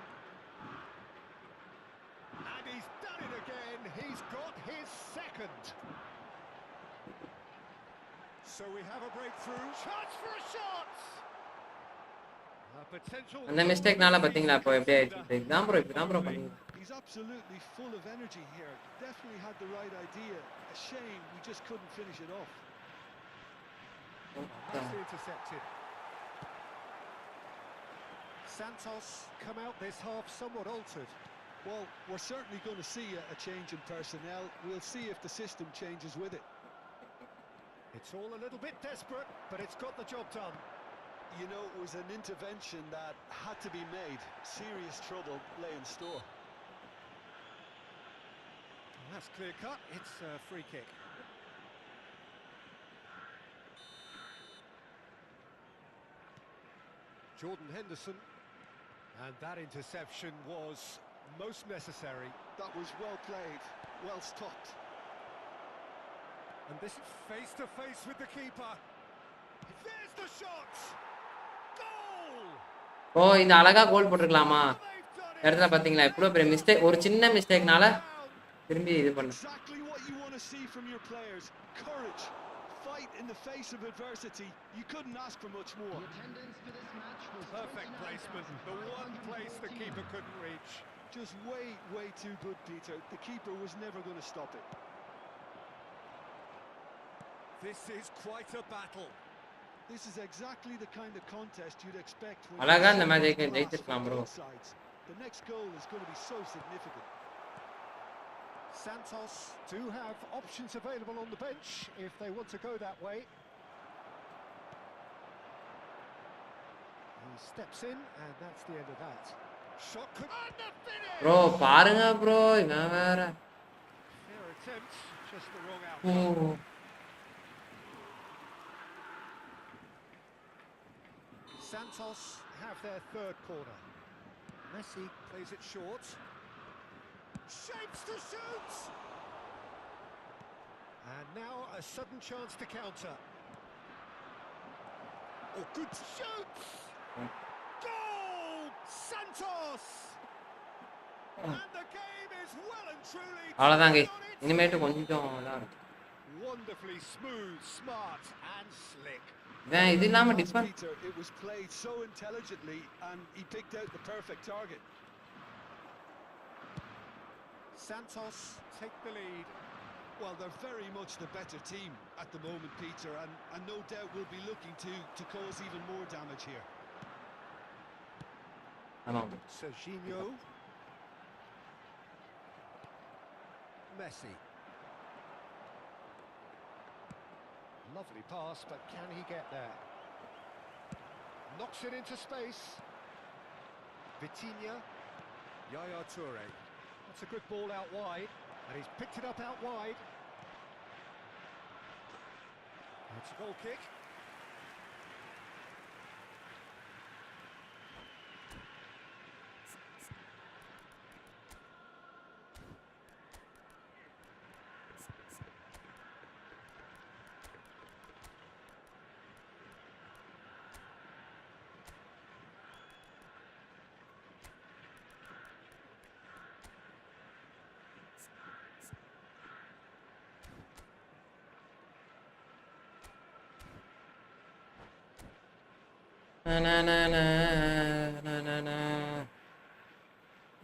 And he's done it again. He's got his second. So we have a breakthrough. Chance for a shot. A potential. அந்த மிஸ்டேக்னால பாத்தீங்களா இப்போ எப்படி ஆயிடுச்சு இதான் bro இப்பதான் bro பண்ணீங்க. He's absolutely full of energy here. Definitely had the right idea. A shame we just couldn't finish it off. Nicely intercepted. Santos come out this half somewhat altered. Well, we're certainly going to see a change in personnel. We'll see if the system changes with it. It's all a little bit desperate, but it's got the job done. You know, it was an intervention that had to be made. Serious trouble lay in store. That's clear cut. It's a free kick. Jordan Henderson. And that interception was most necessary. That was well played, well stopped. And this face to face with the keeper. There's the shot. Goal! ஓ இந்த அழகா கோல் போட்டுருக்கலாமா They've done it. இடத்துல பாத்தீங்களா இவ்வளோ பெரிய mistake ஒரு சின்ன மிஸ்டேக்னால திரும்பி இது பண்ணு. Exactly what you want to see from your players. Courage. Fight in the face of adversity. You couldn't ask for much more. The attendance for this match was Perfect placement. The one place the keeper couldn't reach. Just way too good, Peter. The keeper was never going to stop it. This is quite a battle. This is exactly the kind of contest you'd expect when அழகா இந்த you match see ஜெயிச்சிருக்கலாம் class bro. on both sides. The next goal is going to be so significant. Santos do have options available on the bench if they want to go that way. He steps in, and that's the end of that. Shot could... And the finish! Bro, பாருங்க bro, இவன் வேற. Fair attempt, just the wrong outcome. Oh. Santos have their third corner. Messi plays it short. Shapes to shoot! And now a sudden chance to counter. Oh, good shoots! Goal! Santos! And the game is well and truly அவ்வளவுதான் turned guys. on its இனிமேட்டு head. கொஞ்சம் இதா இருக்கு. Wonderfully smooth, smart and slick. இவன் இது இல்லாம Pass, tiffin. Peter, it was played so intelligently and he picked out the perfect target. Santos take the lead. Well, they're very much the better team at the moment, Peter, and no doubt will be looking to cause even more damage here. ஆமா. Serginho. Messi. Lovely pass, but can he get there? Knocks it into space. Vitinha. Yaya Toure. That's a good ball out wide, and he's picked it up out wide. It's a goal kick.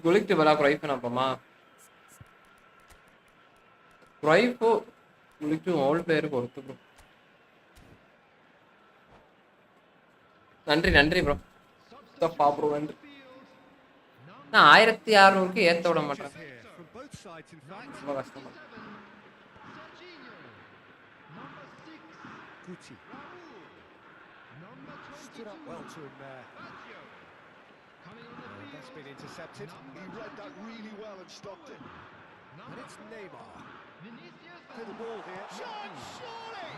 குளிக்கிட்டு வரா க்ரைஃப் அப்பமா க்ரைஃப் குளிக்கிட்டு volt player கொடுத்து bro. நன்றி நன்றி bro. தப்பா bro நன்றி. நான் 1600க்கு ஏத்த விட மாட்டேன். Here from both sides, in fact. ரொம்ப கஷ்டமா. Guti. Stood up well to him there. And that's been intercepted. He read that really well and stopped it. And it's Neymar. To the ball here. Shot, surely!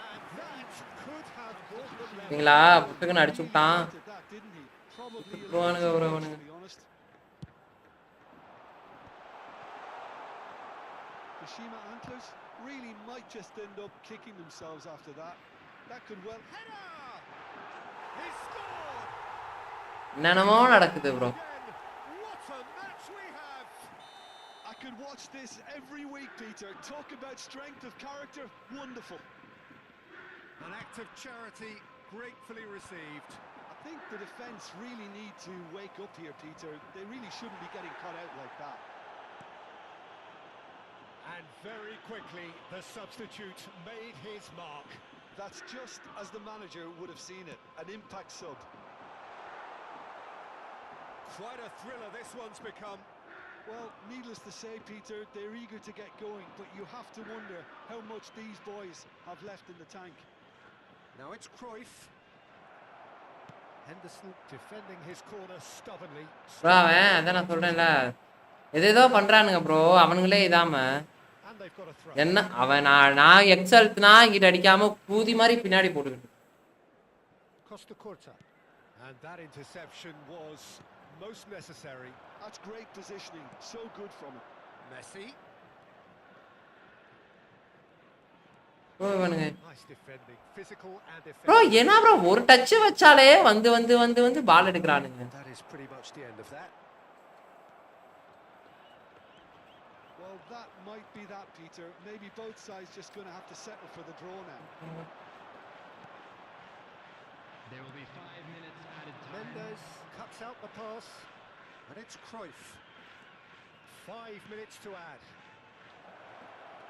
And that could have brought them level. நீங்களா புட்டுக்குன்னு அடிச்சு விட்டான். Did that, didn't he? Probably a ப்ரோனுங்க little bro too அவனுங்க. close, to be honest. Kashima Antlers really might just end up kicking themselves after that. That could well... Header! He scored! என்னென்னமோ நடக்குது bro. Again, what a match we have! I could watch this every week, Peter. Talk about strength of character. Wonderful. An act of charity gratefully received. I think the defence really need to wake up here, Peter. They really shouldn't be getting cut out like that. And very quickly, the substitute made his mark. That's just as the manager would have seen it. An impact sub. Quite a thriller this one's become. Well, needless to say, Peter, they're eager to get going, but you have to wonder how much these boys have left in the tank. Now it's Cruyff. Henderson defending his corner stubbornly. Bro அவன் அதான் நான் சொல்றேன்ல ஏதேதோ பண்றானுங்க bro. அவனுங்களே இதாம And they've got a throw. என்ன அவன் நான் எக்ஸல்ட்னா இங்கிட்ட அடிக்காம பூதி மாதிரி பின்னாடி போட்டுக்கிட்டு. Costa Curta. And that interception was most necessary. That's great positioning. So good from him. Messi. Bro இவனுங்க Nice defending. Physical and bro effective. என்ன ப்ரோ ஒரு டச் வச்சாலே வந்து வந்து வந்து வந்து பால் எடுக்கறானுங்க. That is pretty much the end of that. Well, that might be that, Peter. Maybe both sides just going to have to settle for the draw now. There will be 5 minutes added time. Mendes cuts out the pass. And it's Cruyff. 5 minutes to add.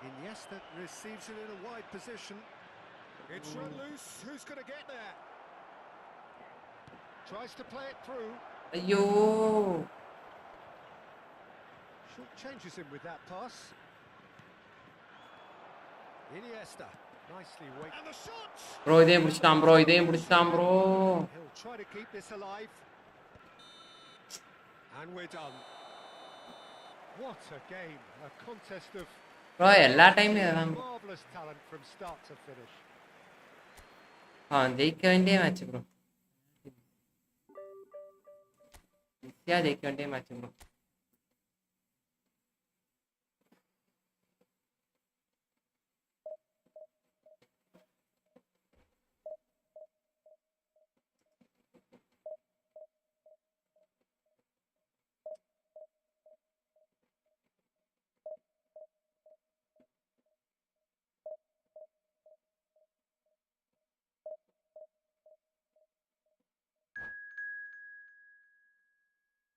Iniesta receives it in a wide position. It's run loose. Who's going to get there? Tries to play it through. ஐயோ Short changes him with that pass. Iniesta, nicely waiting. And the shots! Bro இதையும் பிடிச்சிட்டான் bro, இதையும் பிடிச்சிட்டான் bro. He'll try to keep this alive. And we're done. What a game, a contest of bro எல்லா டைமும் இதான் bro. marvelous talent from start to finish. ஜெயிக்க வேண்டிய match bro, ஈஸியா ஜெயிக்க வேண்டிய மேட்ச் ப்ரோ.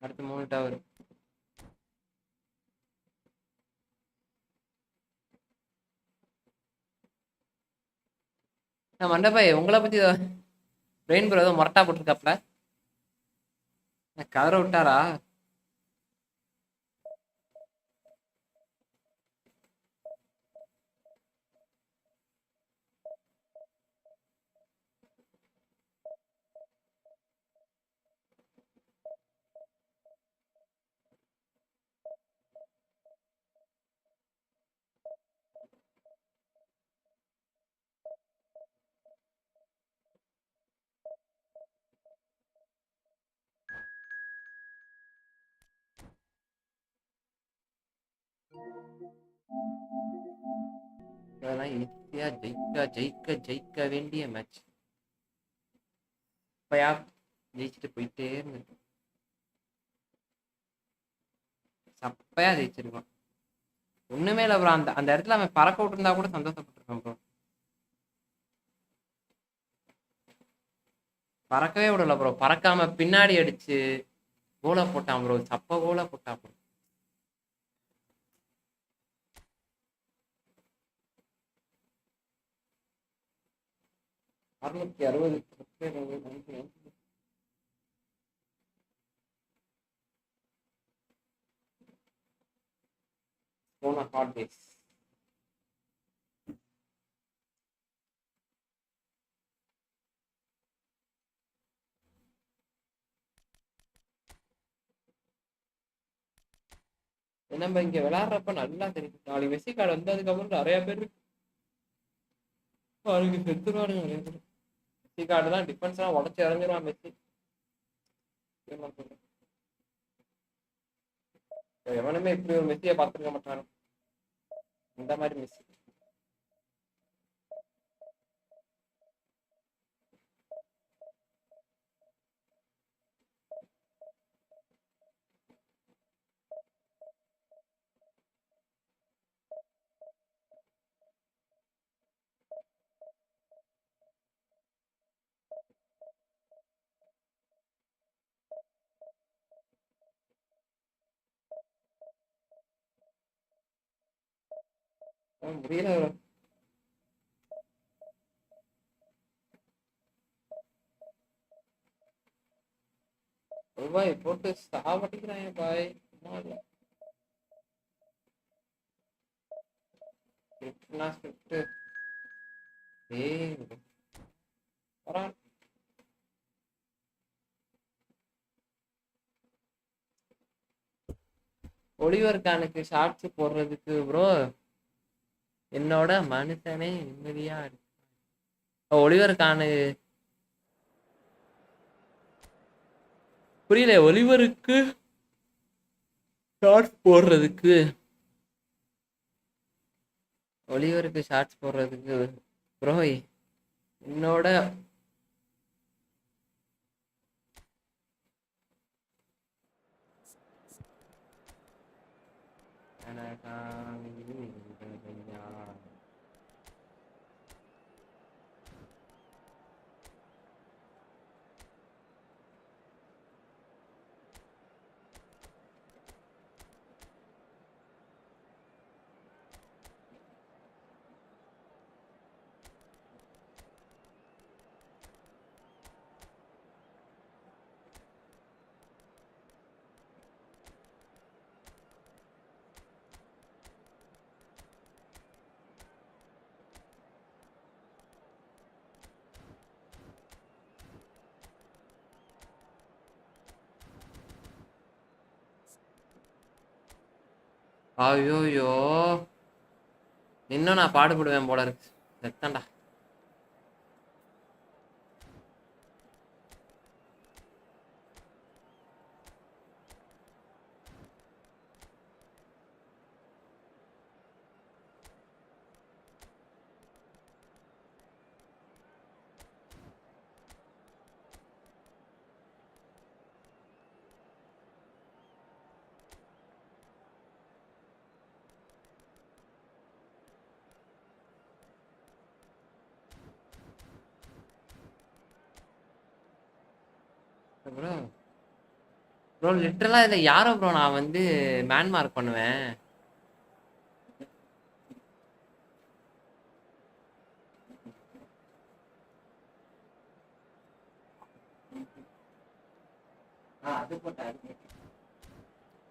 அடுத்து 3 டவர். மண்டபாய் உங்களை பத்தி பிரெயின் ப்ரோ ஏதோ மொரட்டா போட்டிருக்காப்ல, கதற விட்டாரா? இதெல்லாம் ஈஸியா ஜெயிக்க வேண்டிய மேட்ச். இப்பயா ஜெயிச்சுட்டு போயிட்டே இருந்திருக்கும், சப்பையா ஜெயிச்சிருக்கோம். ஒண்ணுமே இல்லை ப்ரோ, அந்த அந்த இடத்துல அவன் பறக்க விட்டுருந்தா கூட சந்தோஷப்பட்டிருக்கான் ப்ரோ. பறக்கவே விடல ப்ரோ, பறக்காம பின்னாடி அடிச்சு கோலை போட்டான் ப்ரோ, சப்ப கோலை போட்டான் ப்ரோ. அறுநூத்தி 60 போன ஹாட் டேஸ். நம்ம இங்க விளையாடுறப்ப நல்லா தெரியும், நாளைக்கு மெஸ்ஸி கார்டு வந்து அதுக்கப்புறம் நிறைய பேர் அவருக்கு செத்துருவாருங்க நிறைய பேர். மெஸ்ஸி கார்டு தான் டிஃபென்ஸ் எல்லாம் உடச்சி இறங்கிடுவான் மெஸ்ஸி. எவனுமே இப்படி ஒரு மெஸ்ஸியை பார்த்துருக்க மாட்டாங்க, இந்த மாதிரி மெஸ்ஸி. முடியல bro. பாய் போட்டு சாவடிக்கிறாங்க பாய். ஸ்கிரிப்ட் ஏய் வரான். ஒளிவர் கானுக்கு ஷார்ட்ஸ் போடுறதுக்கு ப்ரோ என்னோட மனுஷனே நிம்மதியா இருக்கு. ஒளிவர் கானு புரியல, ஒளிவருக்கு ஷார்ட்ஸ் போடுறதுக்கு ப்ரோ என்னோட ஐயோயோ இன்னும் நான் பாடுபடுவேன் போல இருக்கு. செத்தண்டா. ப்ரோ ப்ரோ லிட்டரலா இதை யாரோ ப்ரோ நான் வந்து மேன் மார்க் பண்ணுவேன்.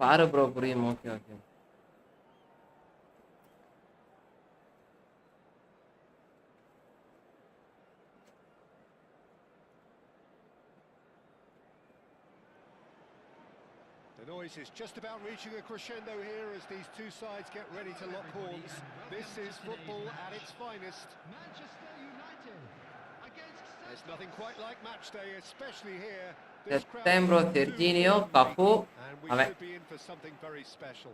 பாரு ப்ரோ புரியும். Okay okay. The noise is just about reaching a crescendo here as these two sides get ready to lock horns. This is football at its finest. Manchester United against There's nothing quite like match day, especially here. That time bro Serginho Cafu And we அவன் should be in for something very special.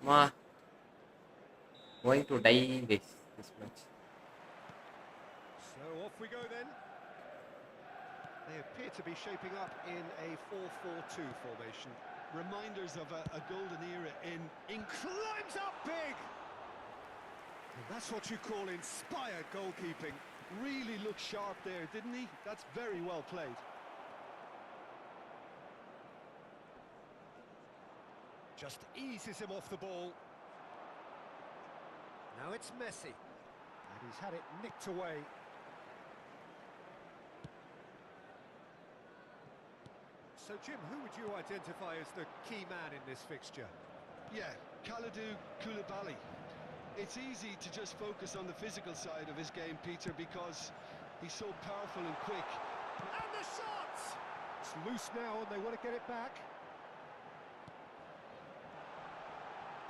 மா going to die guys this match. So off we go then. They appear to be shaping up in a 4-4-2 formation. Reminders of a golden era in Climbs up big! And that's what you call inspired goalkeeping. really looked sharp there, didn't he? That's very well played. Just eases him off the ball. Now it's Messi. And he's had it nicked away. So, Jim, who would you identify as the key man in this fixture? Yeah, Kalidou Koulibaly. It's easy to just focus on the physical side of his game, Peter, because he's so powerful and quick. And the shot! It's loose now and they want to get it back.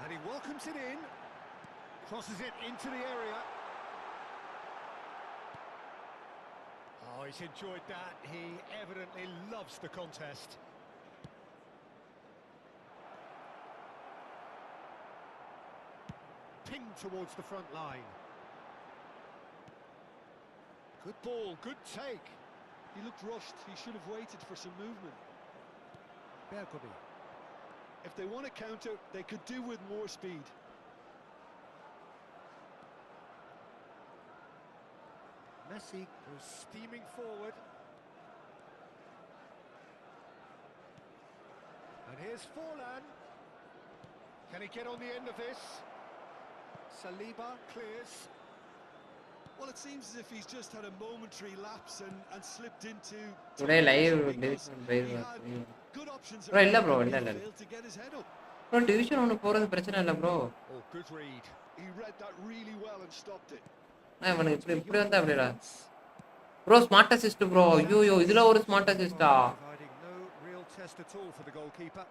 And he welcomes it in. Crosses it into the area. Oh, he's enjoyed that. He evidently loves the contest. Pinged towards the front line. Good ball, good take. He looked rushed. He should have waited for some movement. Bergomi. If they want to counter, they could do with more speed. Messi goes steaming forward. And here's Forlan. Can he get on the end of this? Saliba clears. Well, it seems as if he's just had a momentary lapse and slipped into... Today live because division he had good options bro இல்ல around bro the இல்ல midfield to get his head up. bro division 1 போறது பிரச்சனை இல்ல bro. Oh, good read. He read that really well and stopped it. இவனுக்கு இப்படி வந்தா அப்படிடா bro smart assist bro. ஐயோ இதுல ஒரு smart assist ah. Providing no real test at all for the goalkeeper.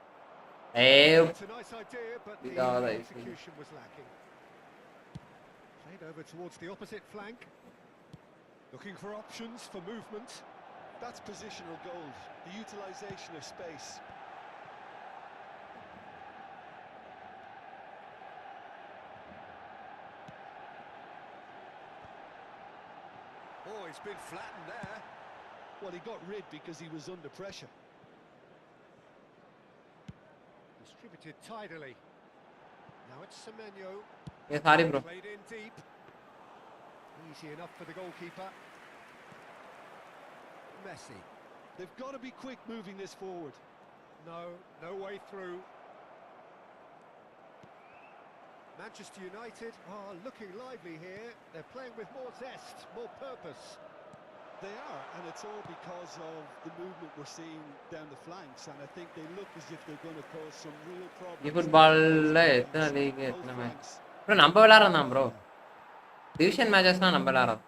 ஏய் It's a nice idea, but the execution was lacking. Played over towards the opposite flank. Looking for options for movement. That's positional gold, the utilisation of space. Oh, he's been flattened there. Well, he got rid because he was under pressure. Distributed tidily. Now it's Semenyo. A sorry bro. Played in deep. Easy enough for the goalkeeper. Messi. They've got to be quick moving this forward. No way through. Manchester United are looking lively here. They're playing with more zest, more purpose. They are, and it's all because of the movement we're seeing down the flanks, and I think they look as if they're going to cause some real problems. ഈ ഫുട്ബോളിൽ എത്ര league എത്ര match bro நம்ம விளையாடுறோம் தான் bro. Division மேட்சஸ்னா நம்ம விளையாடுறோம்.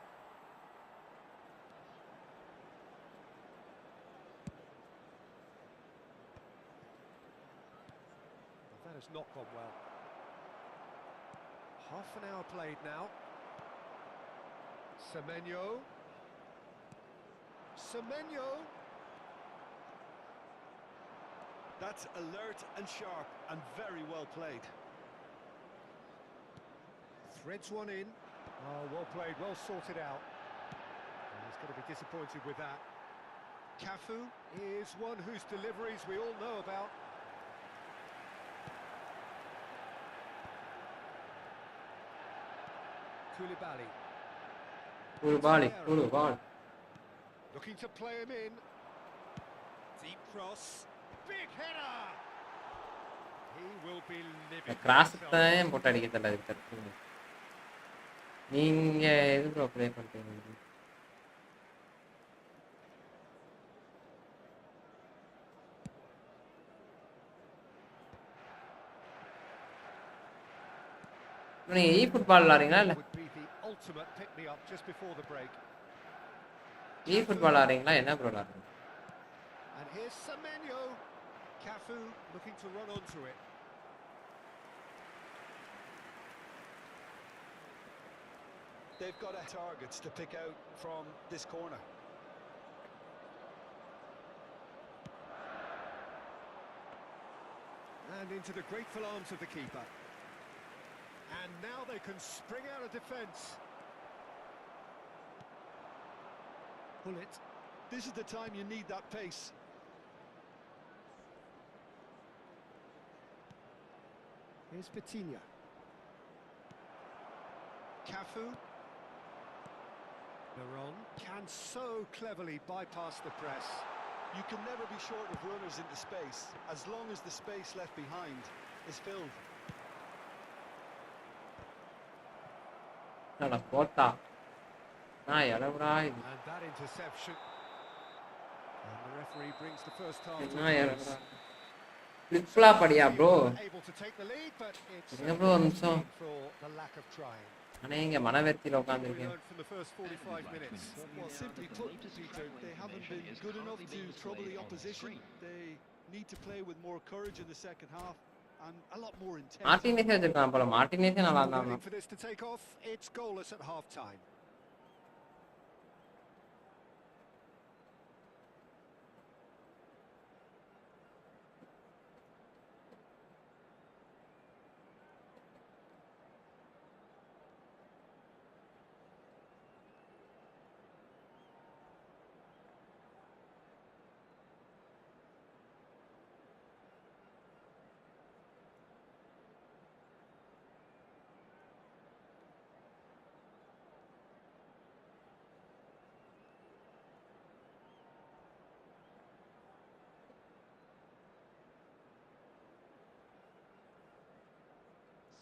That has not gone well. Half an hour played now. Semenyo. That's alert and sharp and very well played. Threads one in. Oh, well played, well sorted out. Oh, he's going to be disappointed with that. Cafu is one whose deliveries we all know about. Koulibaly. Koulibaly. Looking to play him in. Deep cross. Big header. He will be living. Cross தான் போட்டு அடிக்க தெரியல அதுக்கு. நீங்க எது bro play பண்றீங்க? நீங்க ஈ football விளையாடுறீங்களா இல்ல ஈ ஃபுட்பால் விளையாடுறீங்களா என்ன ப்ரோ விளையாடுறீங்க? And here's Semenyo. Cafu looking to run onto it. They've got targets to pick out from this corner. And into the grateful arms of the keeper. And now they can spring out of defence. Pull it. This is the time you need that pace. Here's Vitinha. Cafu. Veron can so cleverly bypass the press. You can never be short of runners into space, as long as the space left behind is filled. Nada porta. Ai, ela vai. And that interception. And the referee brings the first half to Ai, ela close. vai. Flip flop adiya bro. Able to take the lead, but it's Inga bro amsam. for the lack of trying. Ana inga manavettila We ukandirken. learned from the first 45 minutes. Well, simply put, Peter, they haven't been good enough to trouble the opposition. They need to play with more courage in the second half and a lot more intent. Martinez வச்சிருக்கான் போல Martinez நல்லா Waiting இருந்தான். for this to take off. It's goalless at half time.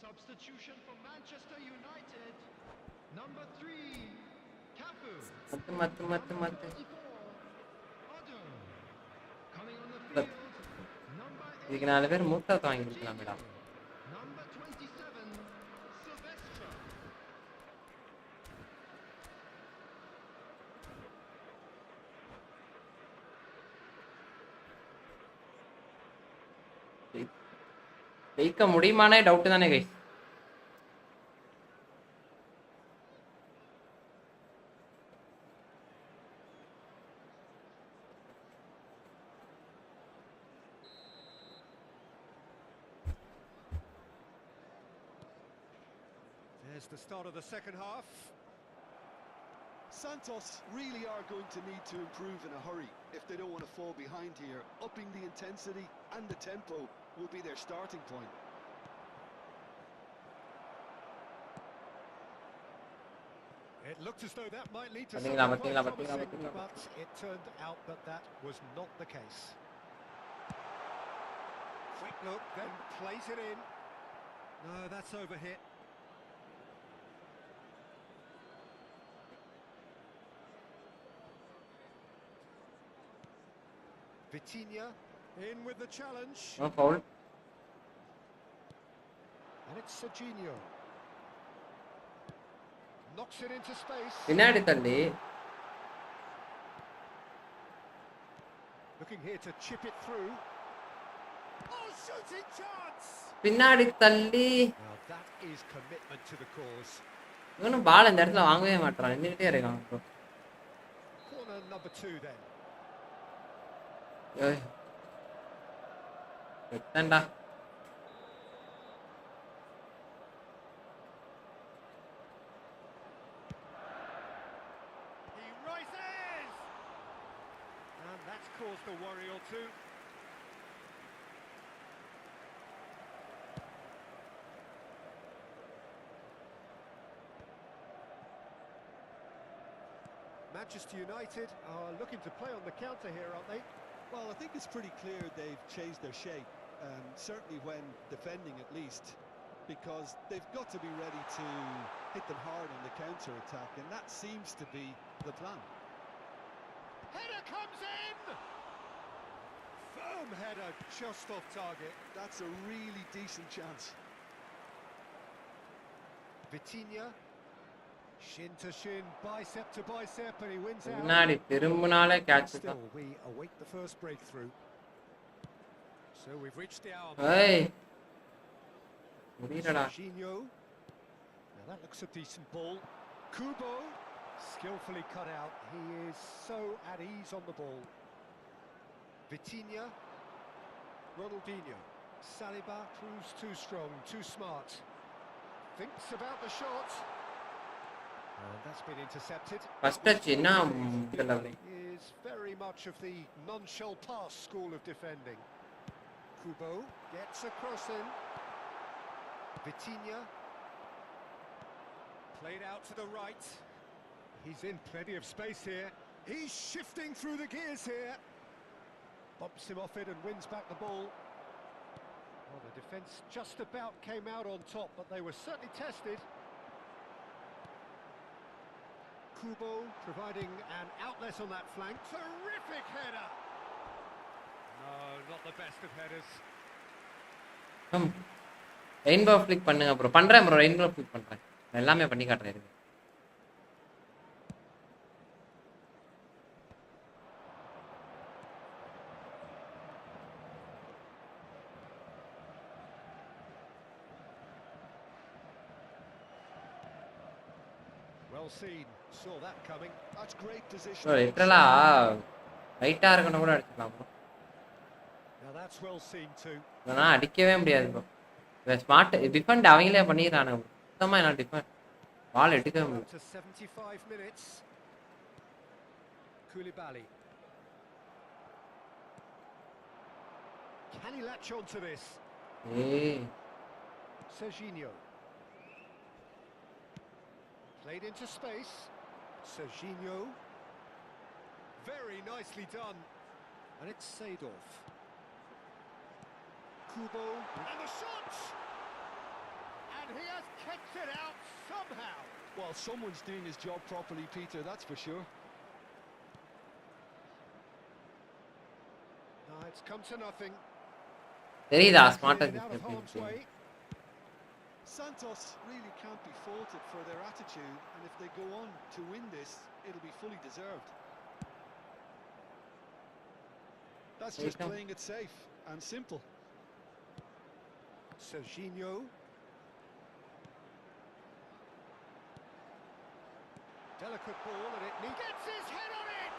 Substitution for Manchester United. Number 3, Cafu. மத்து. 24, Odo. Coming on the field, number 8, இதுக்கு 4 பேர் மூட்டை வாங்கி கொடுக்கலாம்டா. number 27, Silvestre. ஜெயிக்க முடியுமானே டவுட் தானே guys. There's the start of the second half. Santos really are going to need to improve in a hurry if they don't want to fall behind here. Upping the intensity and the tempo will be their starting point. It looked as though that might lead to Batinga, something quite Batinga, promising, Batinga. but it turned out that that was not the case. Quick look, then plays it in. No, that's overhit. Vitinha in with the challenge. No foul. And it's Serginho. Knocks it into space. பின்னாடி தள்ளி. Looking here to chip it through. Oh, shooting chance! பின்னாடி தள்ளி. Well, That is commitment to the cause. இவனும் பால் இந்த இடத்துல வாங்கவே மாட்டான், நின்றுகிட்டே இருக்கான் ப்ரோ. Corner number 2 then. ஏய் எத்தண்டா He rises! And that's caused a worry or two. Manchester United are looking to play on the counter here, aren't they? Well, I think it's pretty clear they've changed their shape, certainly when defending at least, because they've got to be ready to hit them hard on the counter-attack, and that seems to be the plan. Header comes in! Firm header, just off target. That's a really decent chance. Vitinha, shin to shin, bicep to bicep, and he wins out. முன்னாடி திரும்பினாலே catch Still, தான். we await the first breakthrough. So we've reached the hour. ஏய் முடியலடா. Jorginho. Now that looks a decent ball. Kubo, skillfully cut out. He is so at ease on the ball. Vitinha. Ronaldinho. Saliba proves too strong, too smart. Thinks about the shot. And that's been intercepted. First touch என்ன இதெல்லாம் Is very much of the non-shell pass school of defending. Kubo gets a cross in. Vitinha. Played out to the right. He's in plenty of space here. He's shifting through the gears here. Bumps him off it and wins back the ball. Well, the defence just about came out on top, but they were certainly tested. Kubo providing an outlet on that flank. Terrific header! No, not the best of headers. Rainbow ஃபிளிக் பண்ணுங்க bro. பண்றேன் bro, rainbow ஃபிளிக் பண்றேன். நான் எல்லாமே பண்ணி காட்டுறேன் இருங்க. Well seen, saw that coming. That's great position. Bro லிட்டரலா ரைட்டா இருக்கணும் கூட அடிச்சுக்கலாம் bro. Now that's well seen too. இதெல்லாம் அடிக்கவே முடியாது ப்ரோ. ஸ்மார்ட் டிஃபெண்ட் அவங்களே பண்ணிடுறானுங்க ப்ரோ. சுத்தமா என்ன டிஃபெண்ட் பால் எடுக்கவே முடியல. To 75 minutes. Koulibaly. Can he latch on to this? ஏய் Serginho. Played into space. Serginho. Very nicely done. And it's Seedorf. Kubo. And the shot! And he has kicked it out somehow. Well, someone's doing his job properly, Peter, that's for sure. No, it's come to nothing. தெரியுதா ஸ்மார்ட்டா Cleared out of harm's way. Santos really can't be faulted for their attitude, and if they go on to win this, it'll be fully deserved. That's just playing it safe and simple. Serginho. Delicate ball and it gets his head on it!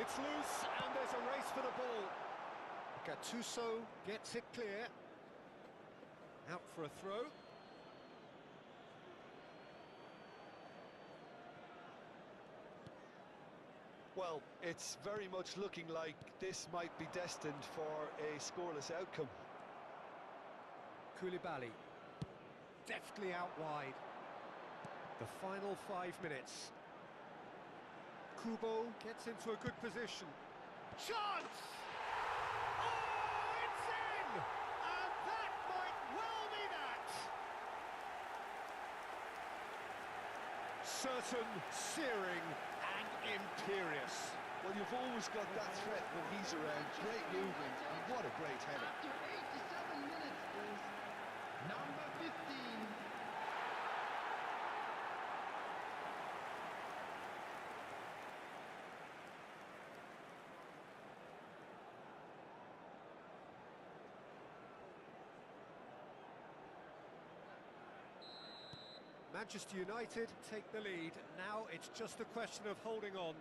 It's loose and there's a race for the ball. Gattuso gets it clear. Out for a throw. Well, it's very much looking like this might be destined for a scoreless outcome. Koulibaly. Deftly out wide. The final 5 minutes. Kubo gets into a good position. Chance! Oh, it's in! And that might well be that! Certain, searing, and imperious. Well, you've always got that threat when he's around. Great movement, and what a great header. After 87 minutes is number 15. Manchester United take the lead. Now it's just a question of holding on.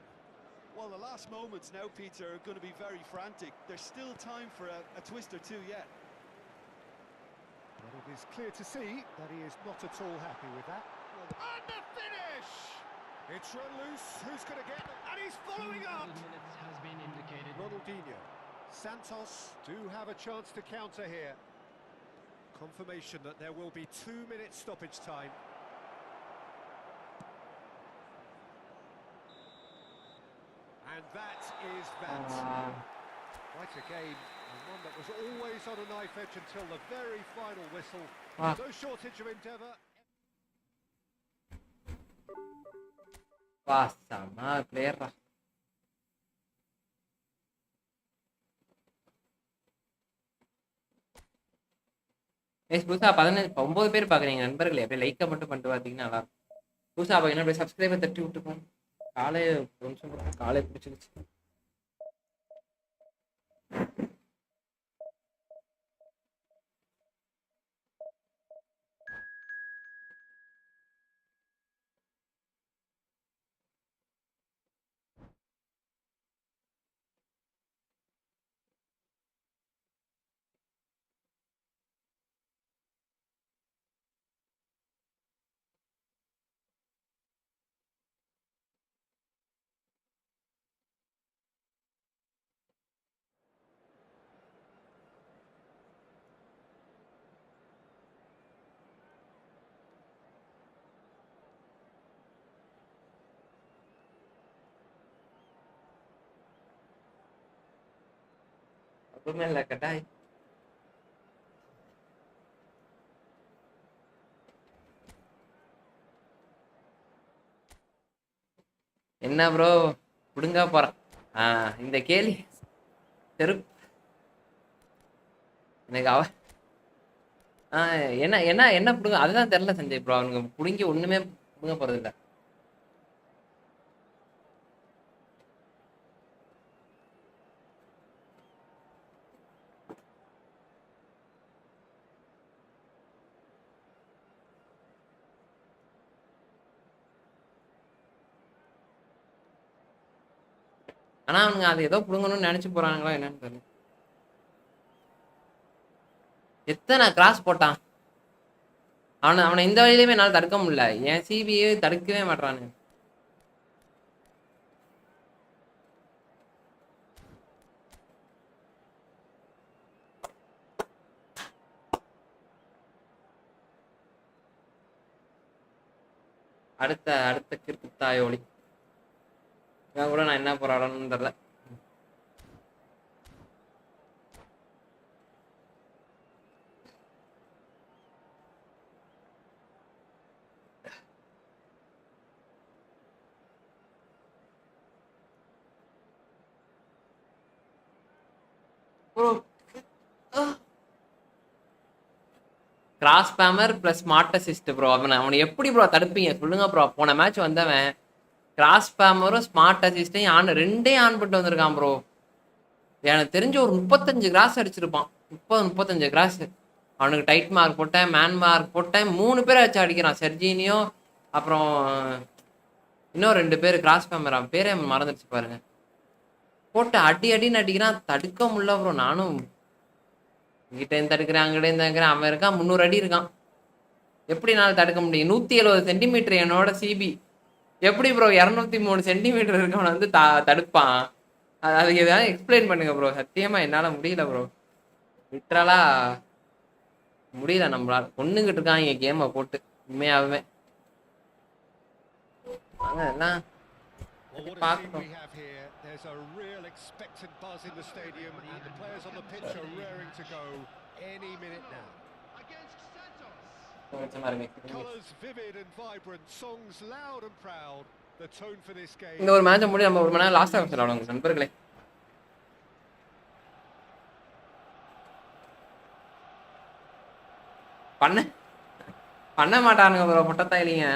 Well, the last moments now, Peter, are going to be very frantic. There's still time for a twist or two yet. But it is clear to see that he is not at all happy with that. And the finish! It's run loose. Who's going to get it? And he's following up! Minutes has been indicated. Ronaldinho. Santos do have a chance to counter here. Confirmation that there will be 2 minutes stoppage time. And that is that. Quite a game, and one that was always on a knife edge until the very final whistle. No shortage of endeavour. செம பிளேயர்ரா. புதுசா 19 பேர் பாக்குறீங்க நண்பர்களே, அப்படியே லைக்கை மட்டும் பண்ணிட்டு பார்த்தீங்கன்னா நல்லா இருக்கும். புதுசா பாத்தீங்கன்னா அப்படியே சப்ஸ்கிரைபர் தட்டி விட்டுருக்கோம். காலே கொஞ்சம் காலே பிடிச்சிருச்சு. அதுவுமே இல்லை கட்டாய். என்ன ப்ரோ புடுங்க போறான்? இந்த கேள்வி செருப்பு எனக்கு என்ன என்ன என்ன புடுங்க அதுதான் தெரியல சஞ்சய் ப்ரோ. அவனுக்கு புடுங்கி ஒண்ணுமே புடுங்க போறது இல்லை. ஆனா அவனுங்க அது ஏதோ புடுங்கணும்னு நினைச்சு போறாங்களா என்னன்னு தெரியல. எத்தனை கிராஸ் போட்டான் அவனை இந்த வழியிலுமே என்னால் தடுக்க முடியல. என் சிபியே தடுக்கவே மாட்டானு. அடுத்த அடுத்த கிற்கு தாயோலி இவன் கூட நான் என்ன போராடணும்னு தெரியல. Cross spammer plus smart assist bro. அவனை எப்படி ப்ரோ தடுப்பீங்க சொல்லுங்க ப்ரோ. போன மேட்ச் வந்தவன் கிராஸ் ஸ்பேமரும் ஸ்மார்ட் அசிஸ்டையும் ரெண்டே ஆன் பண்ணிட்டு வந்திருக்கான் ப்ரோ. எனக்கு தெரிஞ்ச ஒரு 35 கிராஸ் அடிச்சிருப்பான். 35 கிராஸ். அவனுக்கு டைட் மார்க் போட்டேன், மேன் மார்க் போட்டேன். 3 பேரை வச்சு அடிக்கிறான். செர்ஜினியோ அப்புறம் இன்னும் 2 பேர் கிராஸ் ஸ்பேமர். அவன் பேரே மறந்துடுச்சு பாருங்க. போட்டு அடின்னு அடிக்கிறான். தடுக்க முடியல ப்ரோ. நானும் இங்கிட்ட தடுக்கிறேன் அங்கிட்ட தடுக்கிறேன். அவன் இருக்கான் 300 அடி இருக்கான். எப்படி நான் தடுக்க முடியும்? 170 சென்டிமீட்டர் என்னோட சிபி. எப்படி ப்ரோ 203 சென்டிமீட்டர் இருக்கவனை வந்து தடுப்பான்? அதுக்கு எதாவது எக்ஸ்பிளைன் பண்ணுங்க ப்ரோ. சத்தியமா என்னால முடியல ப்ரோ. லிட்டரலா முடியல. நம்மளால பொண்ணுங்கிட்டு இருக்காங்க கேமை போட்டு உண்மையாவே. எல்லாம் Well, what a scene we have here. There's a real expectant buzz in the stadium and the players on the pitch are raring to go any minute now. Against Santos. Colours vivid and vibrant, songs loud and proud. The tone for this game. இந்த ஒரு match முடி நம்ம ஒரு மணி நேரம் last ஆகும் சொல்லலாம் நண்பர்களே. பண்ண மாட்டானுங்க ப்ரோ பொட்டத்தா இல்லைங்க.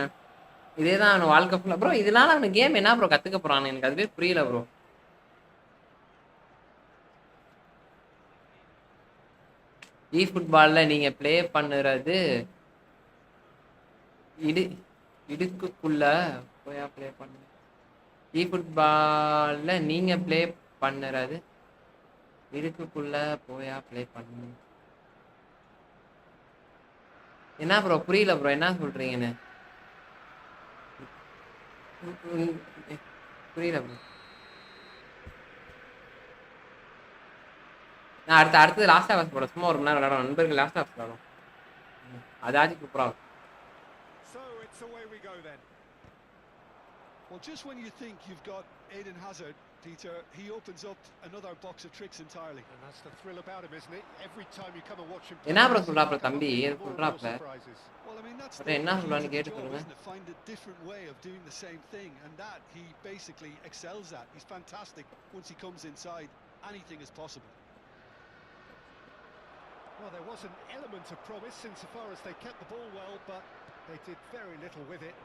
இதே தான் அவனு வாழ்க்கை ஃபுல்லாக ப்ரோ. இதனால அவனு கேம் என்ன ப்ரோ கற்றுக்க போகிறான்னு எனக்கு அதுவே புரியல ப்ரோ. ஃபுட்பாலில் நீங்கள் ப்ளே பண்ணுறது இடுக்குக்குள்ள போயா ப்ளே பண்ணு. இ ஃபுட்பால்ல நீங்க ப்ளே பண்ணுறது இடுக்குக்குள்ள போயா ப்ளே பண்ணு. என்ன ப்ரோ புரியல ப்ரோ என்ன சொல்றீங்கன்னு. புரியல ப்ரோ. நான் அடுத்தது லாஸ்ட் ஆஃப் போட சும்மா ஒரு மணி நேரம் விளையாடும் நண்பர்கள் லாஸ்ட் ஆஃப் விளையாடும். அதாச்சும் சூப்பராக. So it's away we go then. Well, just when you think you've got Eden Hazard, Peter, he opens up another box of tricks entirely. And that's the thrill about him, isn't it? Every time you come and watch him play, என்ன bro you சொல்றாப்ல come up தம்பி with எது more and more சொல்றாப்ல. surprises. Well, I mean, that's அப்புறம் என்ன the key சொல்றான்னு to the கேட்டு job, சொல்லுங்க. isn't it? Find a different way of doing the same thing, and that he basically excels at. He's fantastic once he comes inside. Anything is possible. Well, there was an element of promise insofar as they kept the ball well, but they did very little with it.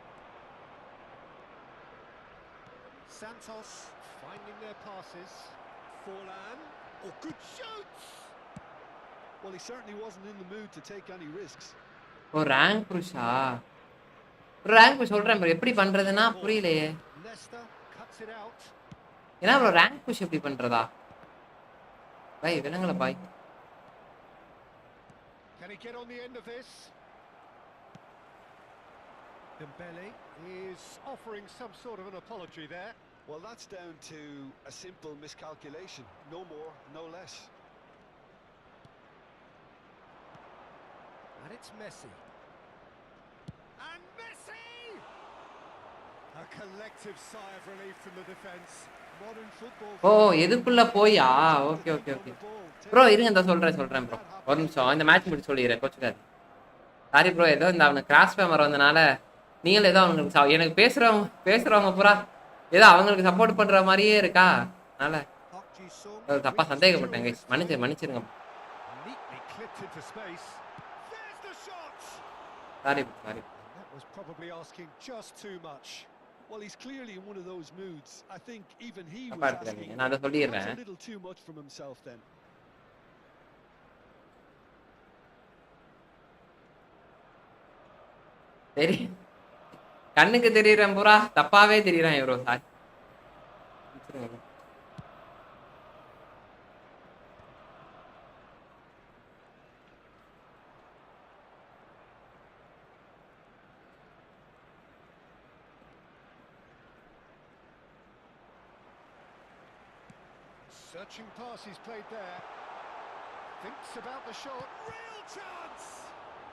Santos finding their passes. Forlan. Oh, good shoots! Well, he certainly wasn't in the mood to take any risks. ஓ rank புஷா. Rank push சொல்றேன் bro எப்படி பண்றதுன்னா புரியலையே. Leicester cuts it out. என்ன bro rank push எப்படி பண்றதா. பை விலங்கல பாய். Can he get on the end of this? Dembele is offering some sort of an apology there. Well, that's down to a simple miscalculation. No more, no less. And it's Messi. And Messi! A collective sigh of relief from the defence. Modern football. ஓ எதுக்குள்ள போயா. Okay okay okay bro இருங்க இந்த சொல்றேன் bro ஒரு நிமிஷம் இந்த match முடிச்சு சொல்லிடுறேன் கோச்சுக்காது. சாரி ப்ரோ ஏதோ இந்த அவனுக்கு கிராஸ் ஃபேமர் வந்தனால நீங்களும் ஏதோ அவங்களுக்கு எனக்கு பேசுறவங்க பூரா ஏதோ அவங்களுக்கு சப்போர்ட் பண்ற மாதிரியே இருக்கா. அதனால தப்பா சந்தேகப்பட்டேன் கைஸ். மன்னிச்சிருங்க. Neatly clipped into space. There's the shot! Sorry. That was probably asking just too much. Well, he's clearly in one of those moods. I think even he தப்பா was எடுத்துக்காதீங்க asking நான் அதை சொல்லிடுறேன். perhaps a little too much from himself then. சரி கண்ணுக்கு தெரியறேன் பூரா தப்பாவே தெரியறான் bro. Sorry. Searching pass he's played there. Thinks about the shot. Real chance!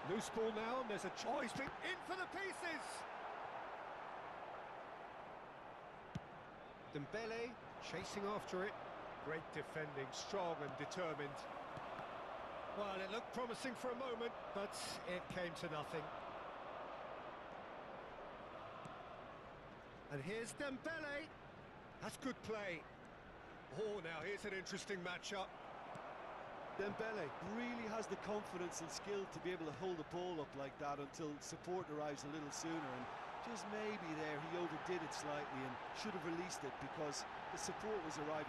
Loose ball now, and there's a choice. In for the pieces! Dembele chasing after it. Great defending, strong and determined. Well, it looked promising for a moment, but it came to nothing. And here's Dembele. That's good play. Oh, now here's an interesting matchup. Dembele really has the confidence and skill to be able to hold the ball up like that until support arrives a little sooner, and just maybe there he overdid it slightly and should have released it because the support was arriving